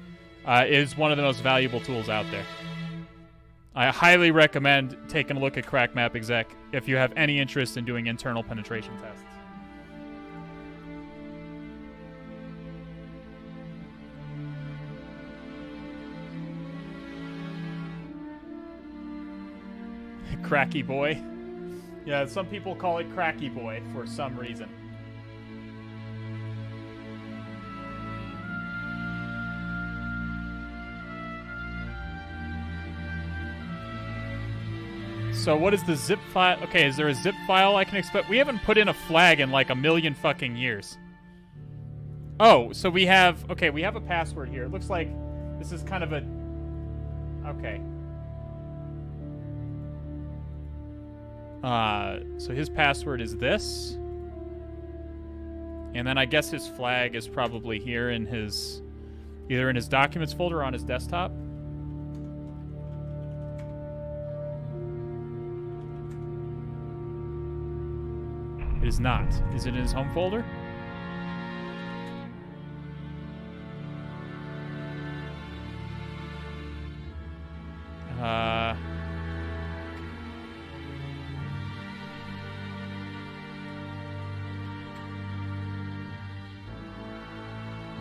Is one of the most valuable tools out there. I highly recommend taking a look at CrackMap Exec if you have any interest in doing internal penetration tests. Cracky boy. Yeah, some people call it Cracky boy for some reason. So what is the zip file? Okay, is there a zip file I can expect? We haven't put in a flag in like a million fucking years. Oh, so we have... Okay, we have a password here. It looks like this is kind of a... Okay. So his password is this. And then I guess his flag is probably here in his... Either in his documents folder or on his desktop. It is not. Is it in his home folder?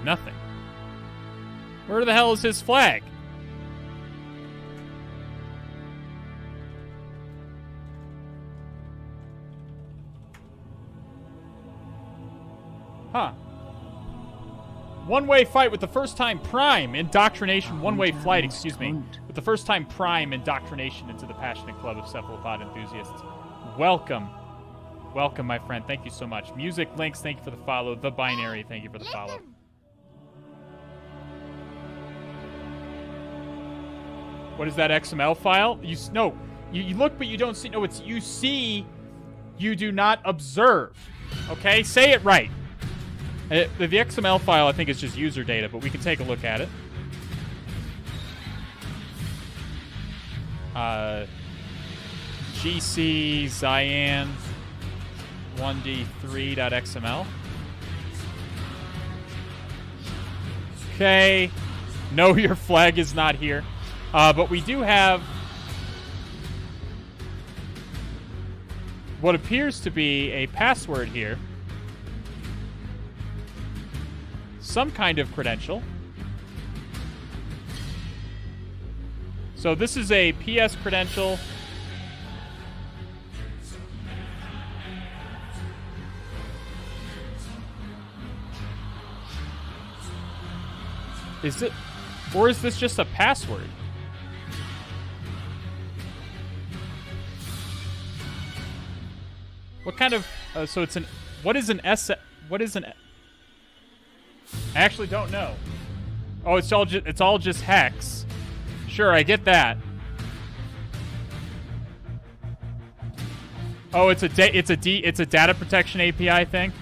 Nothing. Where the hell is his flag? Huh. One-way fight with the first time prime indoctrination. One-way flight, excuse me. With the first time prime indoctrination into the passionate club of cephalopod enthusiasts. Welcome. Welcome, my friend. Thank you so much. Music links, thank you for the follow. The binary, thank you for the follow. What is that XML file? You look, but you don't see. No, it's you see, you do not observe. Okay, say it right. The XML file, I think, is just user data, but we can take a look at it. GC Cyan 1D3.xml. Okay. No, your flag is not here. But we do have what appears to be a password here. Some kind of credential. So this is a PS credential. Is it, or is this just a password? What kind of, so it's an, what is an S, what is an, I actually don't know. Oh, it's all just hex. Sure, I get that. Oh, it's a data protection API thing.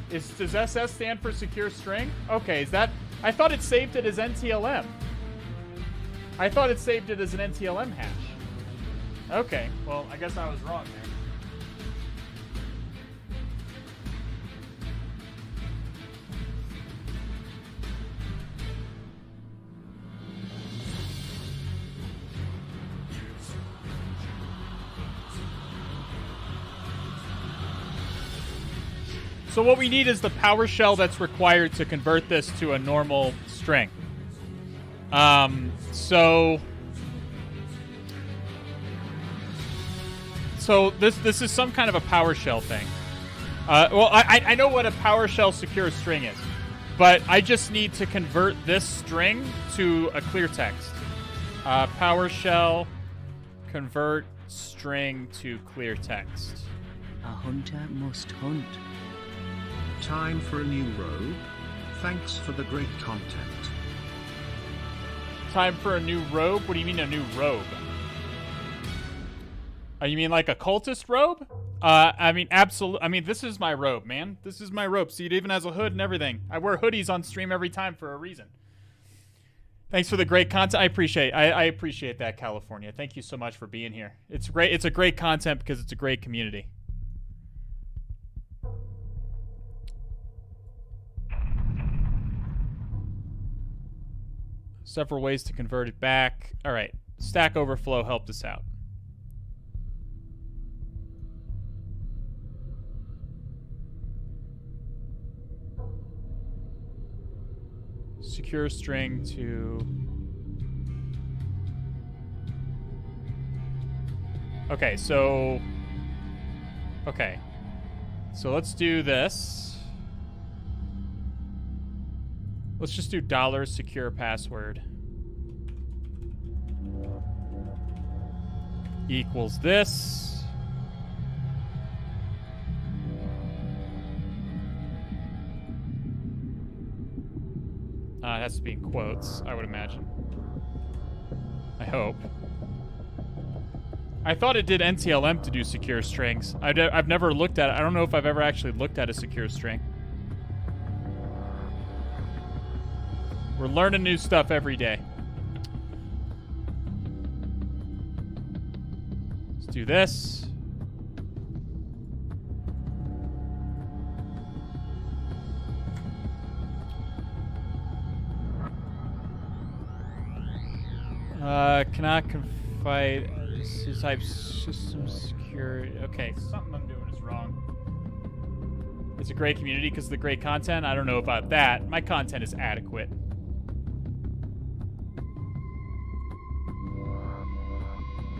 Does SS stand for secure string? Okay, is that, I thought it saved it as NTLM. I thought it saved it as an NTLM hash. Okay, well, I guess I was wrong there. So what we need is the PowerShell that's required to convert this to a normal string. So this is some kind of a PowerShell thing. Well, I know what a PowerShell secure string is, but I just need to convert this string to a clear text. PowerShell convert string to clear text. A hunter must hunt. Time for a new robe. Thanks for the great content. Time for a new robe? What do you mean a new robe? You mean like a cultist robe? I mean, absolutely. I mean, this is my robe, man. This is my robe. See, it even has a hood and everything. I wear hoodies on stream every time for a reason. Thanks for the great content. I appreciate that, California. Thank you so much for being here. It's great. It's a great content because it's a great community. Several ways to convert it back. All right. Stack Overflow helped us out. Secure string to... Okay, so... Okay. So let's do this. Let's just do $secure password. Equals this. It has to be in quotes, I would imagine. I hope. I thought it did NTLM to do secure strings. I've never looked at it. I don't know if I've ever actually looked at a secure string. We're learning new stuff every day. Let's do this. Cannot confide type system security. Okay, something I'm doing is wrong. It's a great community because of the great content. I don't know about that. My content is adequate.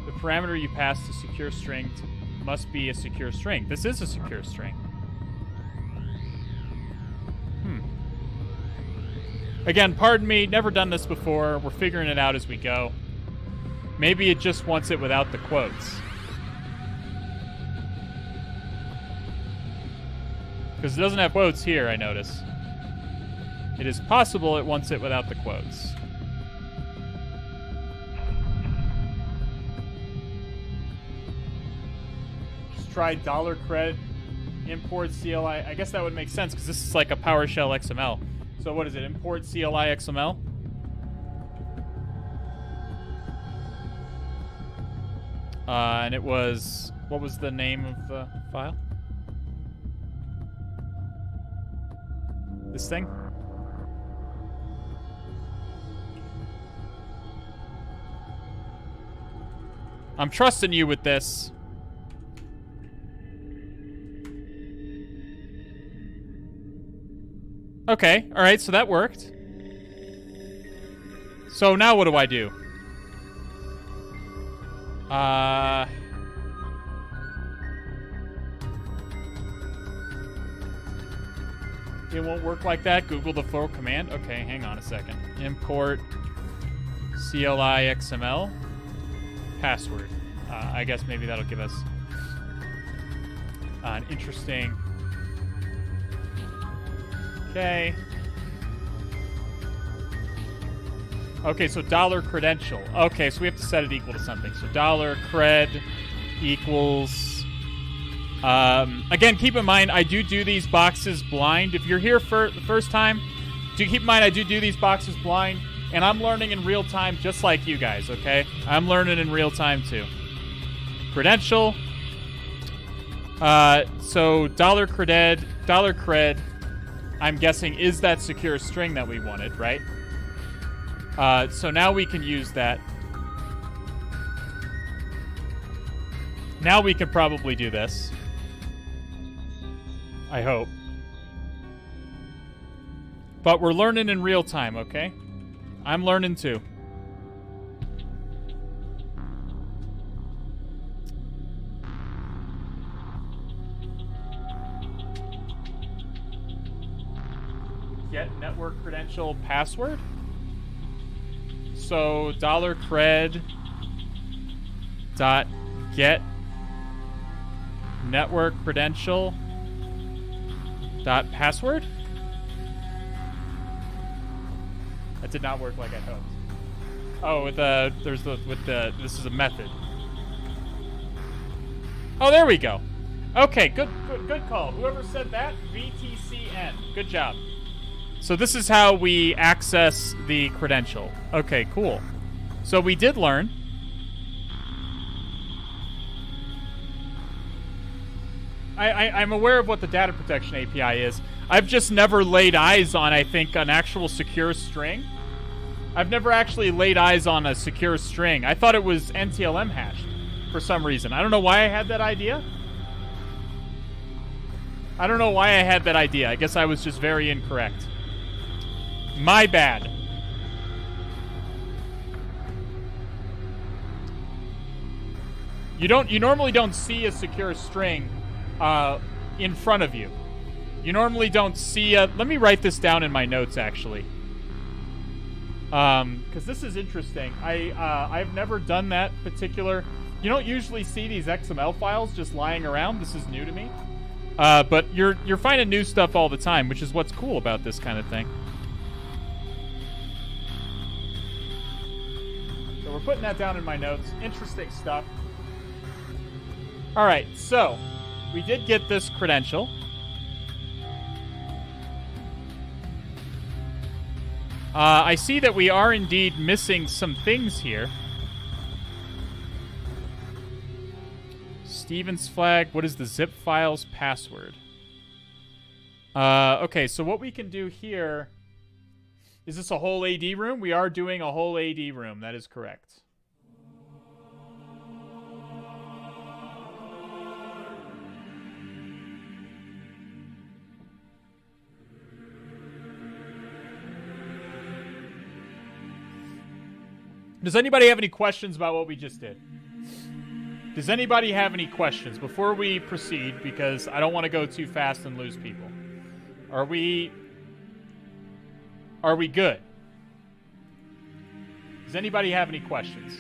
The parameter you pass to secure string must be a secure string. This is a secure string. Again, pardon me, never done this before. We're figuring it out as we go. Maybe it just wants it without the quotes. Because it doesn't have quotes here, I notice. It is possible it wants it without the quotes. Just try $cred import CLI. I guess that would make sense because this is like a PowerShell XML. So what is it? Import CLI XML? And it was... What was the name of the file? This thing? I'm trusting you with this. Okay, alright, so that worked. So now what do I do? It won't work like that. Google the full command. Okay, hang on a second. Import CLI XML password. I guess maybe that'll give us an interesting... Okay. Okay, so $credential. Okay, so we have to set it equal to something. So $cred equals... again, keep in mind, I do these boxes blind. If you're here for the first time, do keep in mind I do these boxes blind, and I'm learning in real time just like you guys, okay? I'm learning in real time too. Credential. So $cred, I'm guessing, is that secure string that we wanted, right? So now we can use that. Now we can probably do this. I hope. But we're learning in real time, okay? I'm learning too. Get network credential password. So $cred dot get network credential dot password. That did not work like I hoped. Oh, this is a method. Oh, there we go. Okay, good call. Whoever said that, VTCN. Good job. So this is how we access the credential. Okay, cool. So we did learn. I'm aware of what the data protection API is. I've just never laid eyes on, I think, an actual secure string. I've never actually laid eyes on a secure string. I thought it was NTLM hashed for some reason. I don't know why I had that idea. I don't know why I had that idea. I guess I was just very incorrect. My bad. You normally don't see a secure string in front of you. You normally don't see a... Let me write this down in my notes, actually. Because this is interesting. I've never done that particular... You don't usually see these XML files just lying around. This is new to me. But you're finding new stuff all the time, which is what's cool about this kind of thing. So we're putting that down in my notes. Interesting stuff. All right, so we did get this credential. I see that we are indeed missing some things here. Stevens flag. What is the zip file's password? Okay, so what we can do here... Is this a whole AD room? We are doing a whole AD room. That is correct. Does anybody have any questions about what we just did? Does anybody have any questions before we proceed? Because I don't want to go too fast and lose people. Are we good? Does anybody have any questions?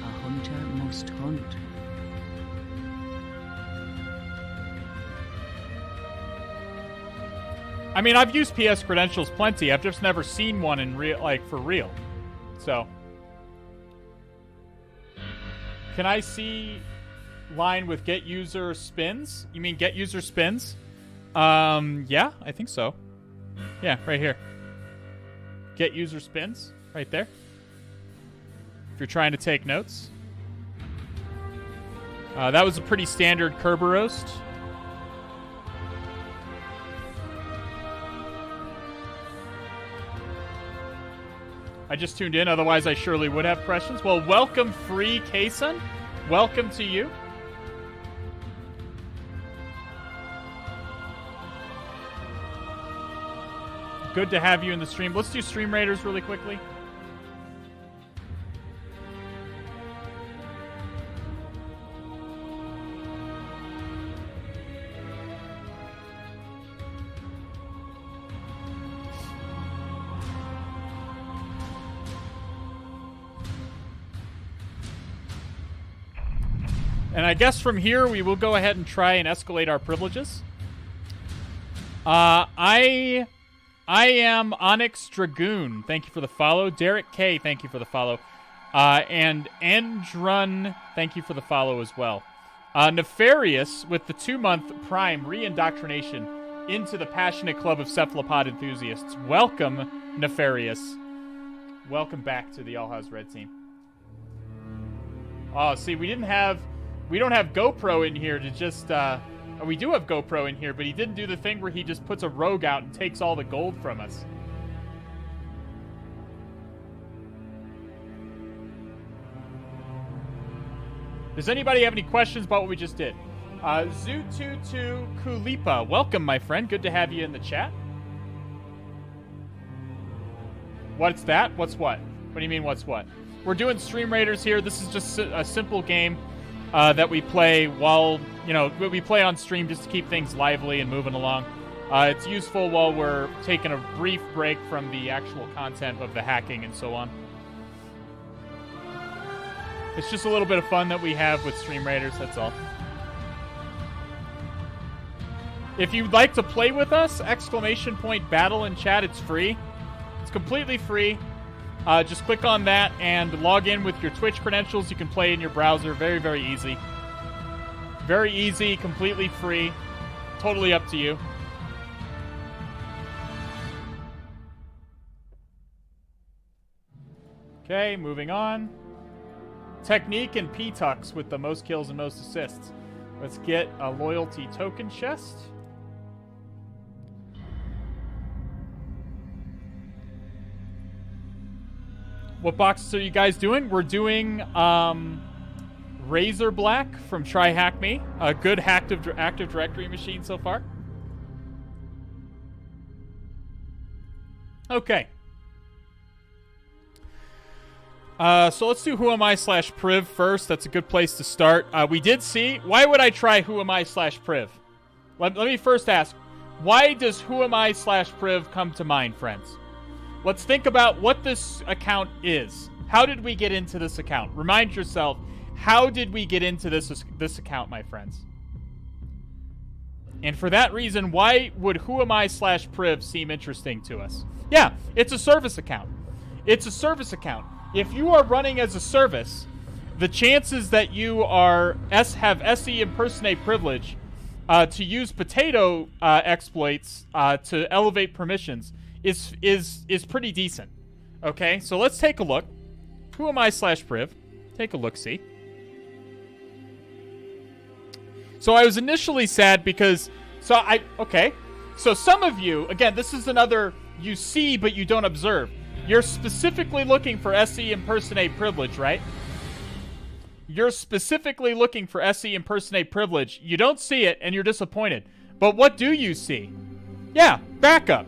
A hunter must hunt. I mean, I've used PS credentials plenty. I've just never seen one in real, like, for real. So, can I see line with get user spins? You mean get user spins? Yeah, I think so. Yeah, right here. Get user spins, right there. If you're trying to take notes. That was a pretty standard Kerberoast. I just tuned in, otherwise I surely would have questions. Well, welcome, Free Kason. Welcome to you. Good to have you in the stream. Let's do Stream Raiders really quickly. And I guess from here, we will go ahead and try and escalate our privileges. I am Onyx Dragoon. Thank you for the follow. Derek K, thank you for the follow. And Endrun, thank you for the follow as well. Nefarious with the 2-month Prime re-indoctrination into the passionate club of cephalopod enthusiasts. Welcome, Nefarious. Welcome back to the All House Red Team. Oh, see, we don't have GoPro in here to just, we do have GoPro in here, but he didn't do the thing where he just puts a rogue out and takes all the gold from us. Does anybody have any questions about what we just did? Zoo22 Kulipa, welcome, my friend. Good to have you in the chat. What's that? What's what? What do you mean, what's what? We're doing Stream Raiders here. This is just a simple game that we play while, we play on stream just to keep things lively and moving along. It's useful while we're taking a brief break from the actual content of the hacking and so on. It's just a little bit of fun that we have with Stream Raiders, that's all. If you'd like to play with us, !battle in chat, it's free. It's completely free. Just click on that and log in with your Twitch credentials. You can play in your browser. Very, very easy. Very easy, completely free. Totally up to you. Okay, moving on. Technique and P-Tux with the most kills and most assists. Let's get a loyalty token chest. What boxes are you guys doing? We're doing RazorBlack from TryHackMe. A good Active Directory machine so far. Okay. So let's do Who Am I /Priv first. That's a good place to start. We did see... Why would I try Who Am I /Priv? Let me first ask, why does Who Am I /Priv come to mind, friends? Let's think about what this account is. How did we get into this account? Remind yourself, how did we get into this account, my friends? And for that reason, why would Who Am I /Priv seem interesting to us? Yeah, it's a service account. It's a service account. If you are running as a service, the chances that you have SE impersonate privilege to use potato exploits to elevate permissions is pretty decent. Okay, so let's take a look. Who Am I /Priv? Take a look-see. So I was initially sad because... Okay. So some of you... Again, this is another... You see, but you don't observe. You're specifically looking for SE impersonate privilege, right? You're specifically looking for SE impersonate privilege. You don't see it, and you're disappointed. But what do you see? Yeah, backup.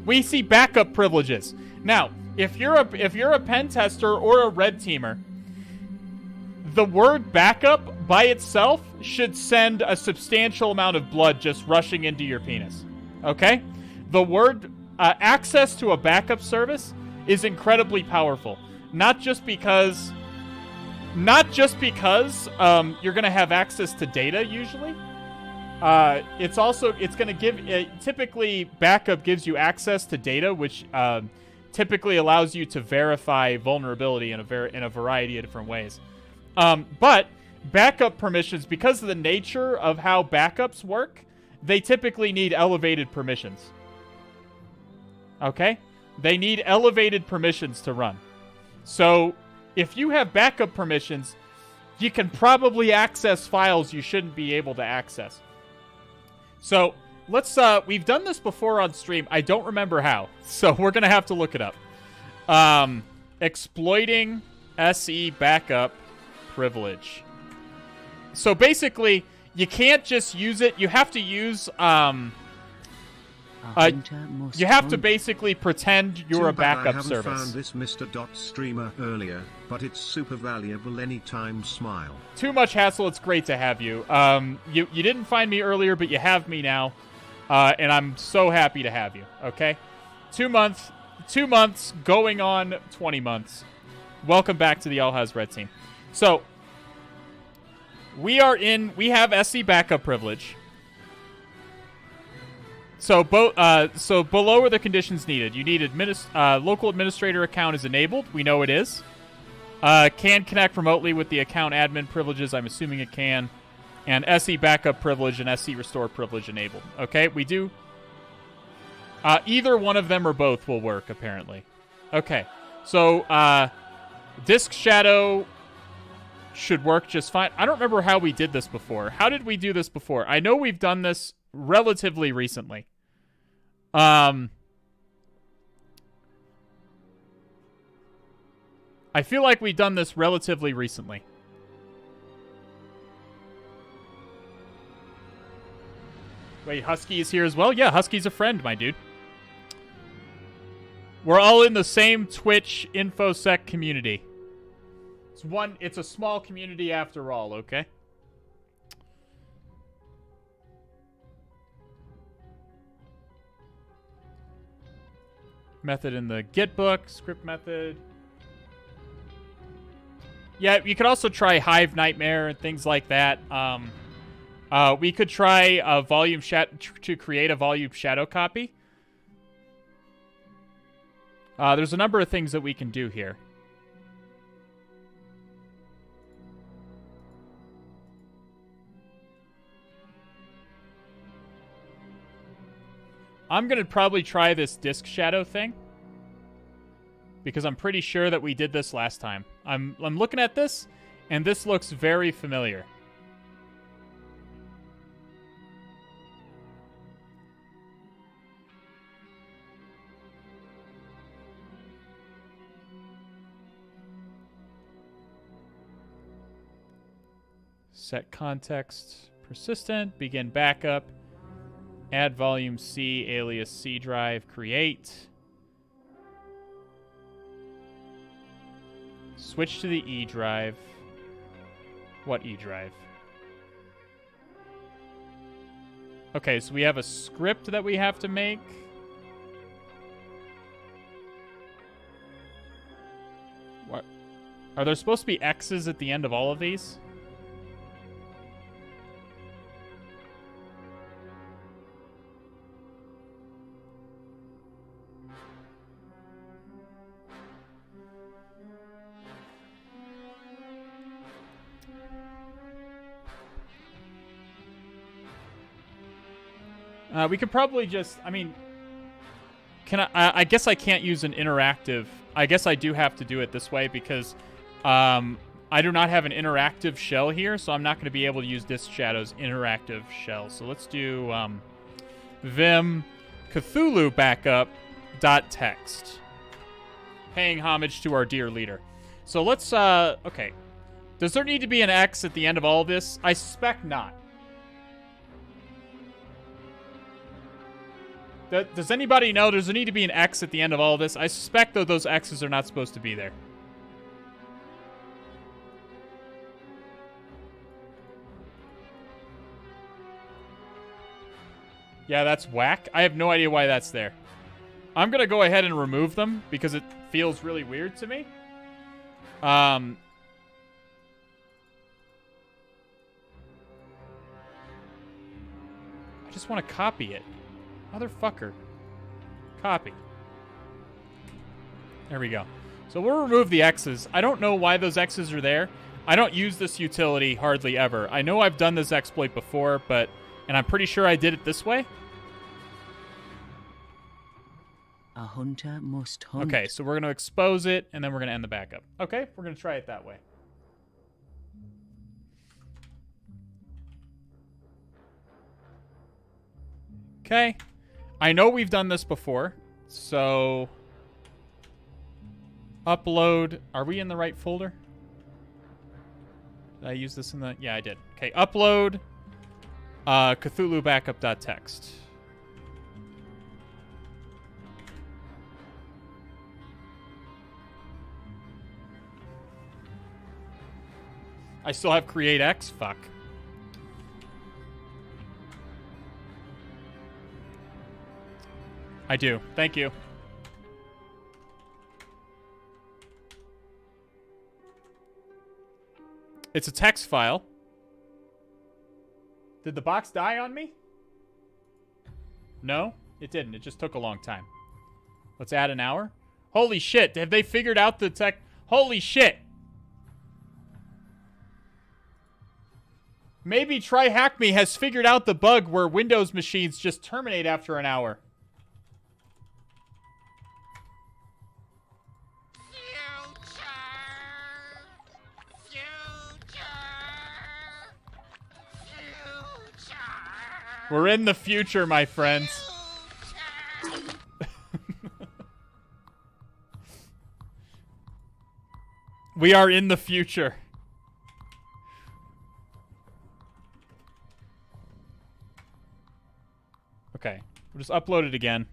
We see backup privileges. Now, if you're a pen tester or a red teamer, the word backup by itself should send a substantial amount of blood just rushing into your penis. Okay? The word access to a backup service is incredibly powerful. Not just because you're going to have access to data usually. It's going to give... typically, backup gives you access to data, which typically allows you to verify vulnerability in a variety of different ways. But backup permissions, because of the nature of how backups work, they typically need elevated permissions. Okay? They need elevated permissions to run. So, if you have backup permissions, you can probably access files you shouldn't be able to access. So, let's, we've done this before on stream. I don't remember how. So, we're going to have to look it up. Exploiting SE backup privilege. So, basically, you can't just use it. You have to use, you have to basically pretend you're a backup service. I haven't found this Mr. Streamer earlier, but it's super valuable anytime. Smile. Too much hassle. It's great to have you. You didn't find me earlier, but you have me now, and I'm so happy to have you. Okay, 2 months going on 20 months. Welcome back to the All Has Red team. So we have SE backup privilege. So below are the conditions needed. You need local administrator account is enabled. We know it is. Can connect remotely with the account admin privileges. I'm assuming it can. And SE backup privilege and SE restore privilege enabled. Okay, we do. Either one of them or both will work, apparently. Okay, so disk shadow should work just fine. I don't remember how we did this before. How did we do this before? I know we've done this relatively recently. I feel like we've done this relatively recently. Wait, Husky is here as well? Yeah, Husky's a friend, my dude. We're all in the same Twitch InfoSec community. It's a small community after all, okay? Method in the Git book, script method. Yeah, you could also try Hive Nightmare and things like that. We could try a volume to create a volume shadow copy. There's a number of things that we can do here. I'm going to probably try this disk shadow thing, because I'm pretty sure that we did this last time. I'm looking at this, And this looks very familiar. Set context persistent, begin backup, add volume C, alias C drive, create. Switch to the E drive. What E drive? Okay, so we have a script that we have to make. What? Are there supposed to be X's at the end of all of these? We could probably just, I mean, I guess I can't use an interactive. I guess I do have to do it this way because I do not have an interactive shell here, so I'm not going to be able to use Disk Shadow's interactive shell. So let's do vim Cthulhu backup.txt, paying homage to our dear leader. So let's, okay. Does there need to be an X at the end of all of this? I suspect not. Does anybody know does there need to be an X at the end of all of this? I suspect, though, those X's are not supposed to be there. Yeah, that's whack. I have no idea why that's there. I'm going to go ahead and remove them because it feels really weird to me. I just want to copy it. Motherfucker. Copy. There we go. So we'll remove the X's. I don't know why those X's are there. I don't use this utility hardly ever. I know I've done this exploit before, but... And I'm pretty sure I did it this way. A hunter must hunt. Okay, so we're going to expose it, and then we're going to end the backup. Okay, we're going to try it that way. Okay. I know we've done this before, so... Upload... Are we in the right folder? Did I use this in the... Yeah, I did. Okay, upload... Cthulhu backup.txt. I still have create X? Fuck. I do. Thank you. It's a text file. Did the box die on me? No, it didn't. It just took a long time. Let's add an hour. Holy shit. Have they figured out the tech? Holy shit. Maybe TryHackMe has figured out the bug where Windows machines just terminate after an hour. We're in the future, my friends. We are in the future. Okay, we'll just upload it again.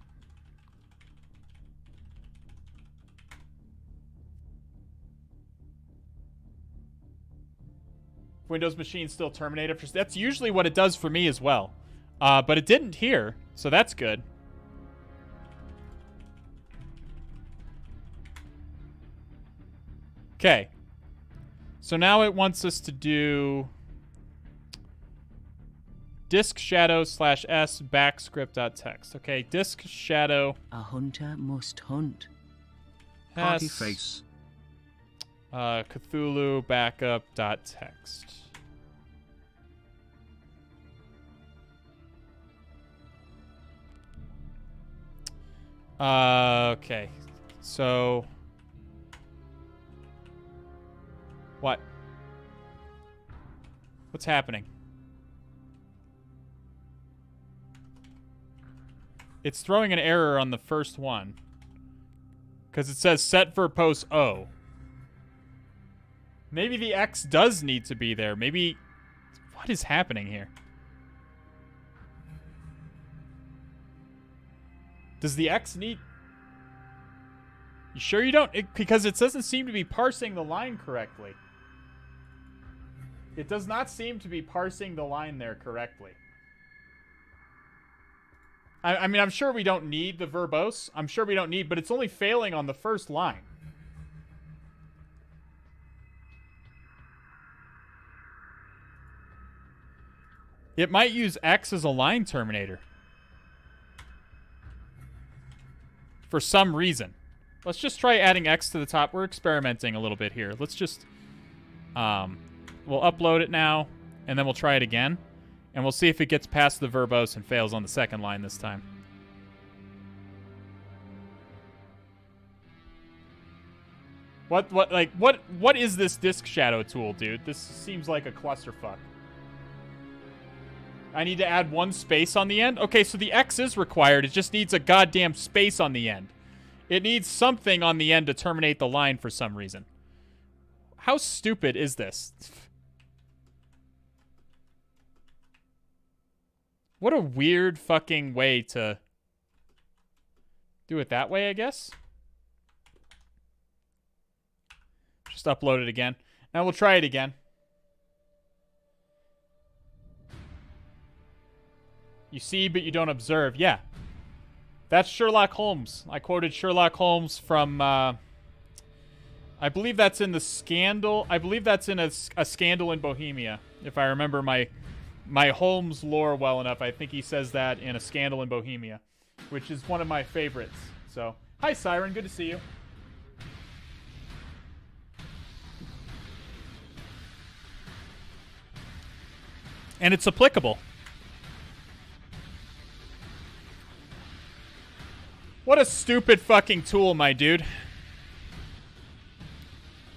Windows machine still terminate after... That's usually what it does for me as well. But it didn't here, so that's good. Okay. So now it wants us to do disk shadow /s backscript.txt. Okay, disk shadow. A hunter must hunt. Party face. Cthulhu backup.txt. Okay. So... What? What's happening? It's throwing an error on the first one. Because it says set verbose O. Maybe the X does need to be there. Maybe... What is happening here? Does the X need... You sure you don't? Because it doesn't seem to be parsing the line correctly. It does not seem to be parsing the line there correctly. I mean, I'm sure we don't need the verbose. I'm sure we don't need, but it's only failing on the first line. It might use X as a line terminator. For some reason. Let's just try adding X to the top. We're experimenting a little bit here. Let's just... we'll upload it now, and then we'll try it again. And we'll see if it gets past the verbose and fails on the second line this time. What is this disk shadow tool, dude? This seems like a clusterfuck. I need to add one space on the end? Okay, so the X is required. It just needs a goddamn space on the end. It needs something on the end to terminate the line for some reason. How stupid is this? What a weird fucking way to do it that way, I guess. Just upload it again. Now we'll try it again. You see, but you don't observe. Yeah. That's Sherlock Holmes. I quoted Sherlock Holmes from, I believe that's in the Scandal. I believe that's in a Scandal in Bohemia. If I remember my Holmes lore well enough, I think he says that in A Scandal in Bohemia, which is one of my favorites. So, hi Siren, good to see you. And it's applicable. What a stupid fucking tool, my dude.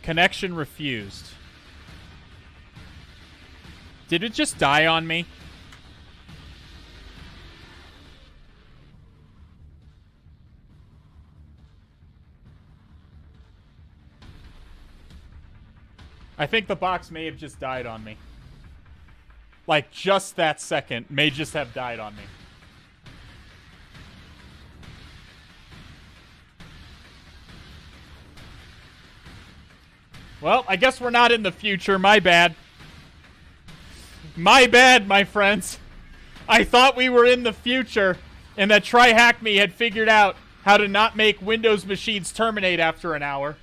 Connection refused. Did it just die on me? I think the box may have just died on me. Like, just that second may just have died on me. Well, I guess we're not in the future. My bad. My bad, my friends. I thought we were in the future and that TryHackMe had figured out how to not make Windows machines terminate after an hour.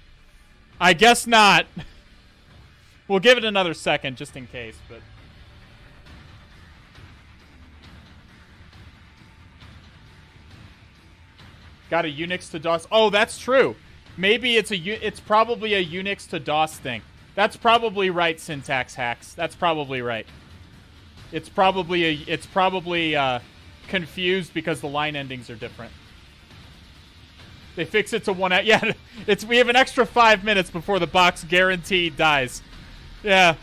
I guess not. We'll give it another second just in case, but... Got a Unix to DOS. Oh, that's true. Maybe it's probably a Unix to DOS thing. That's probably right, Syntax Hacks. That's probably right. It's probably confused because the line endings are different. They fix it to one. Yeah, we have an extra 5 minutes before the box guaranteed dies. Yeah.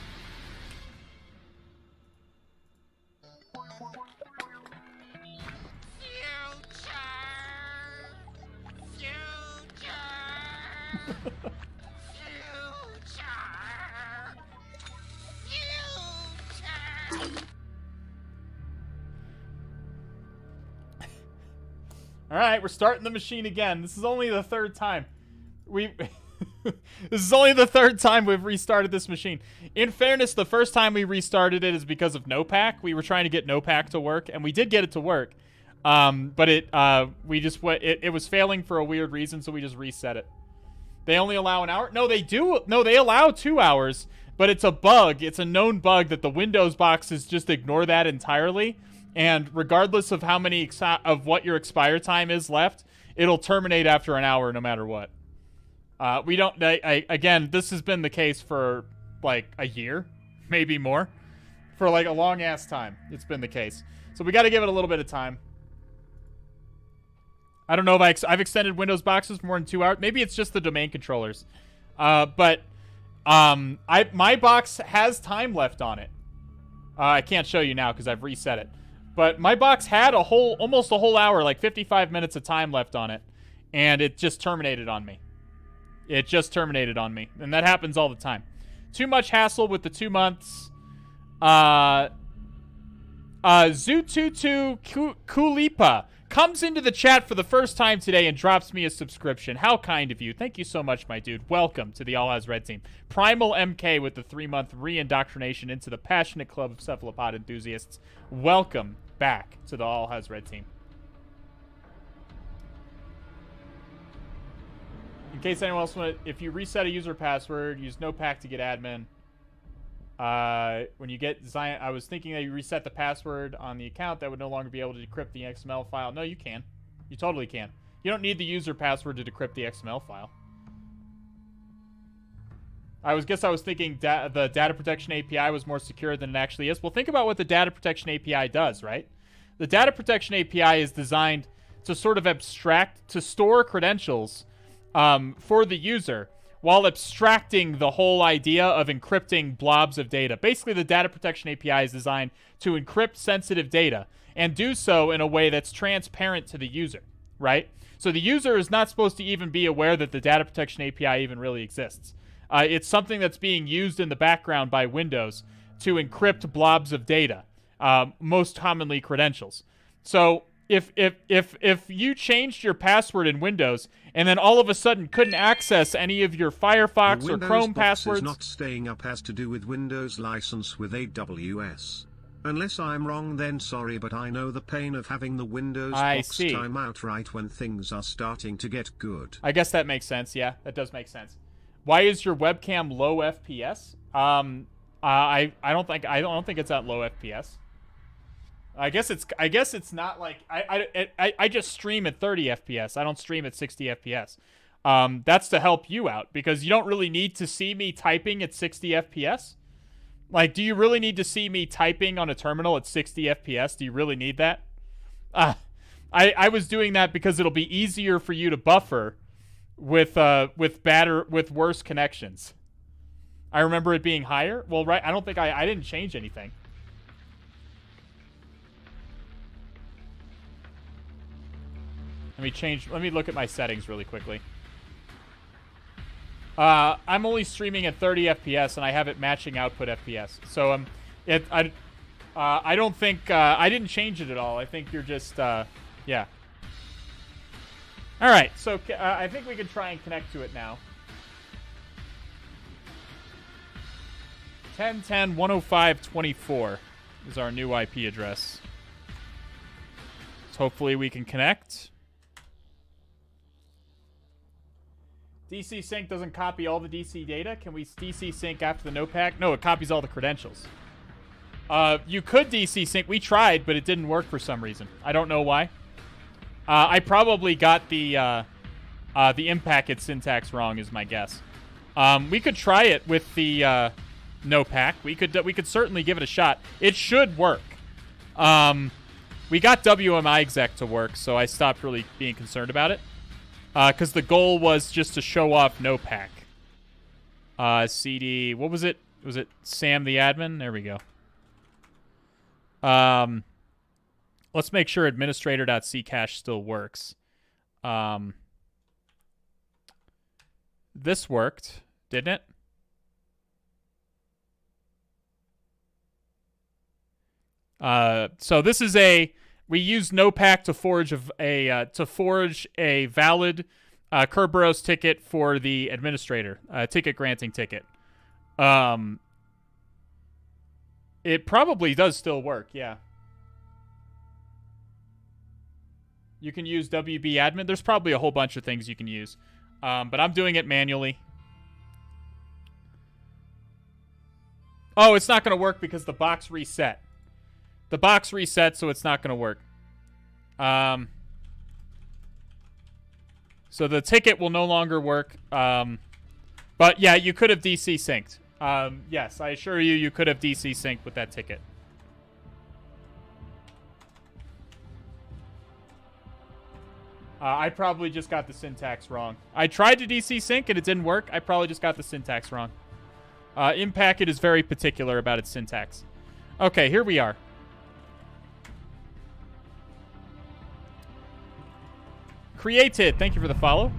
All right, we're starting the machine again. This is only the third time. This is only the third time we've restarted this machine. In fairness, the first time we restarted it is because of Nopac. We were trying to get Nopac to work, and we did get it to work. But it was failing for a weird reason, so we just reset it. They only allow an hour? No, they do. No, they allow 2 hours, but it's a bug. It's a known bug that the Windows boxes just ignore that entirely. And regardless of how many of what your expire time is left, it'll terminate after an hour no matter what. We don't... again, this has been the case for, like, a year. Maybe more. For, like, a long-ass time. It's been the case. So we got to give it a little bit of time. I don't know if I've extended Windows boxes for more than 2 hours. Maybe it's just the domain controllers. But my box has time left on it. I can't show you now because I've reset it. But my box had almost a whole hour, like 55 minutes of time left on it. And it just terminated on me. It just terminated on me. And that happens all the time. Too much hassle with the 2 months. Zututu Kulipa comes into the chat for the first time today and drops me a subscription. How kind of you. Thank you so much, my dude. Welcome to the All Has Red team. Primal MK with the 3-month re-indoctrination into the passionate club of cephalopod enthusiasts. Welcome back to the All Has Red team. In case anyone else wants, if you reset a user password, use Nopac to get admin. When you get Zion, I was thinking that you reset the password on the account, that would no longer be able to decrypt the XML file. No, you can. You totally can. You don't need the user password to decrypt the XML file. I was thinking the data protection API was more secure than it actually is. Well, think about what the data protection API does, right? The data protection API is designed to sort of to store credentials for the user, while abstracting the whole idea of encrypting blobs of data. Basically, the data protection API is designed to encrypt sensitive data and do so in a way that's transparent to the user, right? So the user is not supposed to even be aware that the data protection API even really exists. It's something that's being used in the background by Windows to encrypt blobs of data, most commonly credentials. So if you changed your password in Windows and then all of a sudden couldn't access any of your Firefox or Chrome passwords, not staying up has to do with Windows license with AWS. Unless I'm wrong, then sorry, but I know the pain of having the Windows box time out right when things are starting to get good. I guess that makes sense. Yeah, that does make sense. Why is your webcam low FPS? I don't think it's at low FPS. I guess it's not like I just stream at 30 FPS. I don't stream at 60 FPS. That's to help you out because you don't really need to see me typing at 60 FPS. Like, do you really need to see me typing on a terminal at 60 FPS? Do you really need that? I was doing that because it'll be easier for you to buffer with worse connections. I remember it being higher. Well, right. I don't think I didn't change anything. Let me look at my settings really quickly. I'm only streaming at 30 FPS and I have it matching output FPS. So I don't think I didn't change it at all. I think you're just yeah. All right, so I think we can try and connect to it now. 10.10.105.24 is our new IP address. So hopefully we can connect. DC sync doesn't copy all the DC data. Can we DC sync after the Nopac? No, it copies all the credentials. You could DC sync. We tried, but it didn't work for some reason. I don't know why. I probably got the impacket syntax wrong, is my guess. We could try it with the Nopac. We could certainly give it a shot. It should work. We got WMI exec to work, so I stopped really being concerned about it. Because the goal was just to show off Nopac. CD, what was it? Was it Sam the admin? There we go. Let's make sure administrator.ccache still works. This worked, didn't it? So this is we use Nopac to forge a valid Kerberos ticket for the administrator, ticket granting ticket. It probably does still work, yeah. You can use WB admin. There's probably a whole bunch of things you can use, but I'm doing it manually. Oh, it's not going to work because the box reset. The box reset, so it's not going to work. So the ticket will no longer work. But yeah, you could have DC synced. Yes, I assure you, you could have DC synced with that ticket. I probably just got the syntax wrong. I tried to DC sync and it didn't work. I probably just got the syntax wrong. Impacket is very particular about its syntax. Okay, here we are. Created. Thank you for the follow.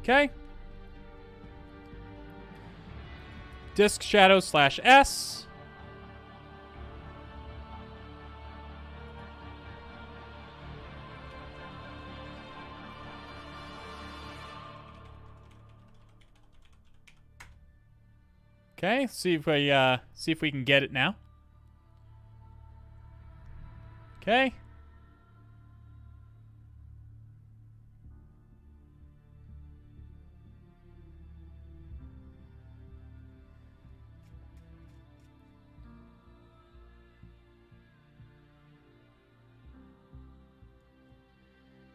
Okay. Disk shadow /s. Okay, see if we can get it now. Okay.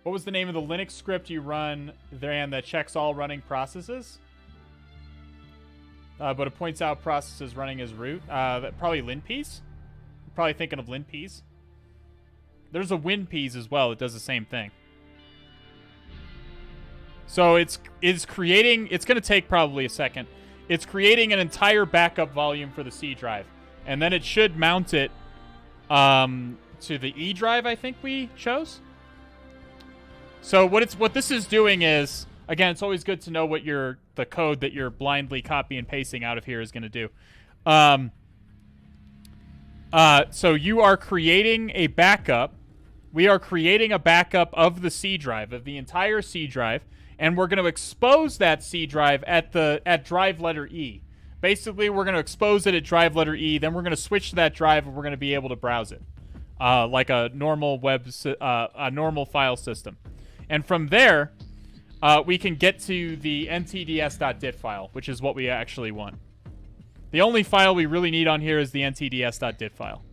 What was the name of the Linux script you run there that checks all running processes? But it points out processes running as root. Probably linpeas. Probably thinking of linpeas. There's a winpeas as well. It does the same thing. So it's creating. It's going to take probably a second. It's creating an entire backup volume for the C drive, and then it should mount it to the E drive. I think we chose. So what this is doing is, again, it's always good to know what the code that you're blindly copy and pasting out of here is going to do. So you are creating a backup. We are creating a backup of the C drive, of the entire C drive, and we're going to expose that C drive at drive letter E. Basically, we're going to expose it at drive letter E. Then we're going to switch to that drive, and we're going to be able to browse it like a normal normal file system. And from there, we can get to the NTDS.dit file, which is what we actually want. The only file we really need on here is the NTDS.dit file.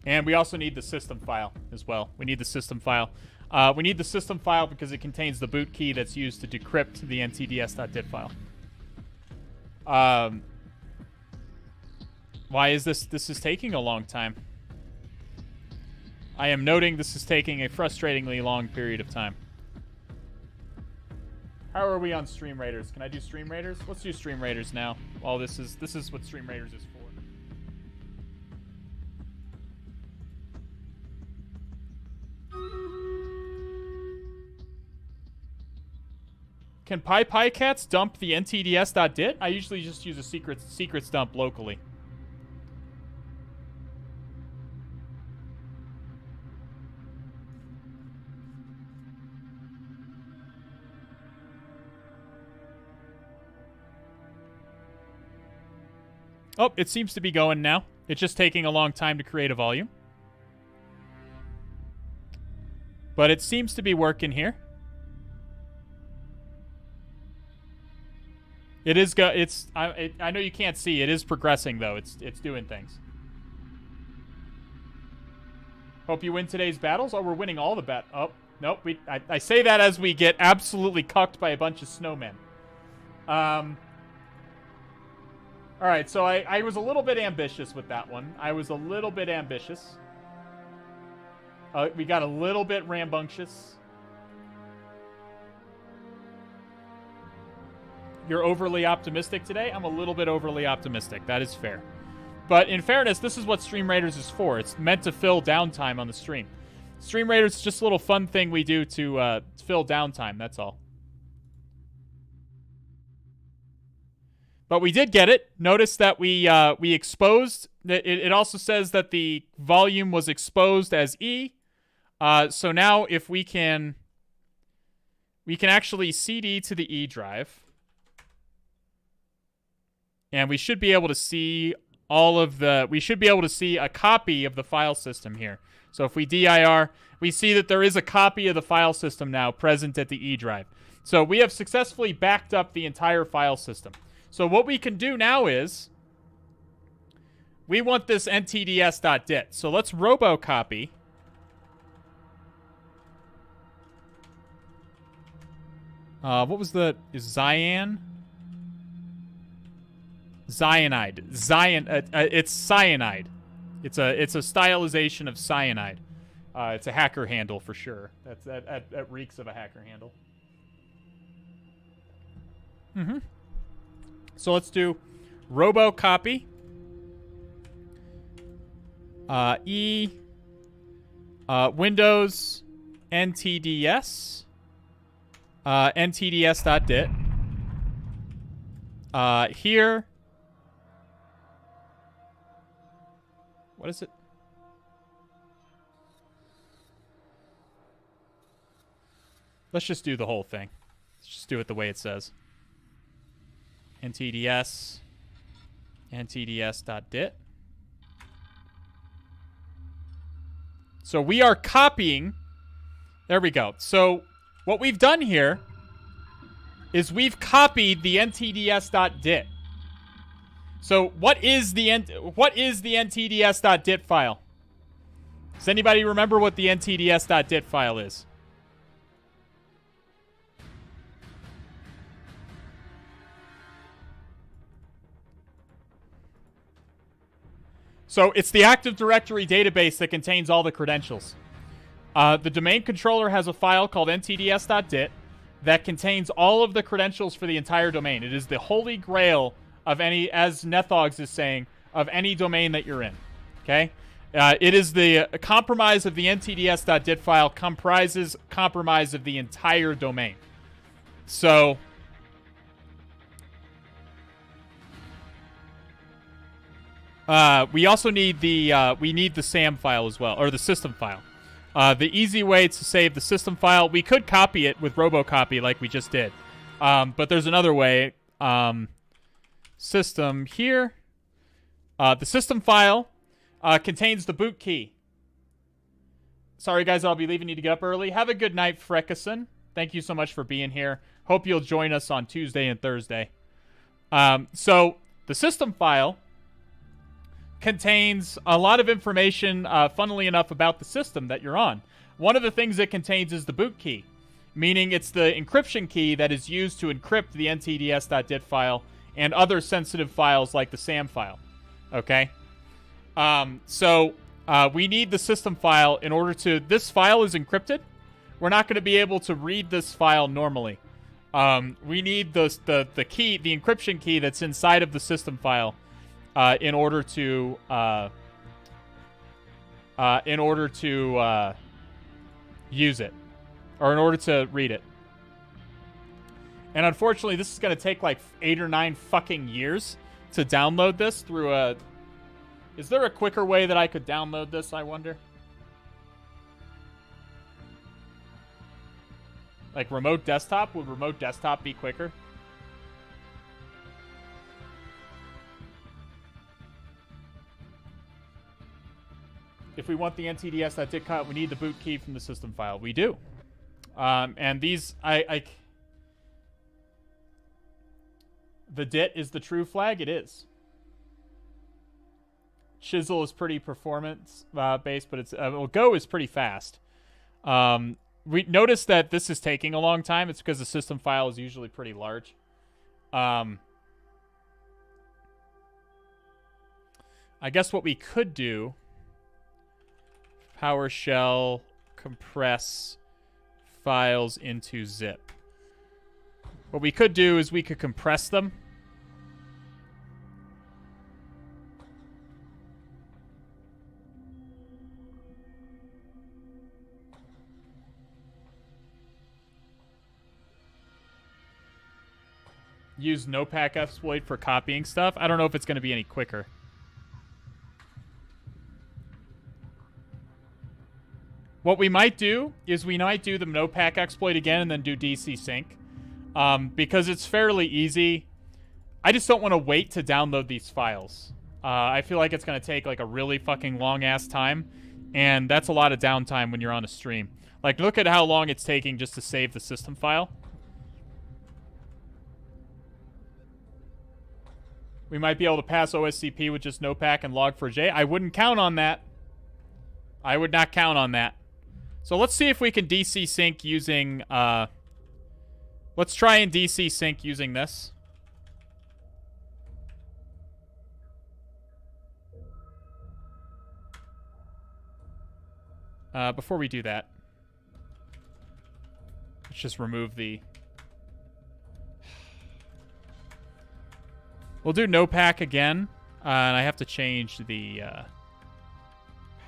And we also need the system file as well. We need the system file. We need the system file because it contains the boot key that's used to decrypt the NTDS.dit file. Why is this? This is taking a long time. I am noting this is taking a frustratingly long period of time. How are we on Stream Raiders? Can I do Stream Raiders? Let's do Stream Raiders now. Well, this is what Stream Raiders is for. Can PyCats dump the NTDS.dit? I usually just use a secrets dump locally. Oh, it seems to be going now. It's just taking a long time to create a volume. But it seems to be working here. It is I know you can't see. It is progressing though. It's doing things. Hope you win today's battles. Oh, we're winning all the Oh, nope. I say that as we get absolutely cucked by a bunch of snowmen. All right, so I was a little bit ambitious with that one. I was a little bit ambitious. We got a little bit rambunctious. You're overly optimistic today? I'm a little bit overly optimistic. That is fair. But in fairness, this is what Stream Raiders is for. It's meant to fill downtime on the stream. Stream Raiders is just a little fun thing we do to fill downtime. That's all. But we did get it. Notice that we exposed. It also says that the volume was exposed as E. So now if we can actually CD to the E drive. And we should be able to see we should be able to see a copy of the file system here. So if we dir, we see that there is a copy of the file system now present at the E drive. So we have successfully backed up the entire file system. So what we can do now is we want this NTDS.dit. So let's robocopy. What was the... Is Cyanide. It's cyanide. It's a stylization of cyanide. It's a hacker handle for sure. That reeks of a hacker handle. So let's do robocopy. Windows NTDS. NTDS.dit. Here. What is it? Let's just do the whole thing. Let's just do it the way it says. NTDS. NTDS.dit. So we are copying. There we go. So what we've done here is we've copied the NTDS.dit. So what is the NTDS.dit file? Does anybody remember what the NTDS.dit file is? So it's the Active Directory database that contains all the credentials. The domain controller has a file called NTDS.dit that contains all of the credentials for the entire domain. It is the holy grail of any, as Nethogs is saying, of any domain that you're in. Okay? It is the compromise of the NTDS.dit file comprises compromise of the entire domain. So we also need the SAM file as well, or the system file. The easy way to save the system file, we could copy it with robocopy like we just did. But there's another way. System here. The system file contains the boot key. Sorry, guys, I'll be leaving you to get up early. Have a good night, Freckerson. Thank you so much for being here. Hope you'll join us on Tuesday and Thursday. So the system file contains a lot of information, funnily enough, about the system that you're on. One of the things it contains is the boot key, meaning it's the encryption key that is used to encrypt the NTDS.dit file and other sensitive files like the SAM file. Okay? So we need the system file in order to... This file is encrypted. We're not going to be able to read this file normally. We need the key, the encryption key that's inside of the system file in order to use it, or in order to read it. And unfortunately, this is going to take like 8 or 9 fucking years to download this through a... Is there a quicker way that I could download this, I wonder? Like remote desktop? Would remote desktop be quicker? If we want the NTDS.dit cut, we need the boot key from the system file. We do. And these, the dit is the true flag? It is. Chisel is pretty performance based, but it's well, Go is pretty fast. We notice that this is taking a long time. It's because the system file is usually pretty large. I guess what we could do, PowerShell compress files into zip. What we could do is we could compress them. Use Nopac exploit for copying stuff. I don't know if it's going to be any quicker. What we might do is we might do the Nopac exploit again and then do DC sync. Because it's fairly easy. I just don't want to wait to download these files. I feel like it's going to take like a really fucking long-ass time. And that's a lot of downtime when you're on a stream. Like, look at how long it's taking just to save the system file. We might be able to pass OSCP with just Nopac and log4j. I wouldn't count on that. I would not count on that. So let's see if we can DC sync using... let's Let's try and DC sync using this. Before we do that, let's just remove the... We'll do Nopac again, and I have to change the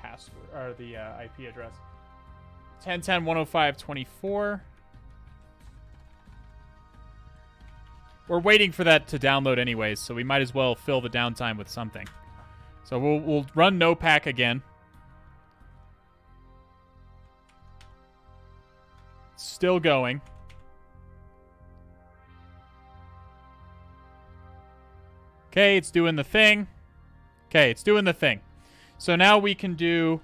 password or the IP address. 10.10.105.24. We're waiting for that to download anyways, so we might as well fill the downtime with something. So we'll run Nopac again. Still going. Okay, it's doing the thing. Okay, it's doing the thing. So now we can do...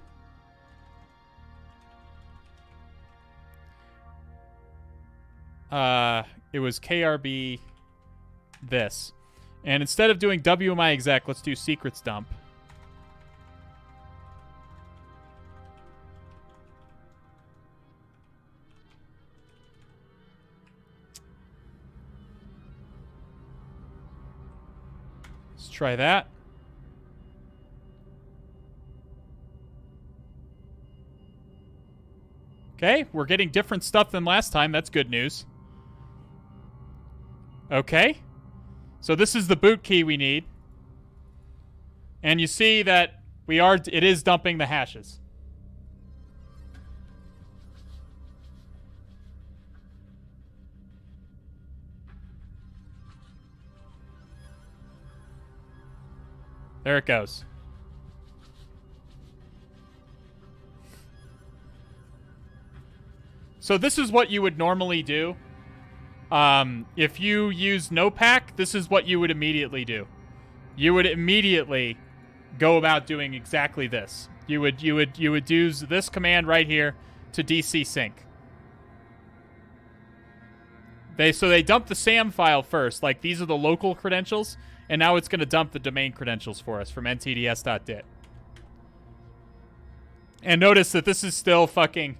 it was KRB this. And instead of doing WMI exec, let's do secrets dump. Let's try that. Okay, we're getting different stuff than last time. That's good news. Okay. So this is the boot key we need. And you see that it is dumping the hashes. There it goes. So this is what you would normally do. If you use Nopac, this is what you would immediately do. You would immediately go about doing exactly this. You would use this command right here to DC sync. They dump the SAM file first, like these are the local credentials, and now it's going to dump the domain credentials for us from NTDS.dit. And notice that this is still copying.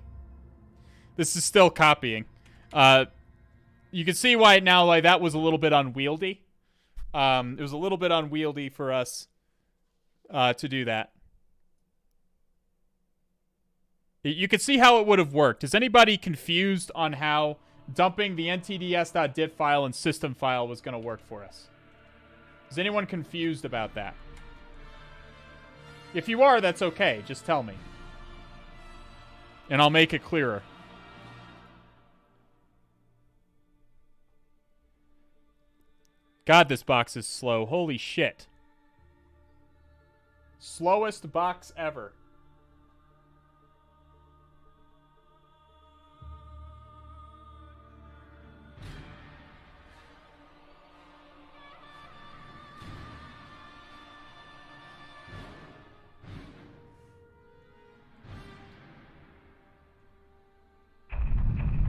You can see why now, like, that was a little bit unwieldy. It was a little bit unwieldy for us to do that. You can see how it would have worked. Is anybody confused on how dumping the NTDS.dit file and system file was going to work for us? Is anyone confused about that? If you are, that's okay. Just tell me. And I'll make it clearer. God, this box is slow. Holy shit. Slowest box ever.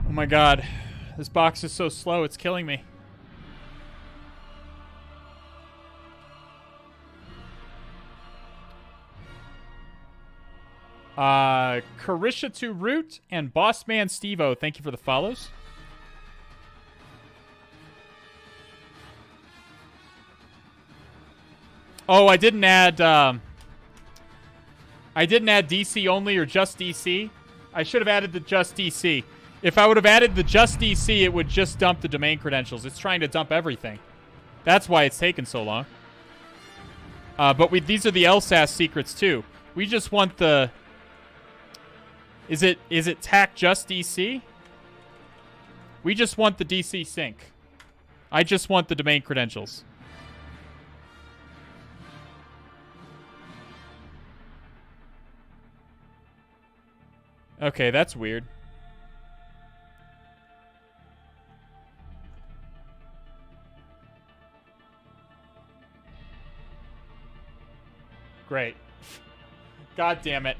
Oh my god. This box is so slow, it's killing me. Carisha to Root and Bossman Stevo, thank you for the follows. Oh, I didn't add DC only or just DC. I should have added the just DC. If I would have added the just DC, it would just dump the domain credentials. It's trying to dump everything. That's why it's taken so long. But these are the LSAS secrets too. We just want the... Is it TAC just DC? We just want the DC sync. I just want the domain credentials. Okay, that's weird. Great. God damn it.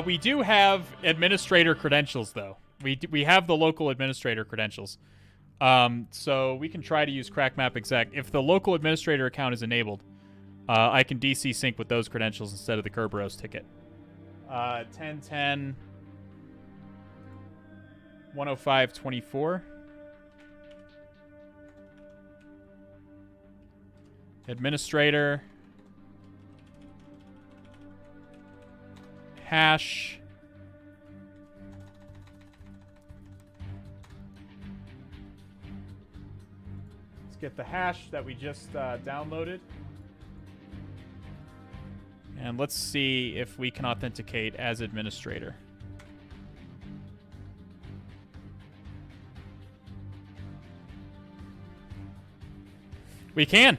We do have administrator credentials, though. We have the local administrator credentials. So we can try to use crackmap exec. If the local administrator account is enabled, I can DC sync with those credentials instead of the Kerberos ticket. 10.10 105.24. administrator, hash, let's get the hash that we just downloaded. And let's see if we can authenticate as administrator. We can.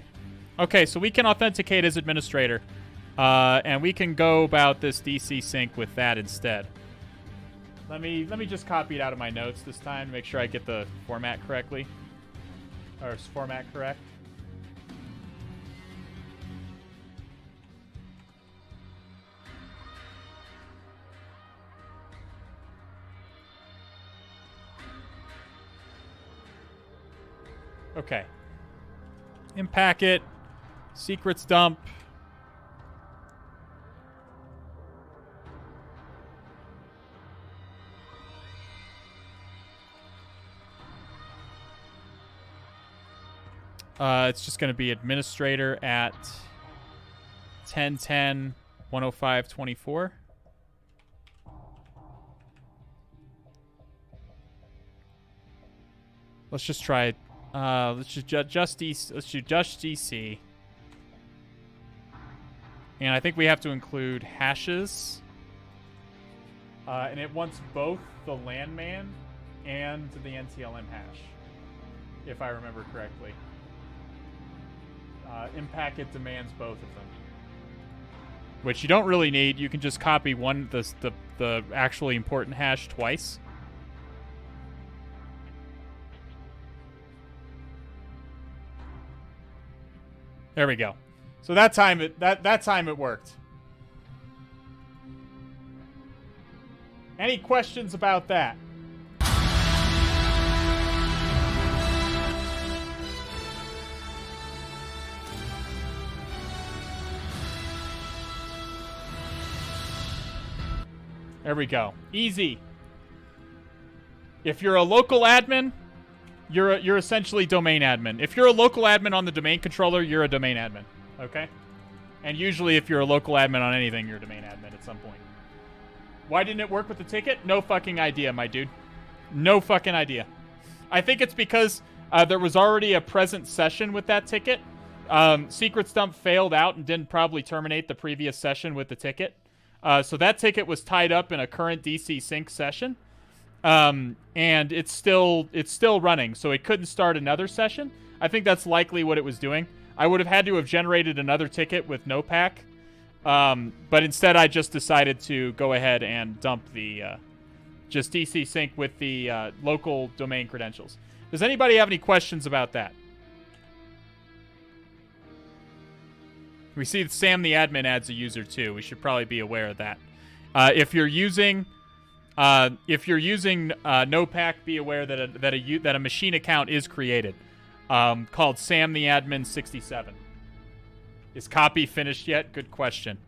Okay, so we can authenticate as administrator. And we can go about this DC sync with that instead. Let me just copy it out of my notes this time to make sure I get the format correctly. Or format correct. Okay. Impact it. Secrets dump. It's just going to be administrator at 10.10.105.24. Let's just try it. Let's do just DC. And I think we have to include hashes. And it wants both the landman and the NTLM hash, if I remember correctly. Impact it demands both of them, which you don't really need. You can just copy the actually important hash twice. There we go. So that time it worked. Any questions about that? There we go. Easy. If you're a local admin, you're essentially domain admin. If you're a local admin on the domain controller, you're a domain admin. Okay? And usually if you're a local admin on anything, you're a domain admin at some point. Why didn't it work with the ticket? No fucking idea, my dude. No fucking idea. I think it's because there was already a present session with that ticket. Secrets dump failed out and didn't probably terminate the previous session with the ticket. So that ticket was tied up in a current DC sync session. And it's still running, so it couldn't start another session. I think that's likely what it was doing. I would have had to have generated another ticket with Nopac. But instead I just decided to go ahead and dump the just DC sync with the local domain credentials. Does anybody have any questions about that? We see that Sam the admin adds a user too. We should probably be aware of that. If you're using Nopac, be aware that a machine account is created, called Sam the admin 67. Is copy finished yet? Good question.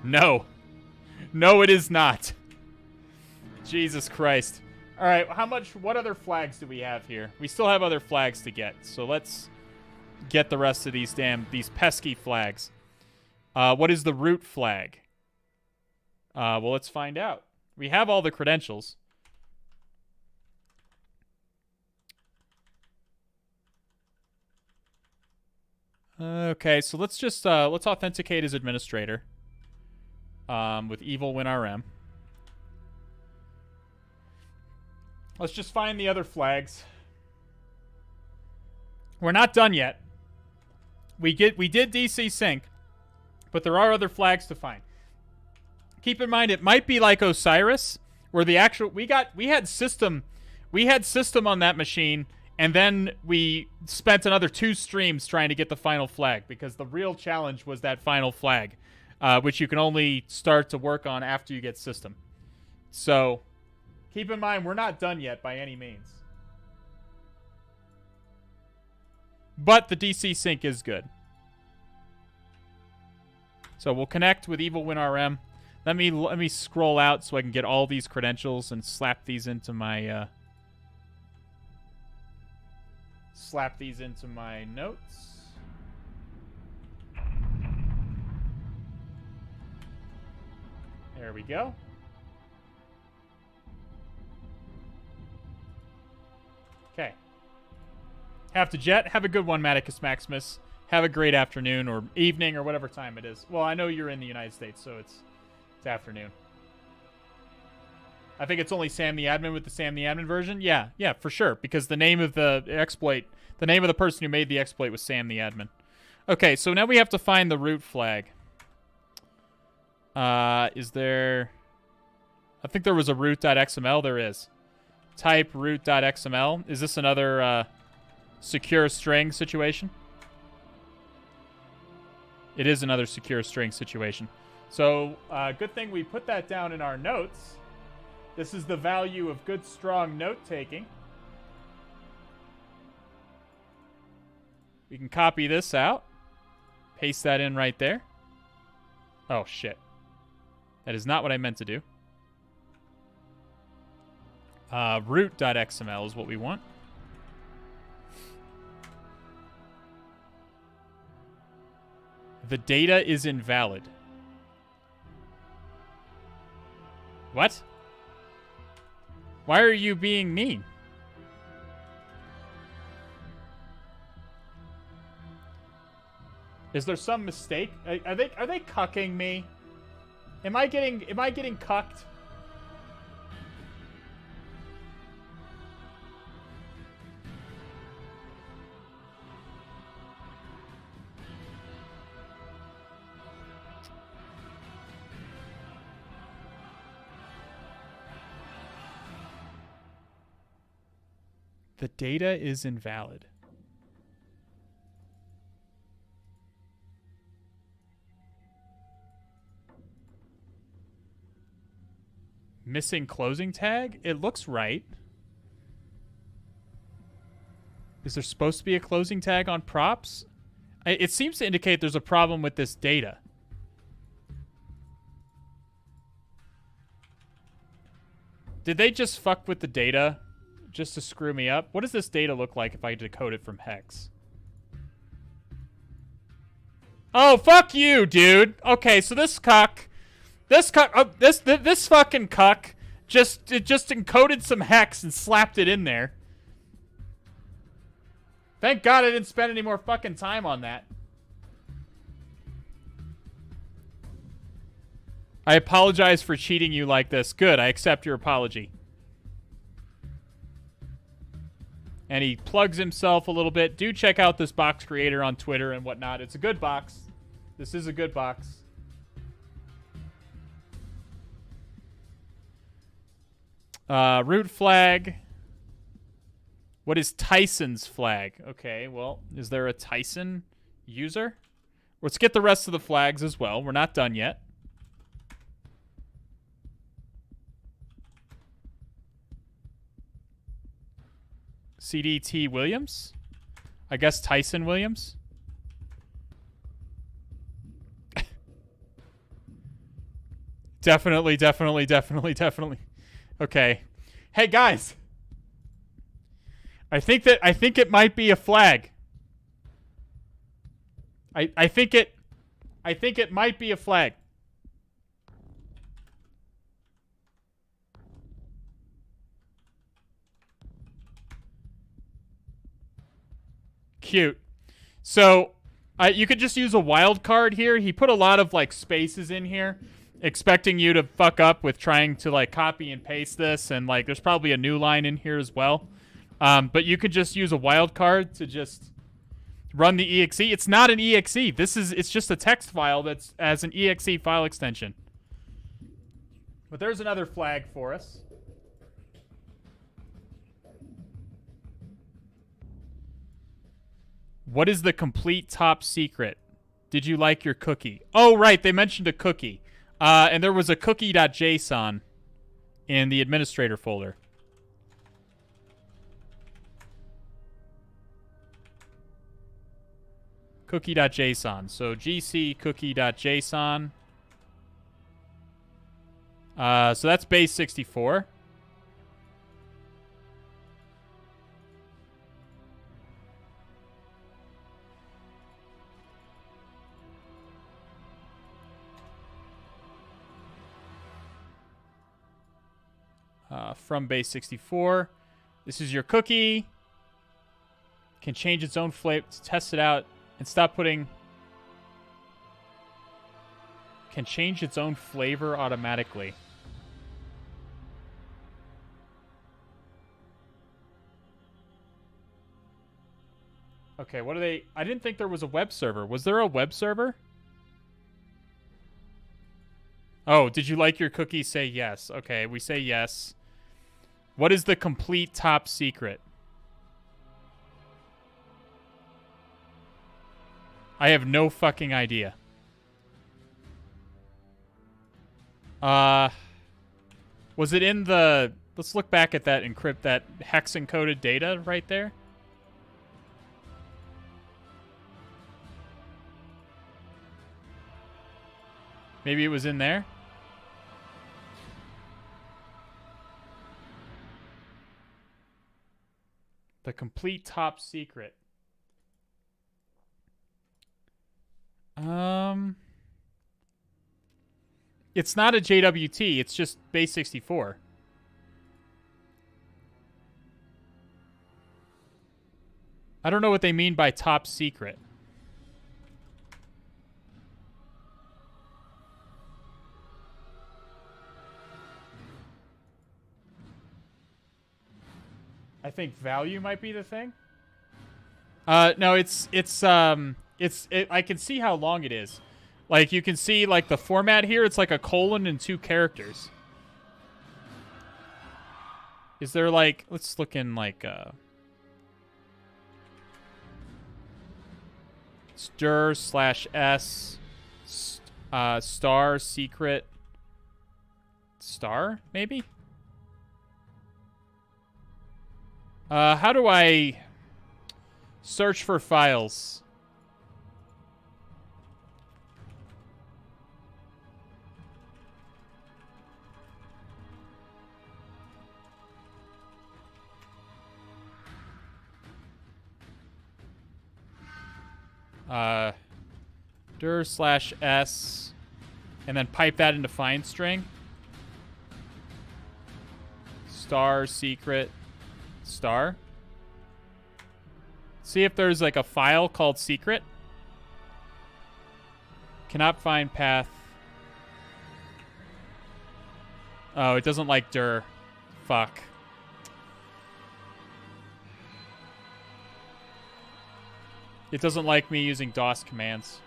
No, it is not. Jesus Christ. All right, what other flags do we have here? We still have other flags to get, so let's get the rest of these pesky flags. What is the root flag? Well, let's find out. We have all the credentials. Okay, so let's just let's authenticate as administrator with evil WinRM. Let's just find the other flags. We're not done yet. We did DC sync, but there are other flags to find. Keep in mind, it might be like Osiris, where the actual we had system on that machine, and then we spent another 2 streams trying to get the final flag, because the real challenge was that final flag, which you can only start to work on after you get system. So keep in mind, we're not done yet by any means. But the DC sync is good. So we'll connect with evil WinRM. Let me scroll out so I can get all these credentials and slap these into my slap these into my notes. There we go. Okay. Have to jet. Have a good one, Maticus Maximus. Have a great afternoon or evening or whatever time it is. Well, I know you're in the United States, so it's afternoon. I think it's only Sam the Admin with the Sam the Admin version. Yeah, for sure. Because the name of the exploit, the name of the person who made the exploit was Sam the Admin. Okay, so now we have to find the root flag. Is there... I think there was a root.xml. There is. Type root.xml. Is this another secure string situation? It is another secure string situation. So, good thing we put that down in our notes. This is the value of good, strong note-taking. We can copy this out. Paste that in right there. Oh, shit. That is not what I meant to do. Root.xml is what we want. The data is invalid. What? Why are you being mean? Is there some mistake? Are they cucking me? Am I getting cucked? The data is invalid. Missing closing tag? It looks right. Is there supposed to be a closing tag on props? It seems to indicate there's a problem with this data. Did they just fuck with the data? Just to screw me up? What does this data look like if I decode it from hex? Oh, fuck you, dude. Okay, so this fucking cuck just encoded some hex and slapped it in there. Thank God I didn't spend any more fucking time on that. I apologize for cheating you like this. Good, I accept your apology. And he plugs himself a little bit. Do check out this box creator on Twitter and whatnot. It's a good box. This is a good box. Root flag. What is Tyson's flag? Okay, well, is there a Tyson user? Let's get the rest of the flags as well. We're not done yet. CDT Williams? I guess Tyson Williams? Definitely. Okay. Hey, guys. I think it might be a flag. I think it might be a flag. Cute. So, you could just use a wild card here. He put a lot of, like, spaces in here, expecting you to fuck up with trying to, like, copy and paste this, and, like, there's probably a new line in here as well. But you could just use a wild card to just run the exe. It's not an exe. It's just a text file that's as an exe file extension. But there's another flag for us. What is the complete top secret? Did you like your cookie? Oh, right. They mentioned a cookie. And there was a cookie.json in the administrator folder. Cookie.json. So gc cookie.json. So that's base 64. from base 64. This is your cookie. Can change its own flavor to test it out and stop putting. Can change its own flavor automatically. Okay, what are they? I didn't think there was a web server. Was there a web server? Oh, did you like your cookie? Say yes. Okay, we say yes. What is the complete top secret? I have no fucking idea. Was it in the... Let's look back at that that hex encoded data right there. Maybe it was in there. The complete top secret. It's not a JWT, it's just base 64. I don't know what they mean by top secret. I think value might be the thing. No, I can see how long it is. Like, you can see, like, the format here, it's like a colon and 2 characters. Is there, like, let's look in, like, stir/s, star, secret, star, maybe? How do I search for files? dir/s, and then pipe that into find string. Star, secret, star. See if there's like a file called secret. Cannot find path. Oh, it doesn't like dir. Fuck. It doesn't like me using DOS commands.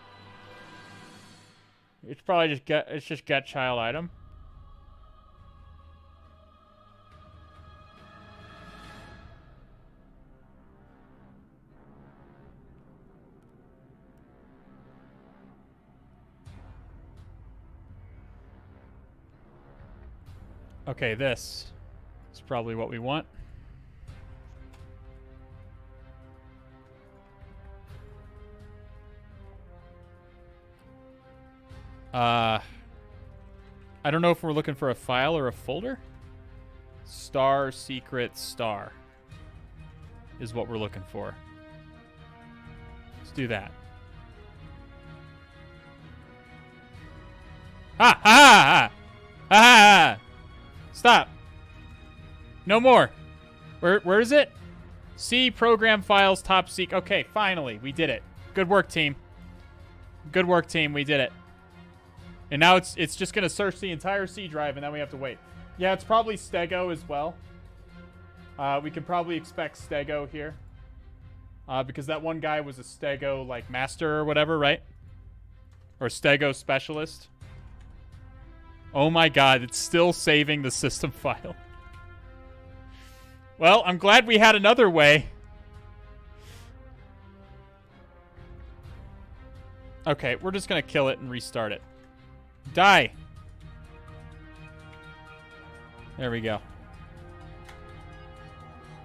It's probably just get child item. Okay, this is probably what we want. I don't know if we're looking for a file or a folder. Star, secret, star is what we're looking for. Let's do that. Ha ha ha ha ha! Stop. No more. Where is it? C program files top secret. Okay, finally we did it. Good work, team. Good work, team. We did it. And now it's just going to search the entire C drive, and then we have to wait. Yeah, it's probably Stego as well. We can probably expect Stego here. Because that one guy was a Stego, like, master or whatever, right? Or Stego specialist. Oh my god, it's still saving the system file. Well, I'm glad we had another way. Okay, we're just going to kill it and restart it. Die. There we go.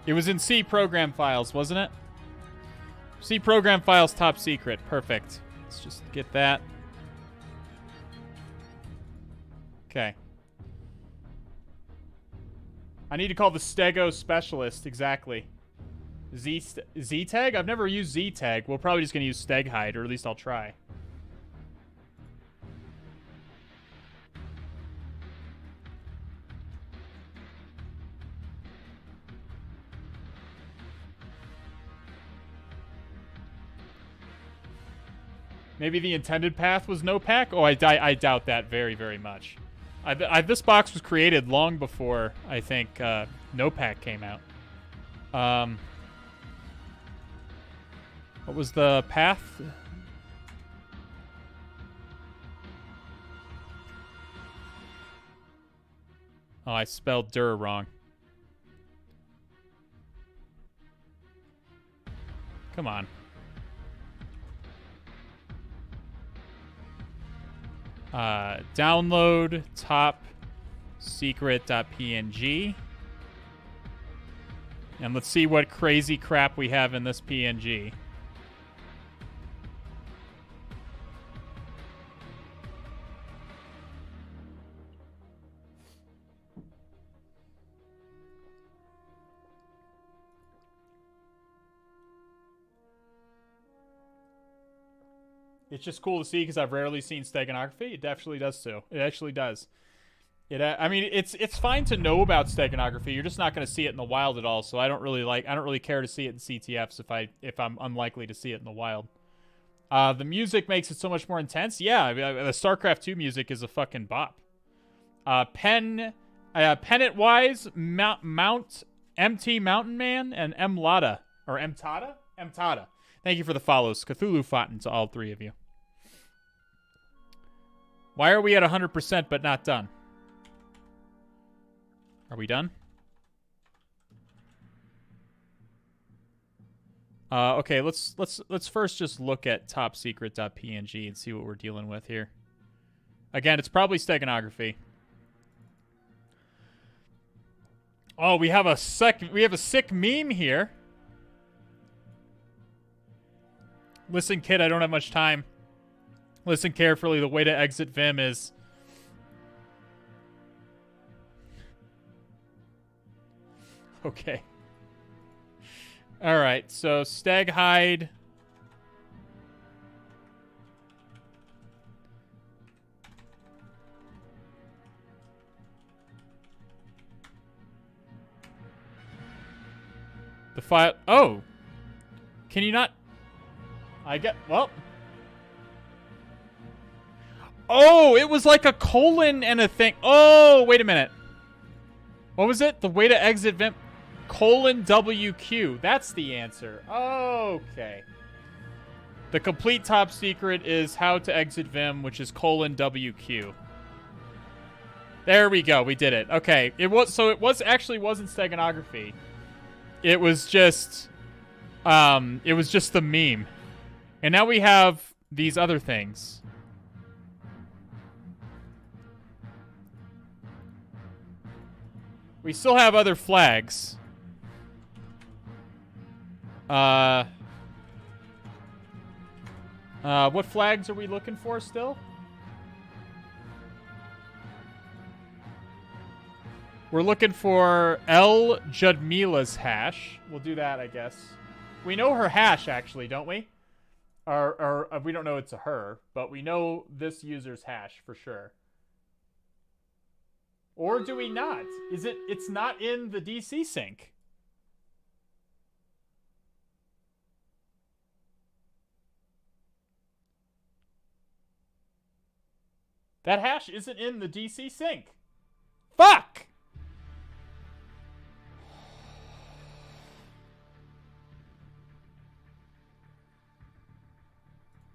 It was in C program files, wasn't it? C program files top secret. Perfect. Let's just get that. Okay. I need to call the Stego specialist. Exactly. Z-tag? I've never used Z-tag. We're probably just going to use steghide, or at least I'll try. Maybe the intended path was Nopac? Oh, I doubt that very, very much. This box was created long before, I think, Nopac came out. What was the path? Oh, I spelled dir wrong. Come on. Download top secret.png. And let's see what crazy crap we have in this PNG. It's just cool to see because I've rarely seen steganography. It definitely does too. It actually does. I mean, it's fine to know about steganography. You're just not going to see it in the wild at all. So I don't really care to see it in CTFs if I'm unlikely to see it in the wild. The music makes it so much more intense. Yeah, the StarCraft 2 music is a fucking bop. Pennant Wise, Mount MT Mountain Man, and Mlada or Mtada. Thank you for the follows. Cthulhu Fountain to all three of you. Why are we at 100% but not done? Are we done? Okay, let's first just look at topsecret.png and see what we're dealing with here. Again, it's probably steganography. Oh, we have a sick meme here. Listen, kid, I don't have much time. Listen carefully. The way to exit Vim is... Okay. Alright, so Stag Hide. The file... Oh! Can you not... Well... Oh, it was like a colon and a thing. Oh, wait a minute. What was it? The way to exit Vim... Colon WQ. That's the answer. Okay. The complete top secret is how to exit Vim, which is colon WQ. There we go. We did it. Okay. It wasn't steganography. It was just the meme. And now we have these other things. We still have other flags. What flags are we looking for still? We're looking for L. Judmila's hash. We'll do that, I guess. We know her hash, actually, don't we? Or we don't know it's a her, but we know this user's hash for sure. Or do we not? It's not in the DC sync. That hash isn't in the DC sync. Fuck!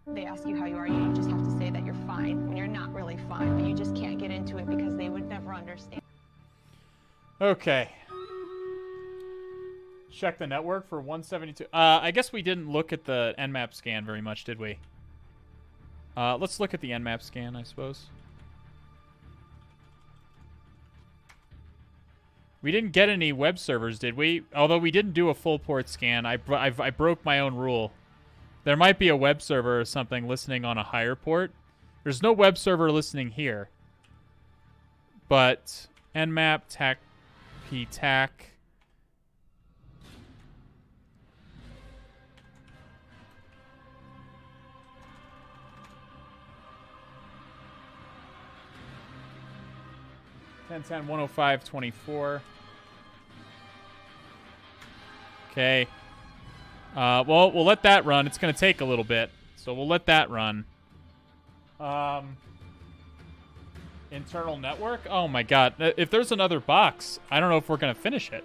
They ask you how you are, you just have to say that you're fine when you're not really fine, but you just can't get into it because they would never understand. Okay. Check the network for 172. I guess we didn't look at the Nmap scan very much, did we? Let's look at the Nmap scan, I suppose. We didn't get any web servers, did we? Although we didn't do a full port scan. I broke my own rule. There might be a web server or something listening on a higher port. There's no web server listening here. But Nmap, TAC, PTAC. .10.10 105.24. Okay. Well, we'll let that run. It's going to take a little bit. So we'll let that run. Internal network? Oh my god. If there's another box, I don't know if we're going to finish it.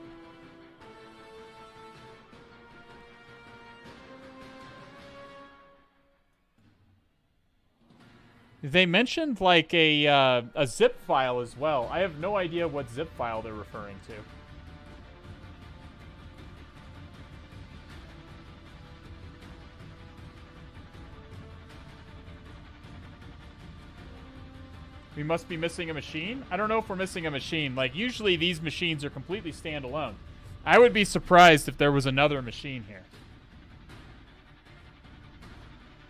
They mentioned like a zip file as well. I have no idea what zip file they're referring to. We must be missing a machine? I don't know if we're missing a machine. Like, usually these machines are completely standalone. I would be surprised if there was another machine here.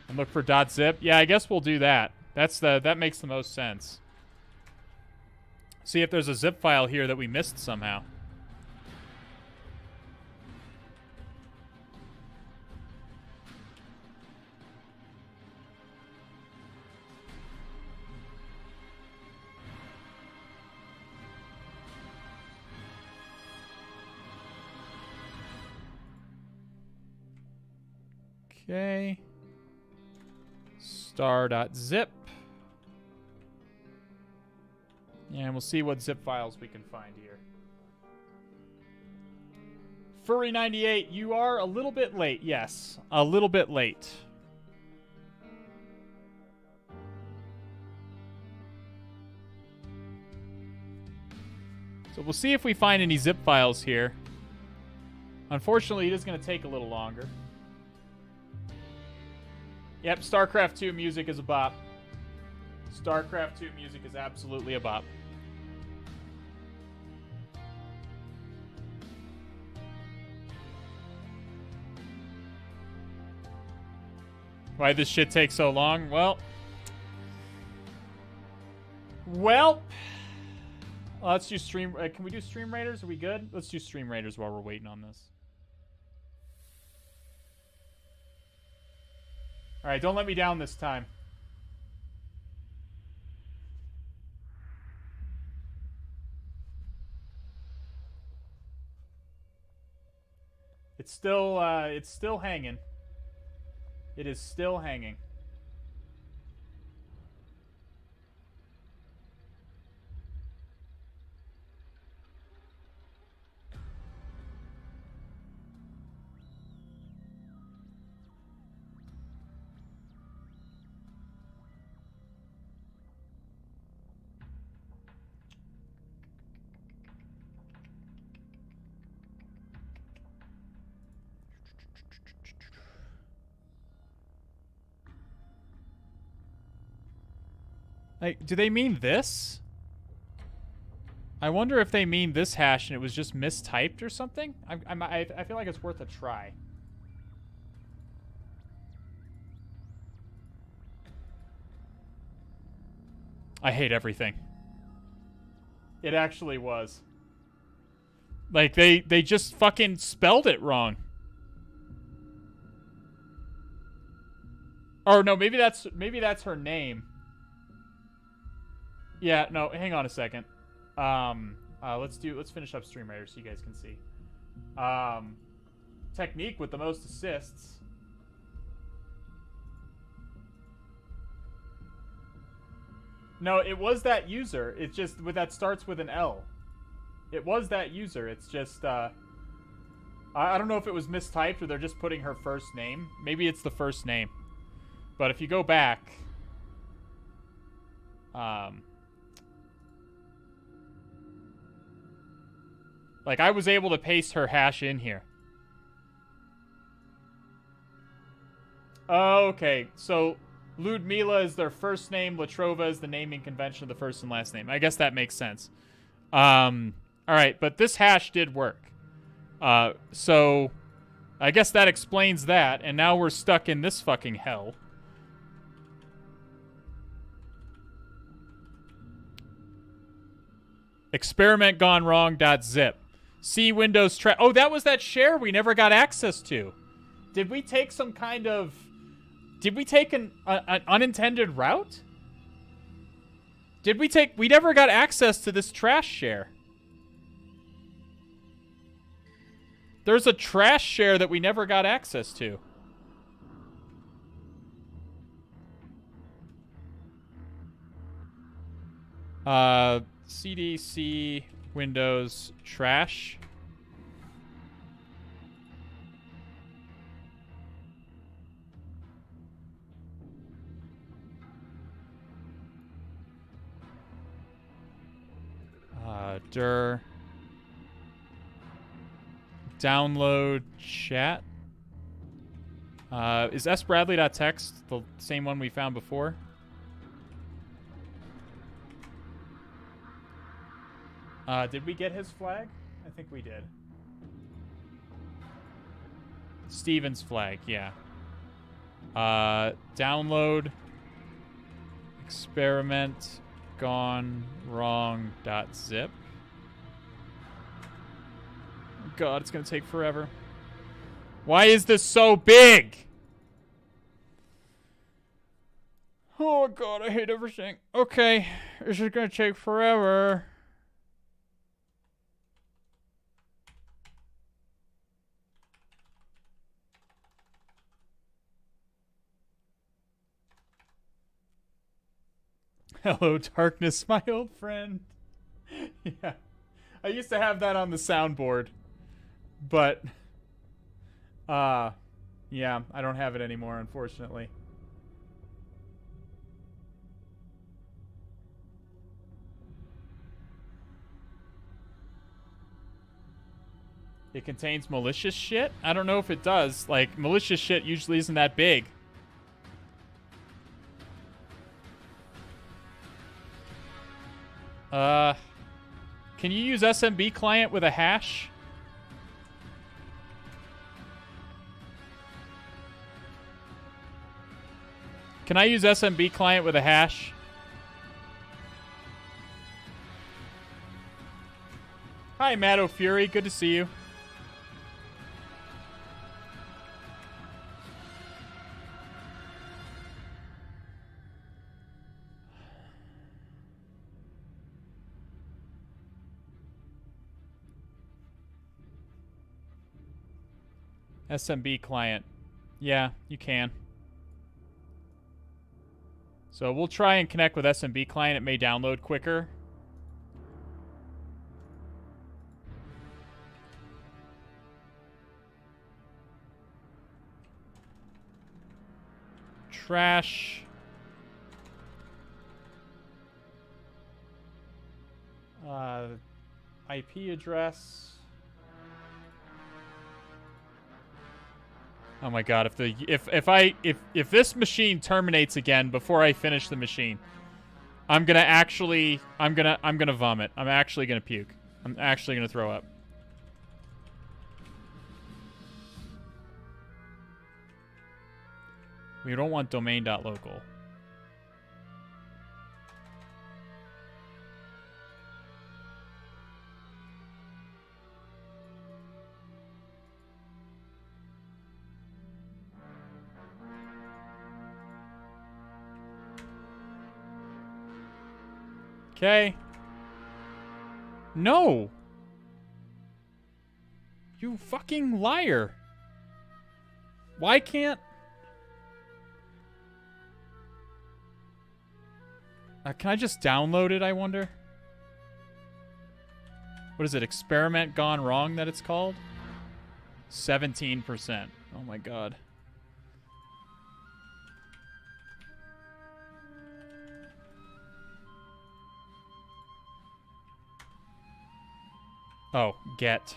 And look for .zip. Yeah, I guess we'll do that. That makes the most sense. See if there's a zip file here that we missed somehow. Okay. Star.zip. And we'll see what zip files we can find here. Furry98, you are a little bit late. Yes, a little bit late. So we'll see if we find any zip files here. Unfortunately, it is going to take a little longer. Yep, StarCraft 2 music is a bop. StarCraft 2 music is absolutely a bop. Why this shit takes so long? Well, let's do stream. Can we do Stream Raiders? Are we good? Let's do Stream Raiders while we're waiting on this. All right, don't let me down this time. It's still hanging. It is still hanging. Like, do they mean this? I wonder if they mean this hash and it was just mistyped or something. I feel like it's worth a try. I hate everything. It actually was. Like, they just fucking spelled it wrong. Or no, maybe that's her name. Yeah, no, hang on a second. Let's finish up Stream Raiders so you guys can see. Technique with the most assists. No, it was that user. It's just that starts with an L. It was that user. It's just I don't know if it was mistyped or they're just putting her first name. Maybe it's the first name. But if you go back, like, I was able to paste her hash in here. Okay, so Ludmila is their first name. Latrova is the naming convention of the first and last name. I guess that makes sense. All right, but this hash did work. So I guess that explains that, and now we're stuck in this fucking hell. Experiment gone wrong.zip. See Windows track. Oh, that was that share we never got access to. Did we take some kind of... Did we take an unintended route? Did we take... We never got access to this trash share. There's a trash share that we never got access to. CDC Windows trash. Dir. Download chat. Is sbradley.txt the same one we found before? Did we get his flag? I think we did. Steven's flag, yeah. Download experiment gone wrong.zip. God, it's gonna take forever. Why is this so big? Oh God, I hate everything. Okay, this is gonna take forever. Hello, darkness, my old friend. Yeah. I used to have that on the soundboard. But, yeah, I don't have it anymore, unfortunately. It contains malicious shit? I don't know if it does. Like, malicious shit usually isn't that big. Can you use SMB client with a hash? Can I use SMB client with a hash? Hi, Matt O'Fury. Good to see you. SMB client. Yeah, you can. So we'll try and connect with SMB client. It may download quicker. Trash. IP address. Oh my god, if this machine terminates again before I finish the machine, I'm gonna vomit. I'm actually gonna puke. I'm actually gonna throw up. We don't want domain.local. Okay. No! You fucking liar. Why can't... can I just download it, I wonder? What is it? Experiment gone wrong that it's called? 17%. Oh my god. Oh, get.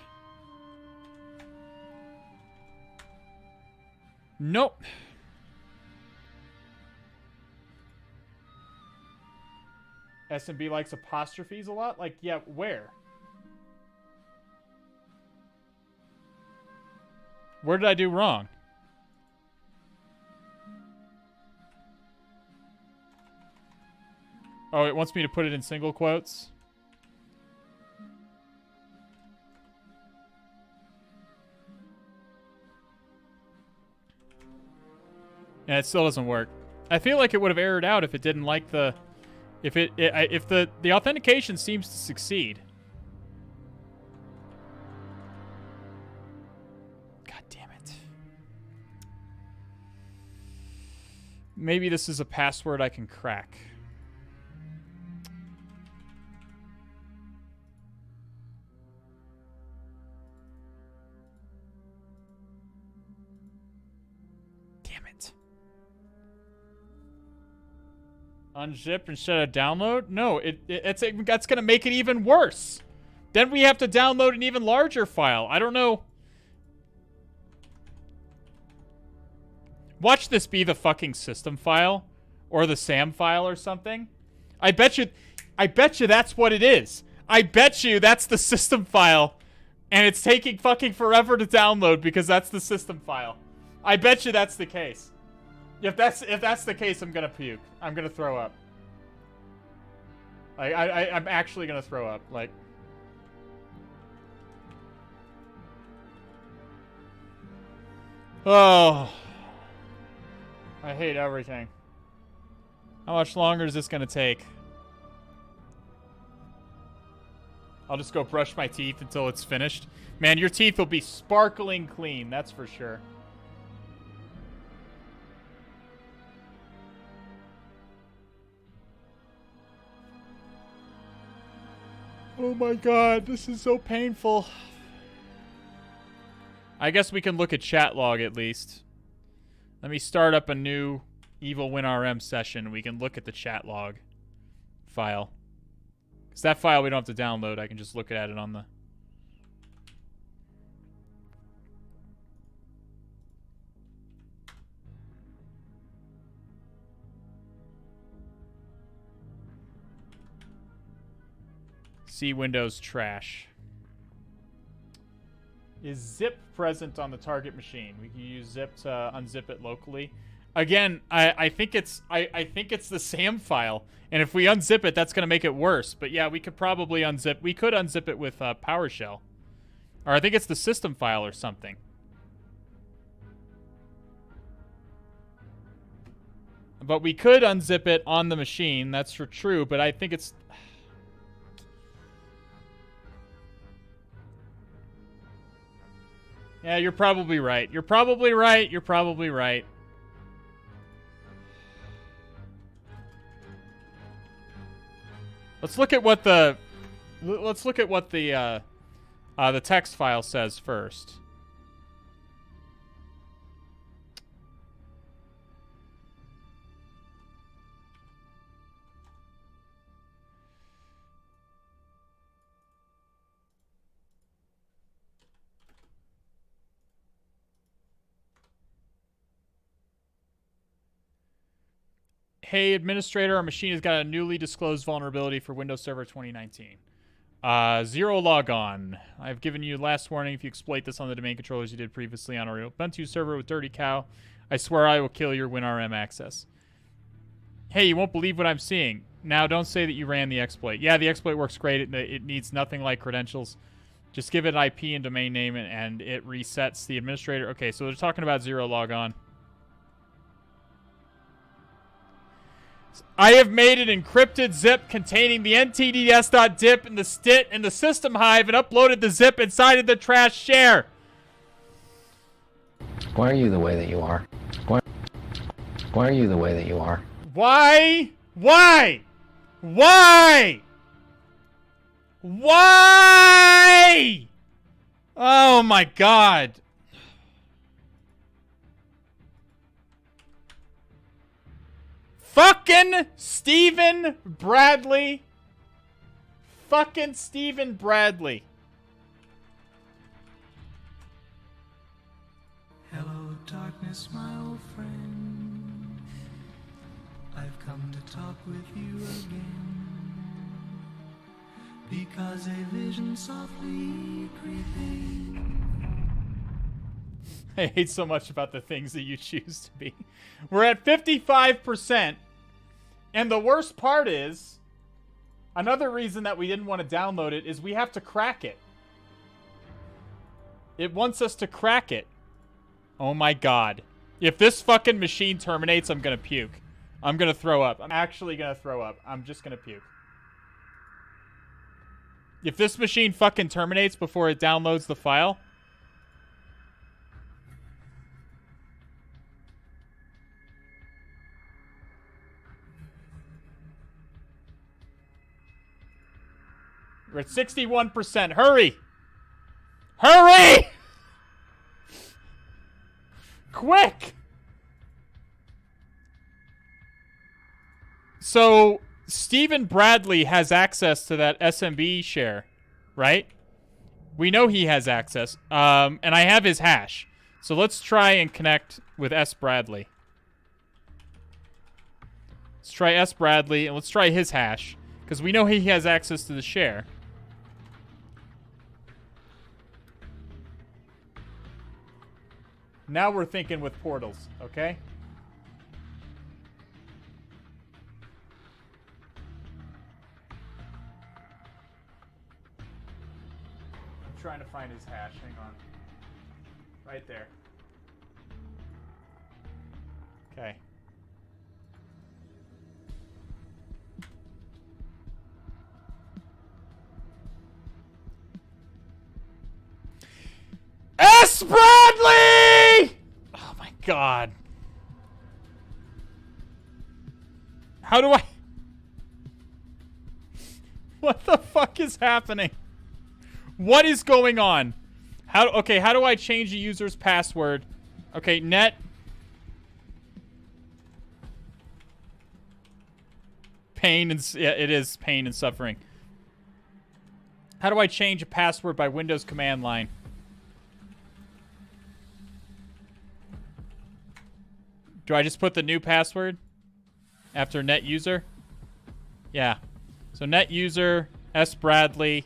Nope. SMB likes apostrophes a lot? Like, yeah, where? Where did I do wrong? Oh, it wants me to put it in single quotes? Yeah, it still doesn't work. I feel like it would have errored out if it didn't like the... If the authentication seems to succeed. God damn it. Maybe this is a password I can crack. Unzip instead of download? No, that's going to make it even worse. Then we have to download an even larger file. I don't know. Watch this be the fucking system file or the SAM file or something. I bet you that's what it is. I bet you that's the system file and it's taking fucking forever to download because that's the system file. I bet you that's the case. If that's the case, I'm gonna puke. I'm gonna throw up. Like, I'm actually gonna throw up. Like, oh, I hate everything. How much longer is this gonna take? I'll just go brush my teeth until it's finished. Man, your teeth will be sparkling clean, that's for sure. Oh my god, this is so painful. I guess we can look at chat log at least. Let me start up a new Evil WinRM session. We can look at the chat log file. Because that file we don't have to download. I can just look at it on the... See Windows trash. Is zip present on the target machine? We can use zip to unzip it locally. Again, I think it's the SAM file, and if we unzip it, that's gonna make it worse. But yeah, we could probably unzip. We could unzip it with PowerShell, or I think it's the system file or something. But we could unzip it on the machine. That's for true. But I think it's. Yeah, you're probably right. You're probably right. You're probably right. Let's look at what the text file says first. Hey, administrator, our machine has got a newly disclosed vulnerability for Windows Server 2019. Zero logon. I've given you last warning. If you exploit this on the domain controllers you did previously on our Ubuntu server with Dirty Cow, I swear I will kill your WinRM access. Hey, you won't believe what I'm seeing. Now, don't say that you ran the exploit. Yeah, the exploit works great. It needs nothing like credentials. Just give it an IP and domain name, and it resets the administrator. Okay, so they're talking about zero logon. I have made an encrypted zip containing the NTDS.dit and the STIT and the system hive and uploaded the zip inside of the trash share. Why are you the way that you are? Why are you the way that you are? Why? Why? Why? Why? Oh my god. Fucking Stephen Bradley. Fucking Stephen Bradley. Hello, darkness, my old friend. I've come to talk with you again. Because a vision softly creeping. I hate so much about the things that you choose to be. We're at 55%. And the worst part is, another reason that we didn't want to download it is we have to crack it. It wants us to crack it. Oh my god. If this fucking machine terminates, I'm gonna puke. I'm gonna throw up. I'm actually gonna throw up. I'm just gonna puke. If this machine fucking terminates before it downloads the file... We're at 61%. Hurry! Hurry! Quick! So Stephen Bradley has access to that SMB share, right? We know he has access. And I have his hash. So let's try and connect with S. Bradley. Let's try S. Bradley, and let's try his hash. Because we know he has access to the share. Now we're thinking with portals, okay? I'm trying to find his hash. Hang on. Right there. Okay. S. Bradley! Oh my god. How do I... What the fuck is happening? What is going on? Okay, how do I change a user's password? Okay, net. Pain and... Yeah, it is pain and suffering. How do I change a password by Windows command line? Do I just put the new password after net user? Yeah. So net user, S. Bradley,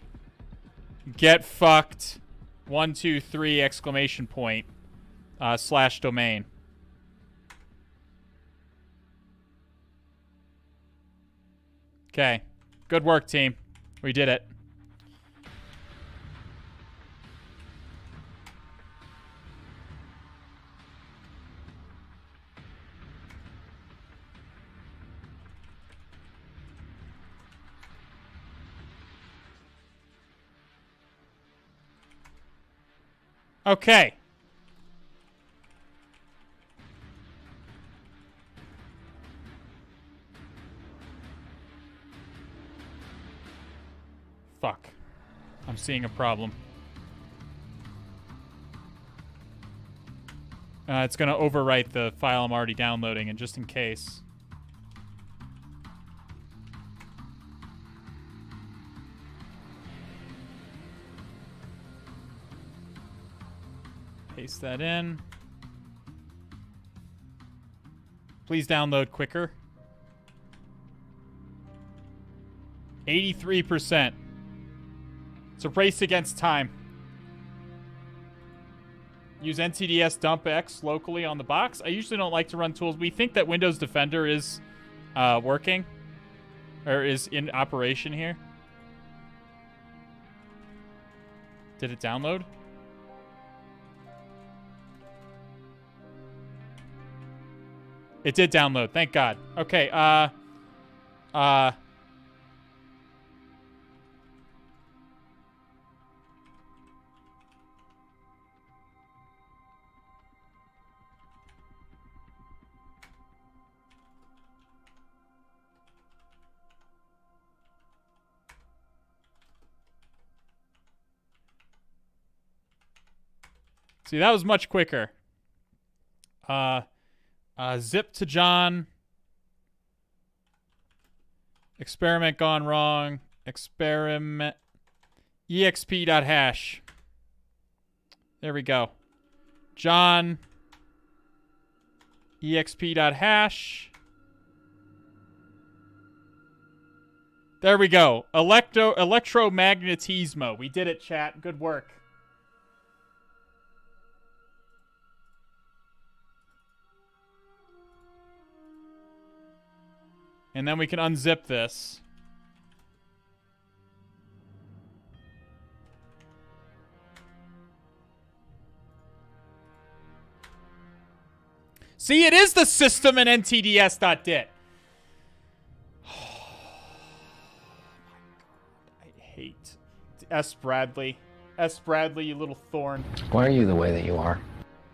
get fucked, 123 exclamation point, / domain. Okay. Good work, team. We did it. Okay. Fuck. I'm seeing a problem. It's going to overwrite the file I'm already downloading, and just in case. Paste that in. Please download quicker. 83%. It's a race against time. Use NTDS dump X locally on the box. I usually don't like to run tools. We think that Windows Defender is working. Or is in operation here. Did it download? It did download. Thank God. Okay, see, that was much quicker. Zip to John. Experiment gone wrong. Experiment. exp.hash. There we go. John. exp.hash. There we go. Electromagnetismo. We did it, chat. Good work. And then we can unzip this. See, it is the system in NTDS.dit. Oh my God. I hate S. Bradley. S. Bradley, you little thorn. Why are you the way that you are?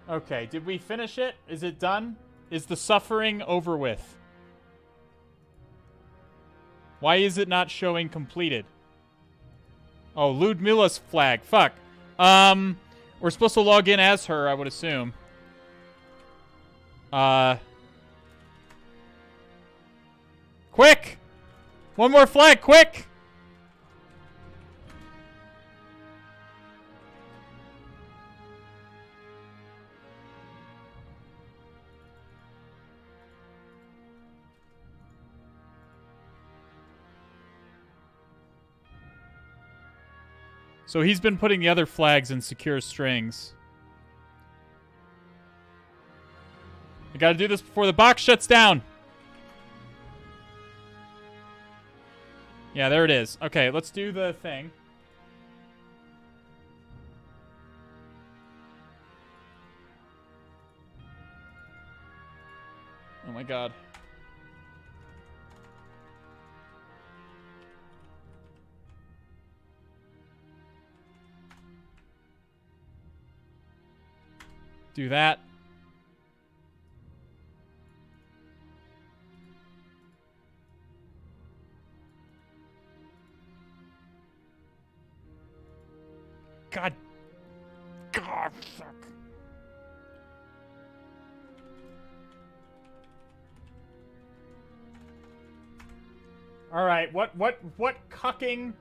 Okay, did we finish it? Is it done? Is the suffering over with? Why is it not showing completed? Oh, Ludmila's flag. Fuck. We're supposed to log in as her, I would assume. Quick! One more flag, quick! So he's been putting the other flags in secure strings. I gotta do this before the box shuts down. Yeah, there it is. Okay, let's do the thing. Oh my god. Do that. God. God, fuck. All right, what cucking?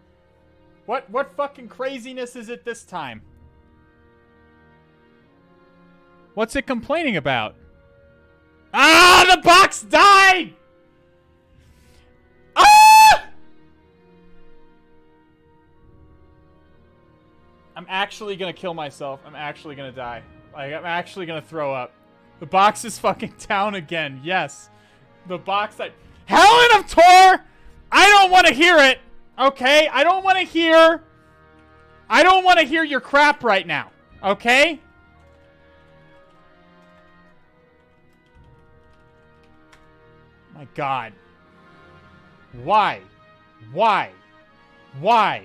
What fucking craziness is it this time? What's it complaining about? Ah, the box died! Ah! I'm actually gonna kill myself. I'm actually gonna die. Like, I'm actually gonna throw up. The box is fucking down again. Yes. The box that... Helen of Tor! I don't want to hear it. Okay? I don't want to hear... I don't want to hear your crap right now. Okay? My God. Why? Why? Why?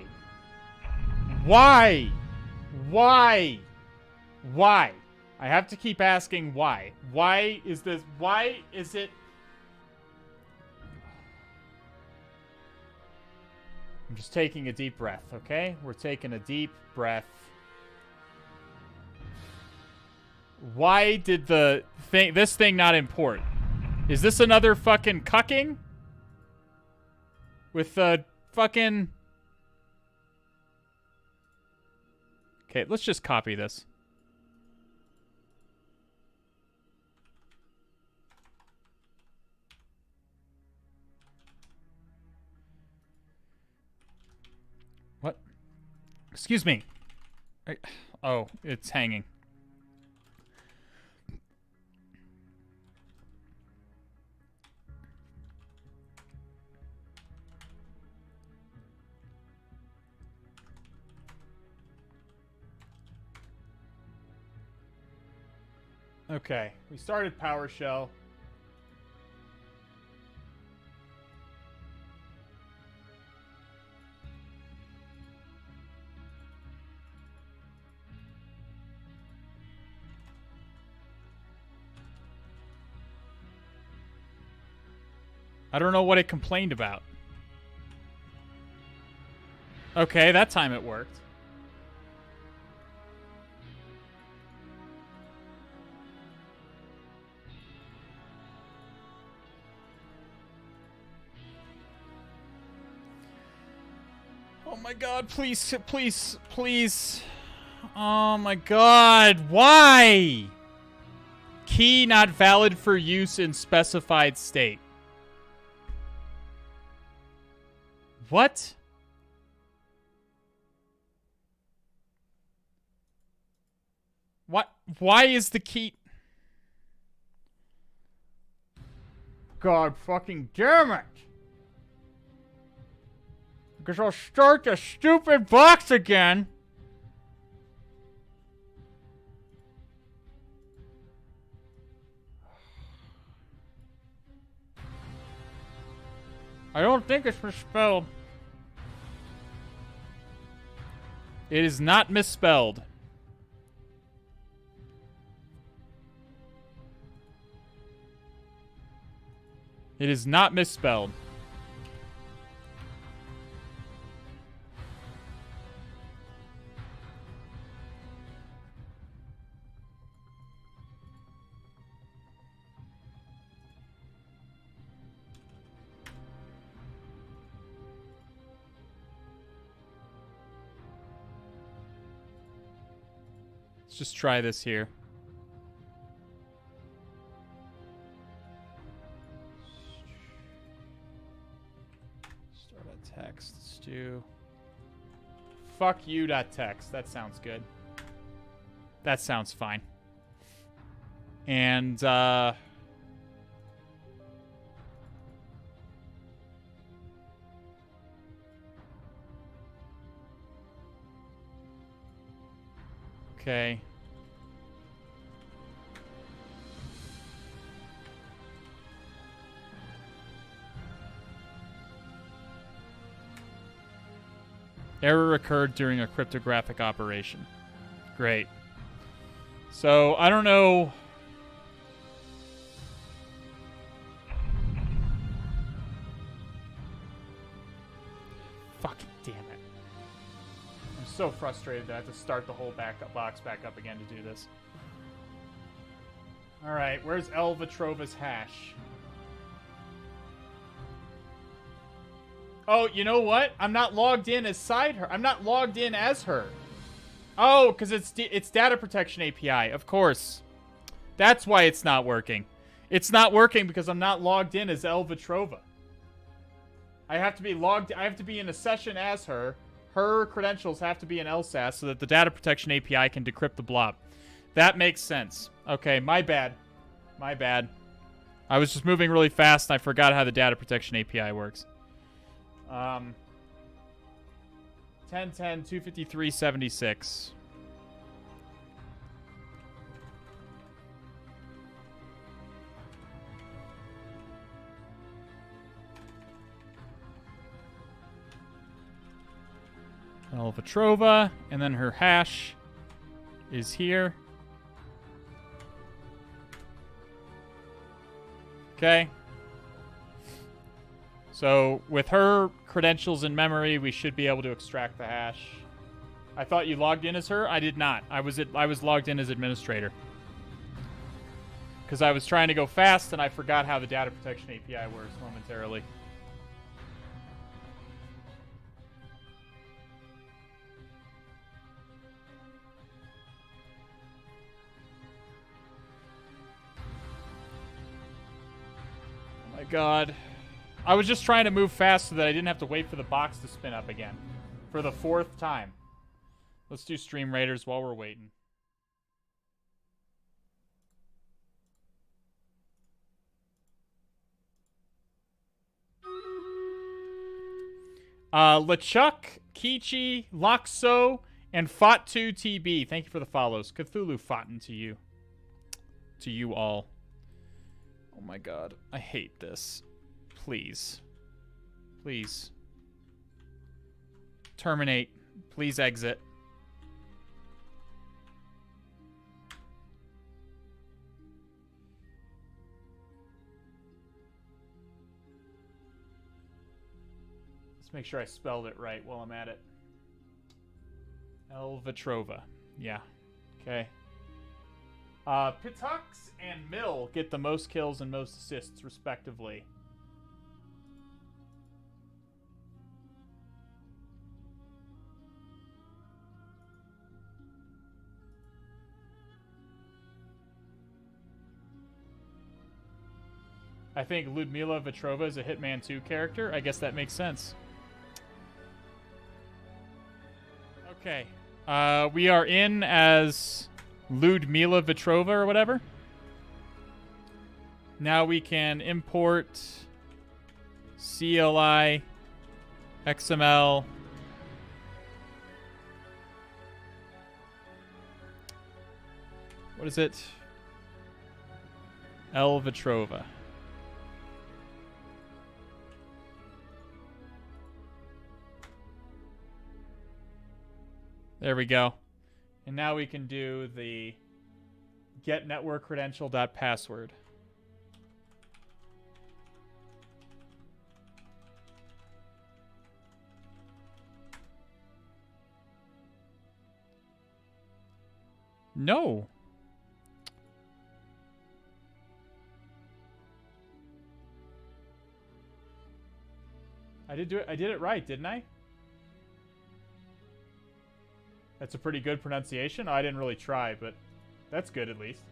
Why? Why? Why? I have to keep asking why. Why is this? Why is it? I'm just taking a deep breath, okay? We're taking a deep breath. Why did this thing not import? Is this another fucking cucking? With the fucking... Okay, let's just copy this. What? Excuse me. Oh, it's hanging. Okay, we started PowerShell. I don't know what it complained about. Okay, that time it worked. Oh my God, please, please, please. Oh my God, why? Key not valid for use in specified state. What? What? Why is the key... God fucking damn it! Because I'll start the stupid box again. I don't think it's misspelled. It is not misspelled. It is not misspelled. Let's just try this here. Start a text. Let's do fuck you.text. That sounds good. That sounds fine. And okay. Error occurred during a cryptographic operation. Great. So, I don't know. Fucking damn it. I'm so frustrated that I have to start the whole box back up again to do this. Alright, where's Elvatrova's hash? Oh, you know what? I'm not logged in as her. I'm not logged in as her. Oh, because it's data protection API, of course. That's why it's not working. It's not working because I'm not logged in as Elvatrova. I have to be in a session as her. Her credentials have to be in LSASS so that the data protection API can decrypt the blob. That makes sense. Okay, my bad. My bad. I was just moving really fast and I forgot how the data protection API works. 1010 253 76. Elvatrova, and then her hash is here. Okay. So, with her credentials in memory, we should be able to extract the hash. I thought you logged in as her? I did not. I was logged in as administrator. Because I was trying to go fast, and I forgot how the data protection API works momentarily. Oh my god. I was just trying to move fast so that I didn't have to wait for the box to spin up again. For the 4th time. Let's do Stream Raiders while we're waiting. LeChuck, Kichi, Loxo, and Fot2TB. Thank you for the follows. Cthulhu Fotten to you. To you all. Oh my god. I hate this. Please. Please. Terminate. Please exit. Let's make sure I spelled it right while I'm at it. Elvatrova. Yeah. Okay. Pitux and Mill get the most kills and most assists, respectively. I think Ludmila Vetrova is a Hitman 2 character. I guess that makes sense. Okay. We are in as Ludmila Vetrova or whatever. Now we can import CLI, XML. What is it? Vetrova. There we go. And now we can do the get network credential.password. No. I did it right, didn't I? That's a pretty good pronunciation. I didn't really try, but that's good at least.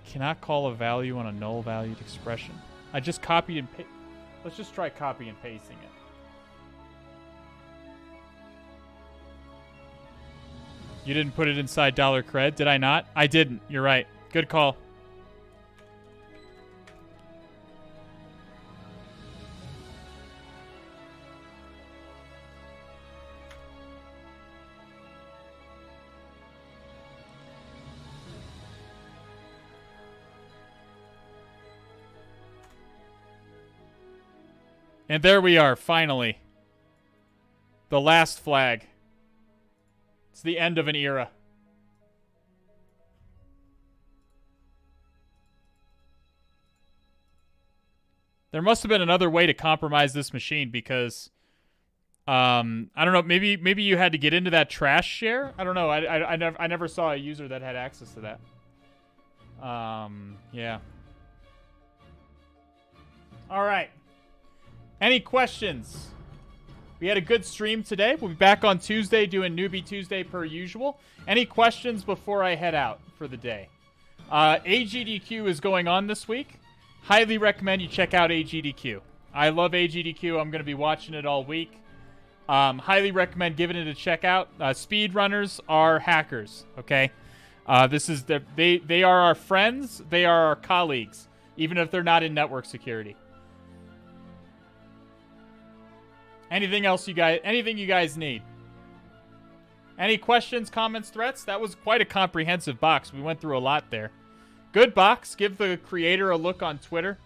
Cannot call a value on a null valued expression. I just copied and pasted. Let's just try copy and pasting it. You didn't put it inside $cred, did I not? I didn't. You're right. Good call. And there we are, finally. The last flag. It's the end of an era. There must have been another way to compromise this machine because, I don't know, maybe you had to get into that trash share? I don't know. I never saw a user that had access to that. Yeah. All right. Any questions? We had a good stream today. We'll be back on Tuesday doing Newbie Tuesday per usual. Any questions before I head out for the day? AGDQ is going on this week. Highly recommend you check out AGDQ. I love AGDQ. I'm going to be watching it all week. Highly recommend giving it a check out. Speedrunners are hackers, okay? They are our friends. They are our colleagues, even if they're not in network security. Anything else you guys need? Any questions, comments, threats? That was quite a comprehensive box. We went through a lot there. Good box. Give the creator a look on Twitter.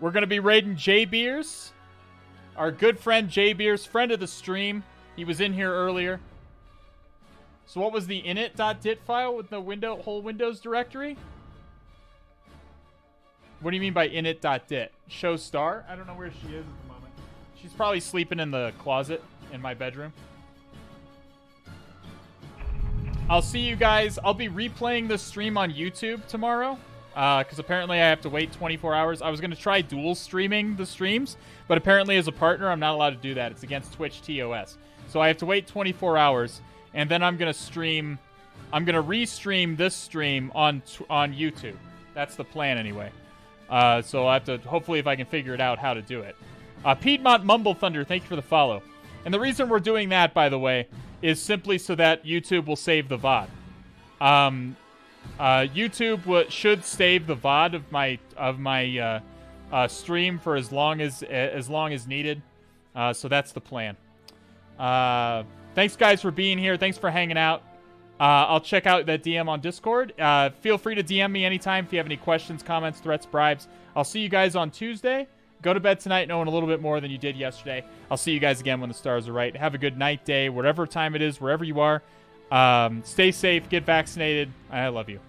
We're going to be raiding J Beers. Our good friend J Beers, friend of the stream. He was in here earlier. So what was the init.dit file with the whole Windows directory? What do you mean by init.dit? Show star? I don't know where she is at the moment. She's probably sleeping in the closet in my bedroom. I'll see you guys. I'll be replaying this stream on YouTube tomorrow. Because apparently I have to wait 24 hours. I was going to try dual streaming the streams. But apparently as a partner, I'm not allowed to do that. It's against Twitch TOS. So I have to wait 24 hours. And then I'm going to stream... I'm going to restream this stream on YouTube. That's the plan anyway. So I'll have to... Hopefully if I can figure it out how to do it. Piedmont Mumble Thunder, thank you for the follow. And the reason we're doing that, by the way, is simply so that YouTube will save the VOD. YouTube should save the VOD of my stream for as long as needed. So that's the plan. Thanks, guys, for being here. Thanks for hanging out. I'll check out that DM on Discord. Feel free to DM me anytime if you have any questions, comments, threats, bribes. I'll see you guys on Tuesday. Go to bed tonight knowing a little bit more than you did yesterday. I'll see you guys again when the stars are right. Have a good night, day, whatever time it is, wherever you are. Stay safe. Get vaccinated. I love you.